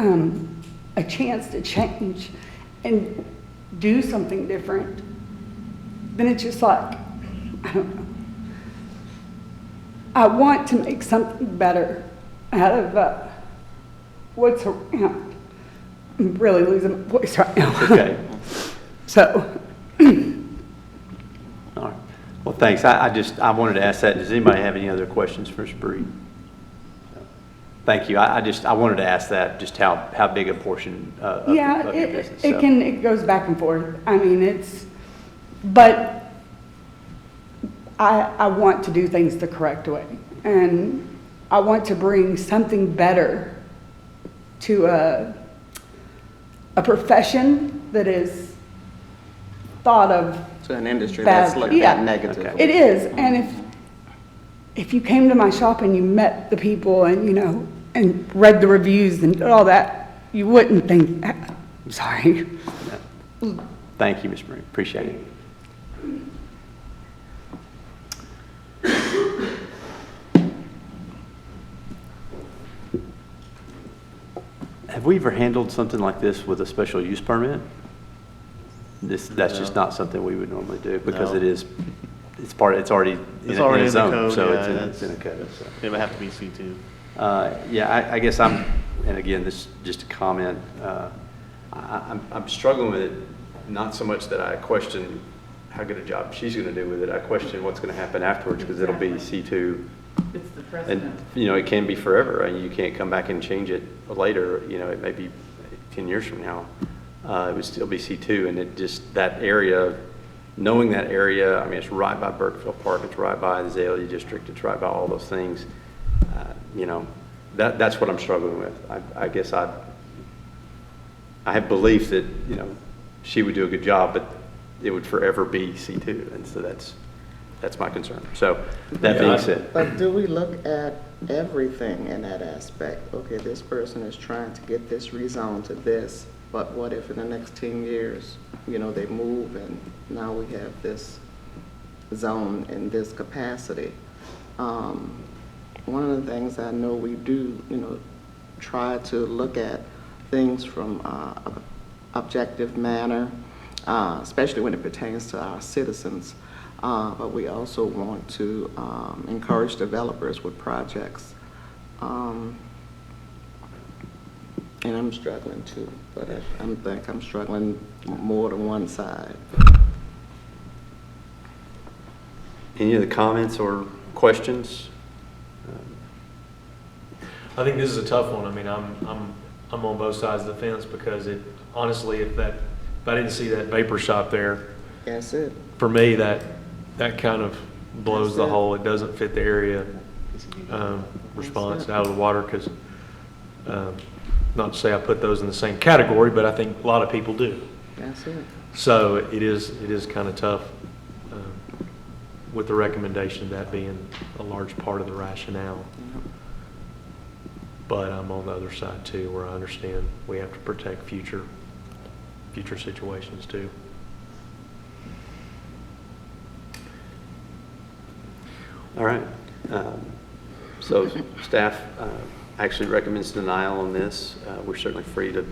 a chance to change and do something different, then it's just like, I don't know. I want to make something better out of what's around. I'm really losing my voice right now. Okay. So. All right. Well, thanks. I wanted to ask that. Does anybody have any other questions for Ms. Bree? Thank you. I wanted to ask that, just how big a portion of your business. It goes back and forth. I mean, but I want to do things the correct way, and I want to bring something better to a profession that is thought of To an industry bad. that's looked Yeah, at negatively. it is. And if you came to my shop and you met the people and and read the reviews and all that, you wouldn't think that. I'm sorry. Thank you, Ms. Bree. Appreciate it. Have we ever handled something like this with a special use permit? That's just not something we would normally do because No. it's already in a zone, code, so yeah, it's in a code. So. It would have to be C2. Yeah, I guess and again, this is just a comment. I'm struggling with it, not so much that I question how good a job she's going to do with it. I question what's going to happen afterwards because it'll be C2. It's the precedent. And, it can be forever, and you can't come back and change it later. It may be 10 years from now. It would still be C2, and it just, that area, knowing that area, I mean, it's right by Burkeville Park, it's right by the Azalea District, it's right by all those things. That's what I'm struggling with. I guess I have belief that, she would do a good job, but it would forever be C2, and so that's my concern. So, that being said. But do we look at everything in that aspect? Okay, this person is trying to get this rezoned to this, but what if in the next 10 years, they move and now we have this zone in this capacity? One of the things I know we do, try to look at things from an objective manner, especially when it pertains to our citizens. But we also want to encourage developers with projects. And I'm struggling too, but I think I'm struggling more to one side. Any other comments or questions? I think this is a tough one. I mean, I'm on both sides of the fence because it, honestly, if I didn't see that vapor shop there, That's it. for me, that kind of blows the whole, it doesn't fit the area response out of the water, because, not to say I put those in the same category, but I think a lot of people do. That's it. So it is kind of tough with the recommendation of that being a large part of the rationale. But I'm on the other side too, where I understand we have to protect future situations too. All right. So staff actually recommends denial on this. We're certainly free to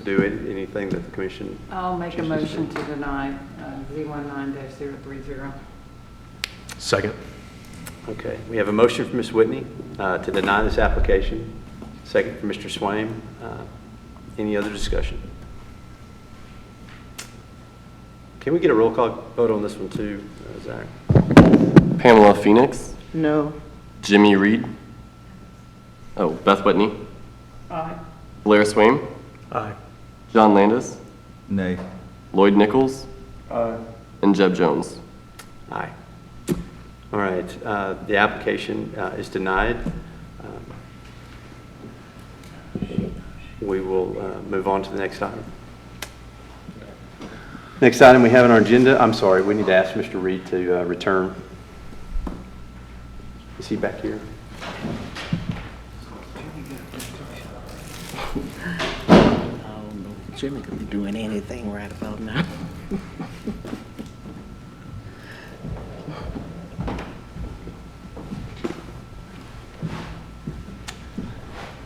do anything that the commission. I'll make a chooses motion do. to deny Z19-030. Second. Okay, we have a motion from Ms. Whitney to deny this application. Second from Mr. Swaim. Any other discussion? Can we get a roll call vote on this one too, Zach? Pamela Phoenix, No. Jimmy Reed. Oh, Beth Whitney, Aye. Blair Swaim, Aye. John Landis, Nay. Lloyd Nichols, Aye. and Jeb Jones. Aye. All right, the application is denied. We will move on to the next item. Next item we have on our agenda, I'm sorry, we need to ask Mr. Reed to return. Is he back here? Oh, no. Jimmy could be doing anything right about now.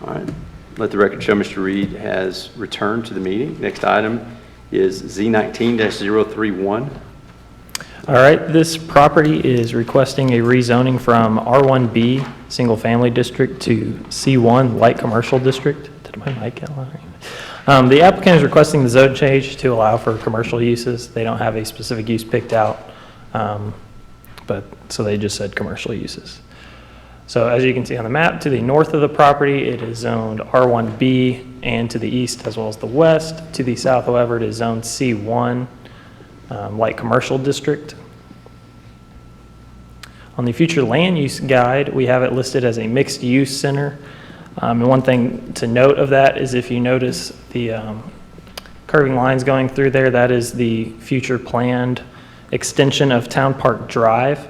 All right. Let the record show Mr. Reed has returned to the meeting. Next item is Z19-031. All right, this property is requesting a rezoning from R1B Single Family District to C1 Light Commercial District. Did my mic get loud? The applicant is requesting the zone change to allow for commercial uses. They don't have a specific use picked out, so they just said commercial uses. So as you can see on the map, to the north of the property, it is zoned R1B, and to the east as well as the west. To the south, however, it is zoned C1, Light Commercial District. On the future land use guide, we have it listed as a mixed-use center. And one thing to note of that is if you notice the curving lines going through there, that is the future planned extension of Town Park Drive.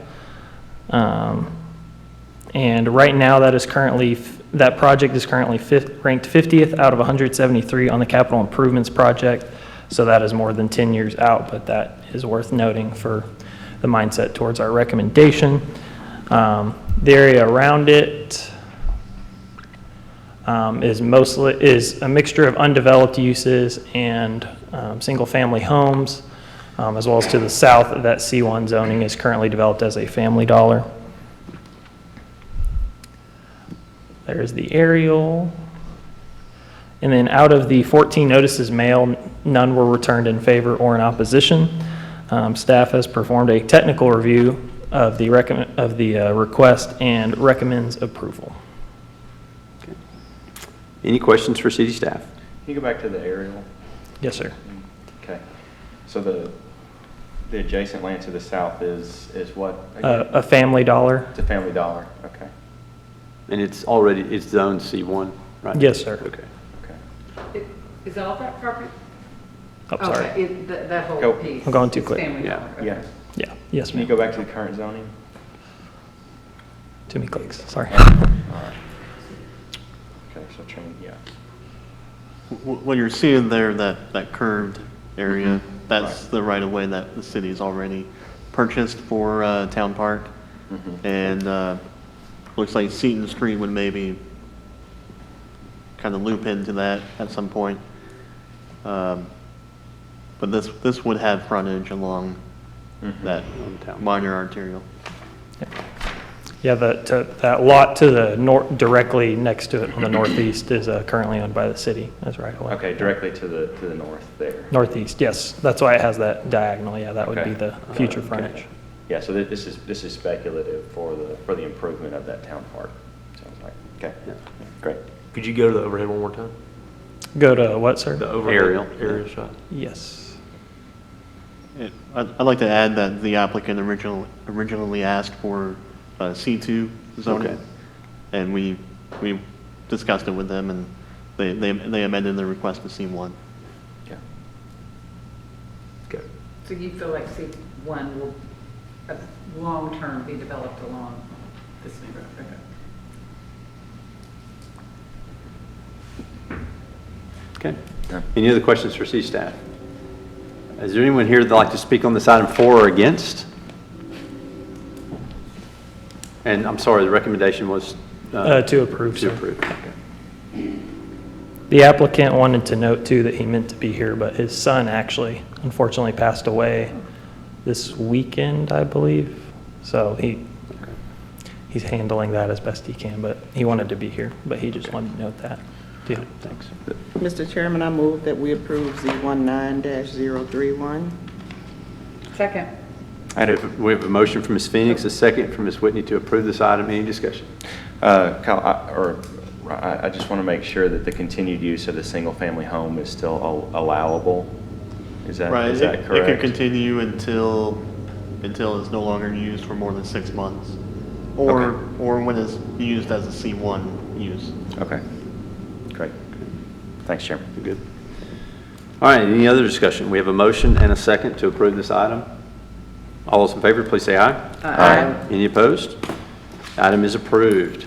And right now, that project is currently ranked 50th out of 173 on the capital improvements project. So that is more than 10 years out, but that is worth noting for the mindset towards our recommendation. The area around it is a mixture of undeveloped uses and single-family homes, as well as to the south, that C1 zoning is currently developed as a Family Dollar. There's the aerial. And then out of the 14 notices mailed, none were returned in favor or in opposition. Staff has performed a technical review of the request and recommends approval. Okay. Any questions for city staff? Can you go back to the aerial? Yes, sir. Okay. So the adjacent land to the south is what? A Family Dollar. It's a Family Dollar, okay. And it's zoned C1, right? Yes, sir. Okay. Is all that property? Oh, sorry. Okay, that whole Go. piece. I'm going too is quick. Family Yeah. Dollar, okay. Yeah. Yeah, yes, Can you ma'am. go back to the current zoning? Too many clicks, sorry. All right. Okay, so change, yeah. What you're seeing there, that curved area, that's the right-of-way that the city's already purchased for Town Park. And looks like Seton Street would maybe kind of loop into that at some point. But this would have frontage along that minor arterial. Yeah, that lot to the north, directly next to it on the northeast is currently owned by the city, that's right away. Okay, directly to the north there. Northeast, yes, that's why it has that diagonal, yeah, that would Okay. be the future Okay. frontage. Yeah, so this is speculative for the improvement of that town park, sounds like, okay. Yeah. Great. Could you go to the overhead one more time? Go to what, sir? The overhead Aerial. shot. Yes. I'd like to add that the applicant originally asked for C2 zoning. Okay. And we discussed it with them, and they amended their request to C1. Yeah. Okay. So you feel like C1 will, long-term, be developed along this neighborhood? Okay. Okay. Any other questions for C-staff? Is there anyone here that'd like to speak on this item for or against? And I'm sorry, the recommendation was? To approve, To sir. approve, okay. The applicant wanted to note too that he meant to be here, but his son actually unfortunately passed away this weekend, I believe. So he's handling that as best he can, but he wanted to be here, but he just wanted to note that. Yeah, thanks. Mr. Chairman, I move that we approve Z19-031. Second. We have a motion from Ms. Phoenix, a second from Ms. Whitney to approve this item. Any discussion? Kyle, I just want to make sure that the continued use of the single-family home is still allowable. Is that Right, correct? it could continue until it's no longer used for more than 6 months, or when it's used as a C1 use. Okay, great. Thanks, Chairman. Good. All right, any other discussion? We have a motion and a second to approve this item. All those in favor, please say aye. Aye. Any opposed? Item is approved.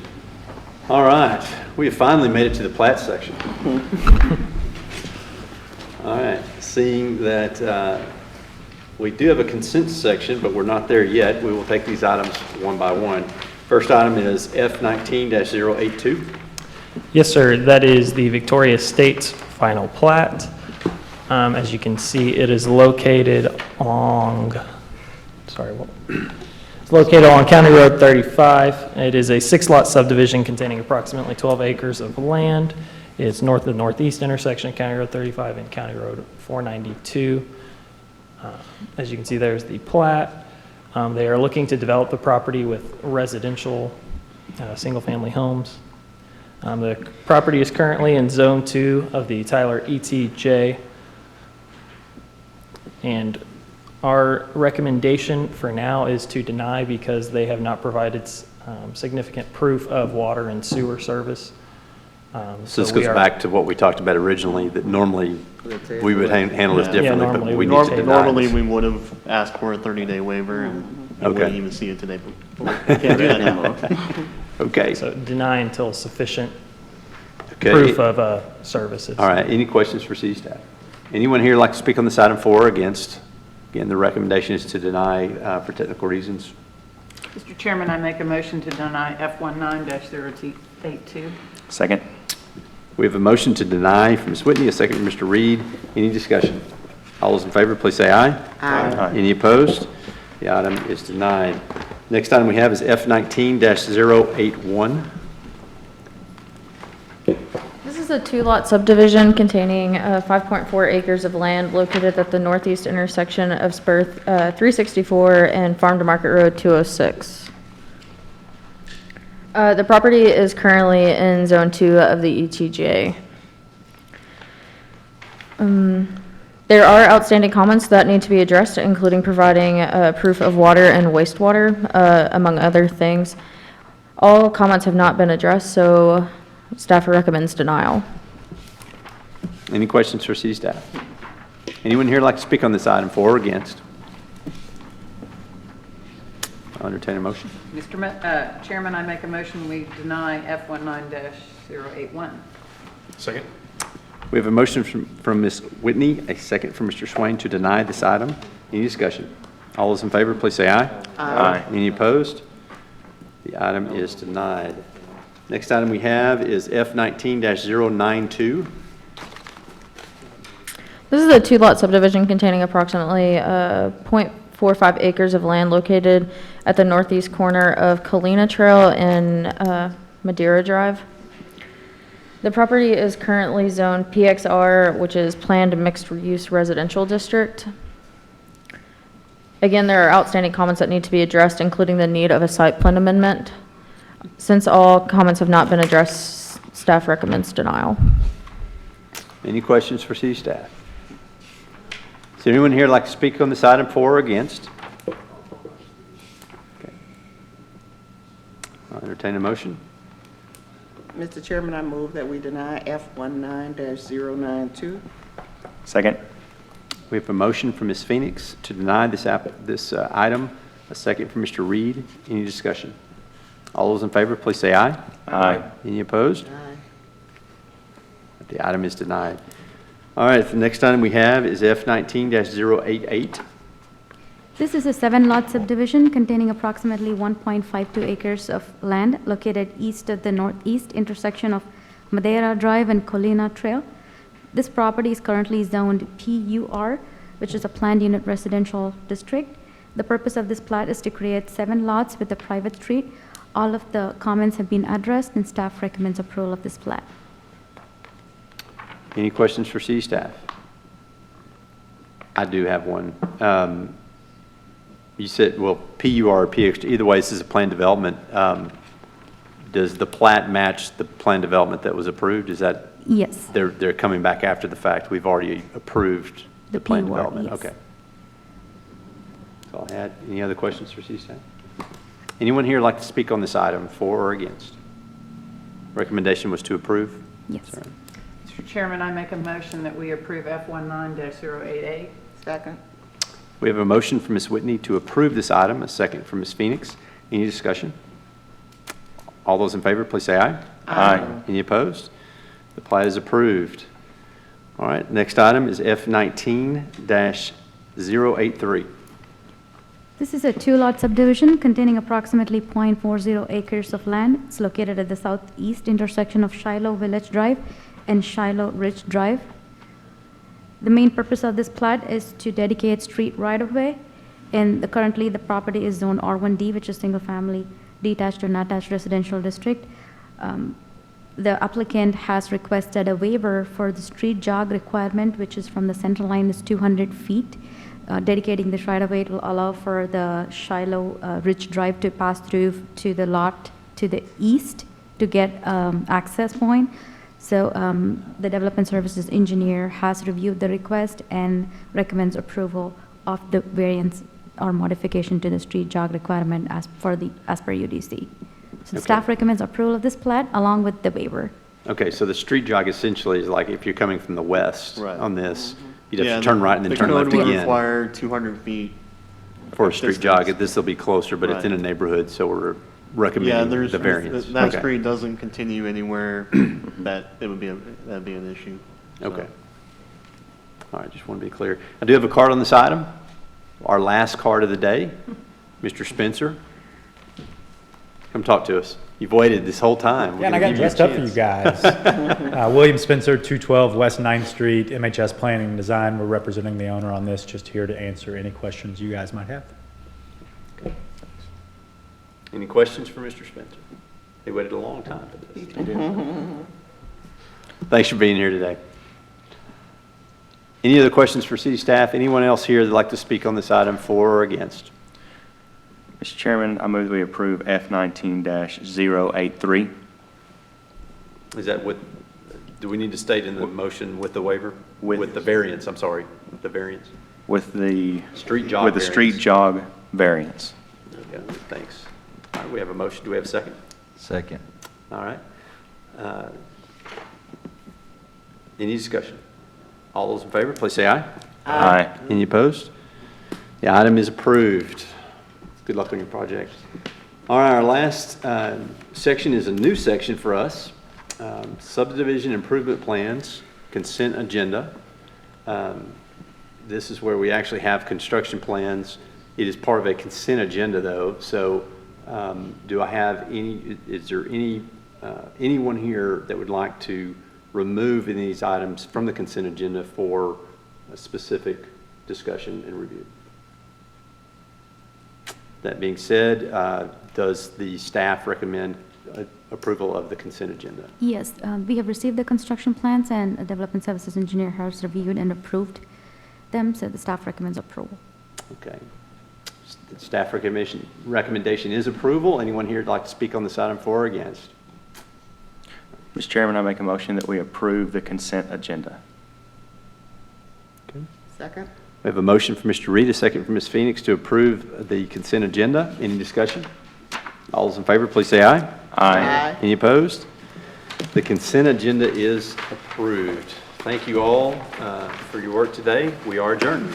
All right, we have finally made it to the plat section. All right, seeing that we do have a consent section, but we're not there yet, we will take these items one by one. First item is F19-082. Yes, sir. That is the Victoria Estates final plat. As you can see, it is located on, it's located on County Road 35. It is a 6-lot subdivision containing approximately 12 acres of land. It's north of northeast intersection of County Road 35 and County Road 492. As you can see, there's the plat. They are looking to develop the property with residential single-family homes. The property is currently in Zone 2 of the Tyler ETJ. And our recommendation for now is to deny because they have not provided significant proof of water and sewer service. So this goes back to what we talked about originally, that normally we would handle this differently, but we need to deny Normally, this. we would have asked for a 30-day waiver, and you Okay. wouldn't even see it today, but we can't do that anymore. Okay. So deny until sufficient Okay. proof of services. All right, any questions for city staff? Anyone here like to speak on this item for or against? Again, the recommendation is to deny for technical reasons. Mr. Chairman, I make a motion to deny F19-082. Second. We have a motion to deny from Ms. Whitney, a second from Mr. Reed. Any discussion? All those in favor, please say aye. Aye. Any opposed? The item is denied. Next item we have is F19-081. This is a 2-lot subdivision containing 5.4 acres of land located at the northeast intersection of Spur 364 and Farm to Market Road 206. The property is currently in Zone 2 of the ETJ. There are outstanding comments that need to be addressed, including providing proof of water and wastewater, among other things. All comments have not been addressed, so staff recommends denial. Any questions for city staff? Anyone here like to speak on this item for or against? I'll entertain a motion. Mr. Chairman, I make a motion we deny F19-081. Second. We have a motion from Ms. Whitney, a second from Mr. Swain to deny this item. Any discussion? All those in favor, please say aye. Aye. Any opposed? The item is denied. Next item we have is F19-092. This is a 2-lot subdivision containing approximately 0.45 acres of land located at the northeast corner of Kalina Trail and Madeira Drive. The property is currently zoned PXR, which is Planned Mixed Use Residential District. Again, there are outstanding comments that need to be addressed, including the need of a site plan amendment. Since all comments have not been addressed, Staff recommends denial. Any questions for city staff? Is there anyone here like to speak on this item for or against? Okay. I'll entertain a motion. Mr. Chairman, I move that we deny F19-092. Second. We have a motion from Ms. Phoenix to deny this item, a second from Mr. Reed. Any discussion? All those in favor, please say aye. Aye. Any opposed? Aye. The item is denied. All right, the next item we have is F19-088. This is a 7-lot subdivision containing approximately 1.52 acres of land located east of the northeast intersection of Madeira Drive and Colina Trail. This property is currently zoned PUR, which is a planned unit residential district. The purpose of this plat is to create 7 lots with a private street. All of the comments have been addressed, and staff recommends approval of this plat. Any questions for city staff? I do have one. You said, well, PUR or PX, either way, this is a planned development. Does the plat match the planned development that was approved? Is that? Yes. They're coming back after the fact. We've already approved the planned PUR, development. yes. Okay. That's all I had. Any other questions for city staff? Anyone here like to speak on this item for or against? Recommendation was to approve? Yes. Sorry. Mr. Chairman, I make a motion that we approve F19-088. Second. We have a motion from Ms. Whitney to approve this item, a second from Ms. Phoenix. Any discussion? All those in favor, please say aye. Aye. Any opposed? The plat is approved. All right, next item is F19-083. This is a 2-lot subdivision containing approximately 0.40 acres of land. It's located at the southeast intersection of Shiloh Village Drive and Shiloh Ridge Drive. The main purpose of this plat is to dedicate street right-of-way, and currently the property is zoned R1D, which is single-family detached or attached residential district. The applicant has requested a waiver for the street jog requirement, which is from the center line is 200 feet. Dedicating this right-of-way will allow for the Shiloh Ridge Drive to pass through to the lot to the east to get access point. So the Development Services Engineer has reviewed the request and recommends approval of the variance or modification to the street jog requirement as per UDC. So staff recommends approval of this plat along with the waiver. Okay, so the street jog essentially is like if you're coming from the west on this, you'd have Yeah, to turn right and then turn left The code would again. require 200 feet. For a street distance. jog, this will be closer, but it's Right. in a neighborhood, so we're Yeah, recommending there's, the variance. that Okay. street doesn't continue anywhere that it would be, that'd be an issue. So. Okay. All right, just want to be clear. I do have a card on this item. Our last card of the day, Mr. Spencer. Come talk to us. You've waited this whole time. Yeah, and I got dressed up for you guys. William Spencer, 212 West 9th Street, MHS Planning and Design. We're representing the owner on this, just here to answer any questions you guys might have. Any questions for Mr. Spencer? He waited a long time for this. Thanks for being here today. Any other questions for city staff? Anyone else here that'd like to speak on this item for or against? Mr. Chairman, I move that we approve F19-083. Is that what, do we need to state in the motion with the waiver? With the variance, I'm sorry, the variance? With the street jog With the street jog variance. Okay, thanks. All right, we have a motion. Do we have a second? Second. All right. Any discussion? All those in favor, please say aye. Aye. Any opposed? The item is approved. Good luck on your project. All right, our last section is a new section for us. Subdivision improvement plans, consent agenda. This is where we actually have construction plans. It is part of a consent agenda though, so do I have any, is there anyone here that would like to remove any of these items from the consent agenda for a specific discussion and review? That being said, does the staff recommend approval of the consent agenda? Yes, we have received the construction plans, and the Development Services Engineer has reviewed and approved them, so the staff recommends approval. Okay. The staff recommendation is approval. Anyone here would like to speak on this item for or against? Mr. Chairman, I make a motion that we approve the consent agenda. Second? We have a motion from Mr. Reed, a second from Ms. Phoenix to approve the consent agenda. Any discussion? All those in favor, please say aye. Aye. Any opposed? The consent agenda is approved. Thank you all for your work today. We are adjourned.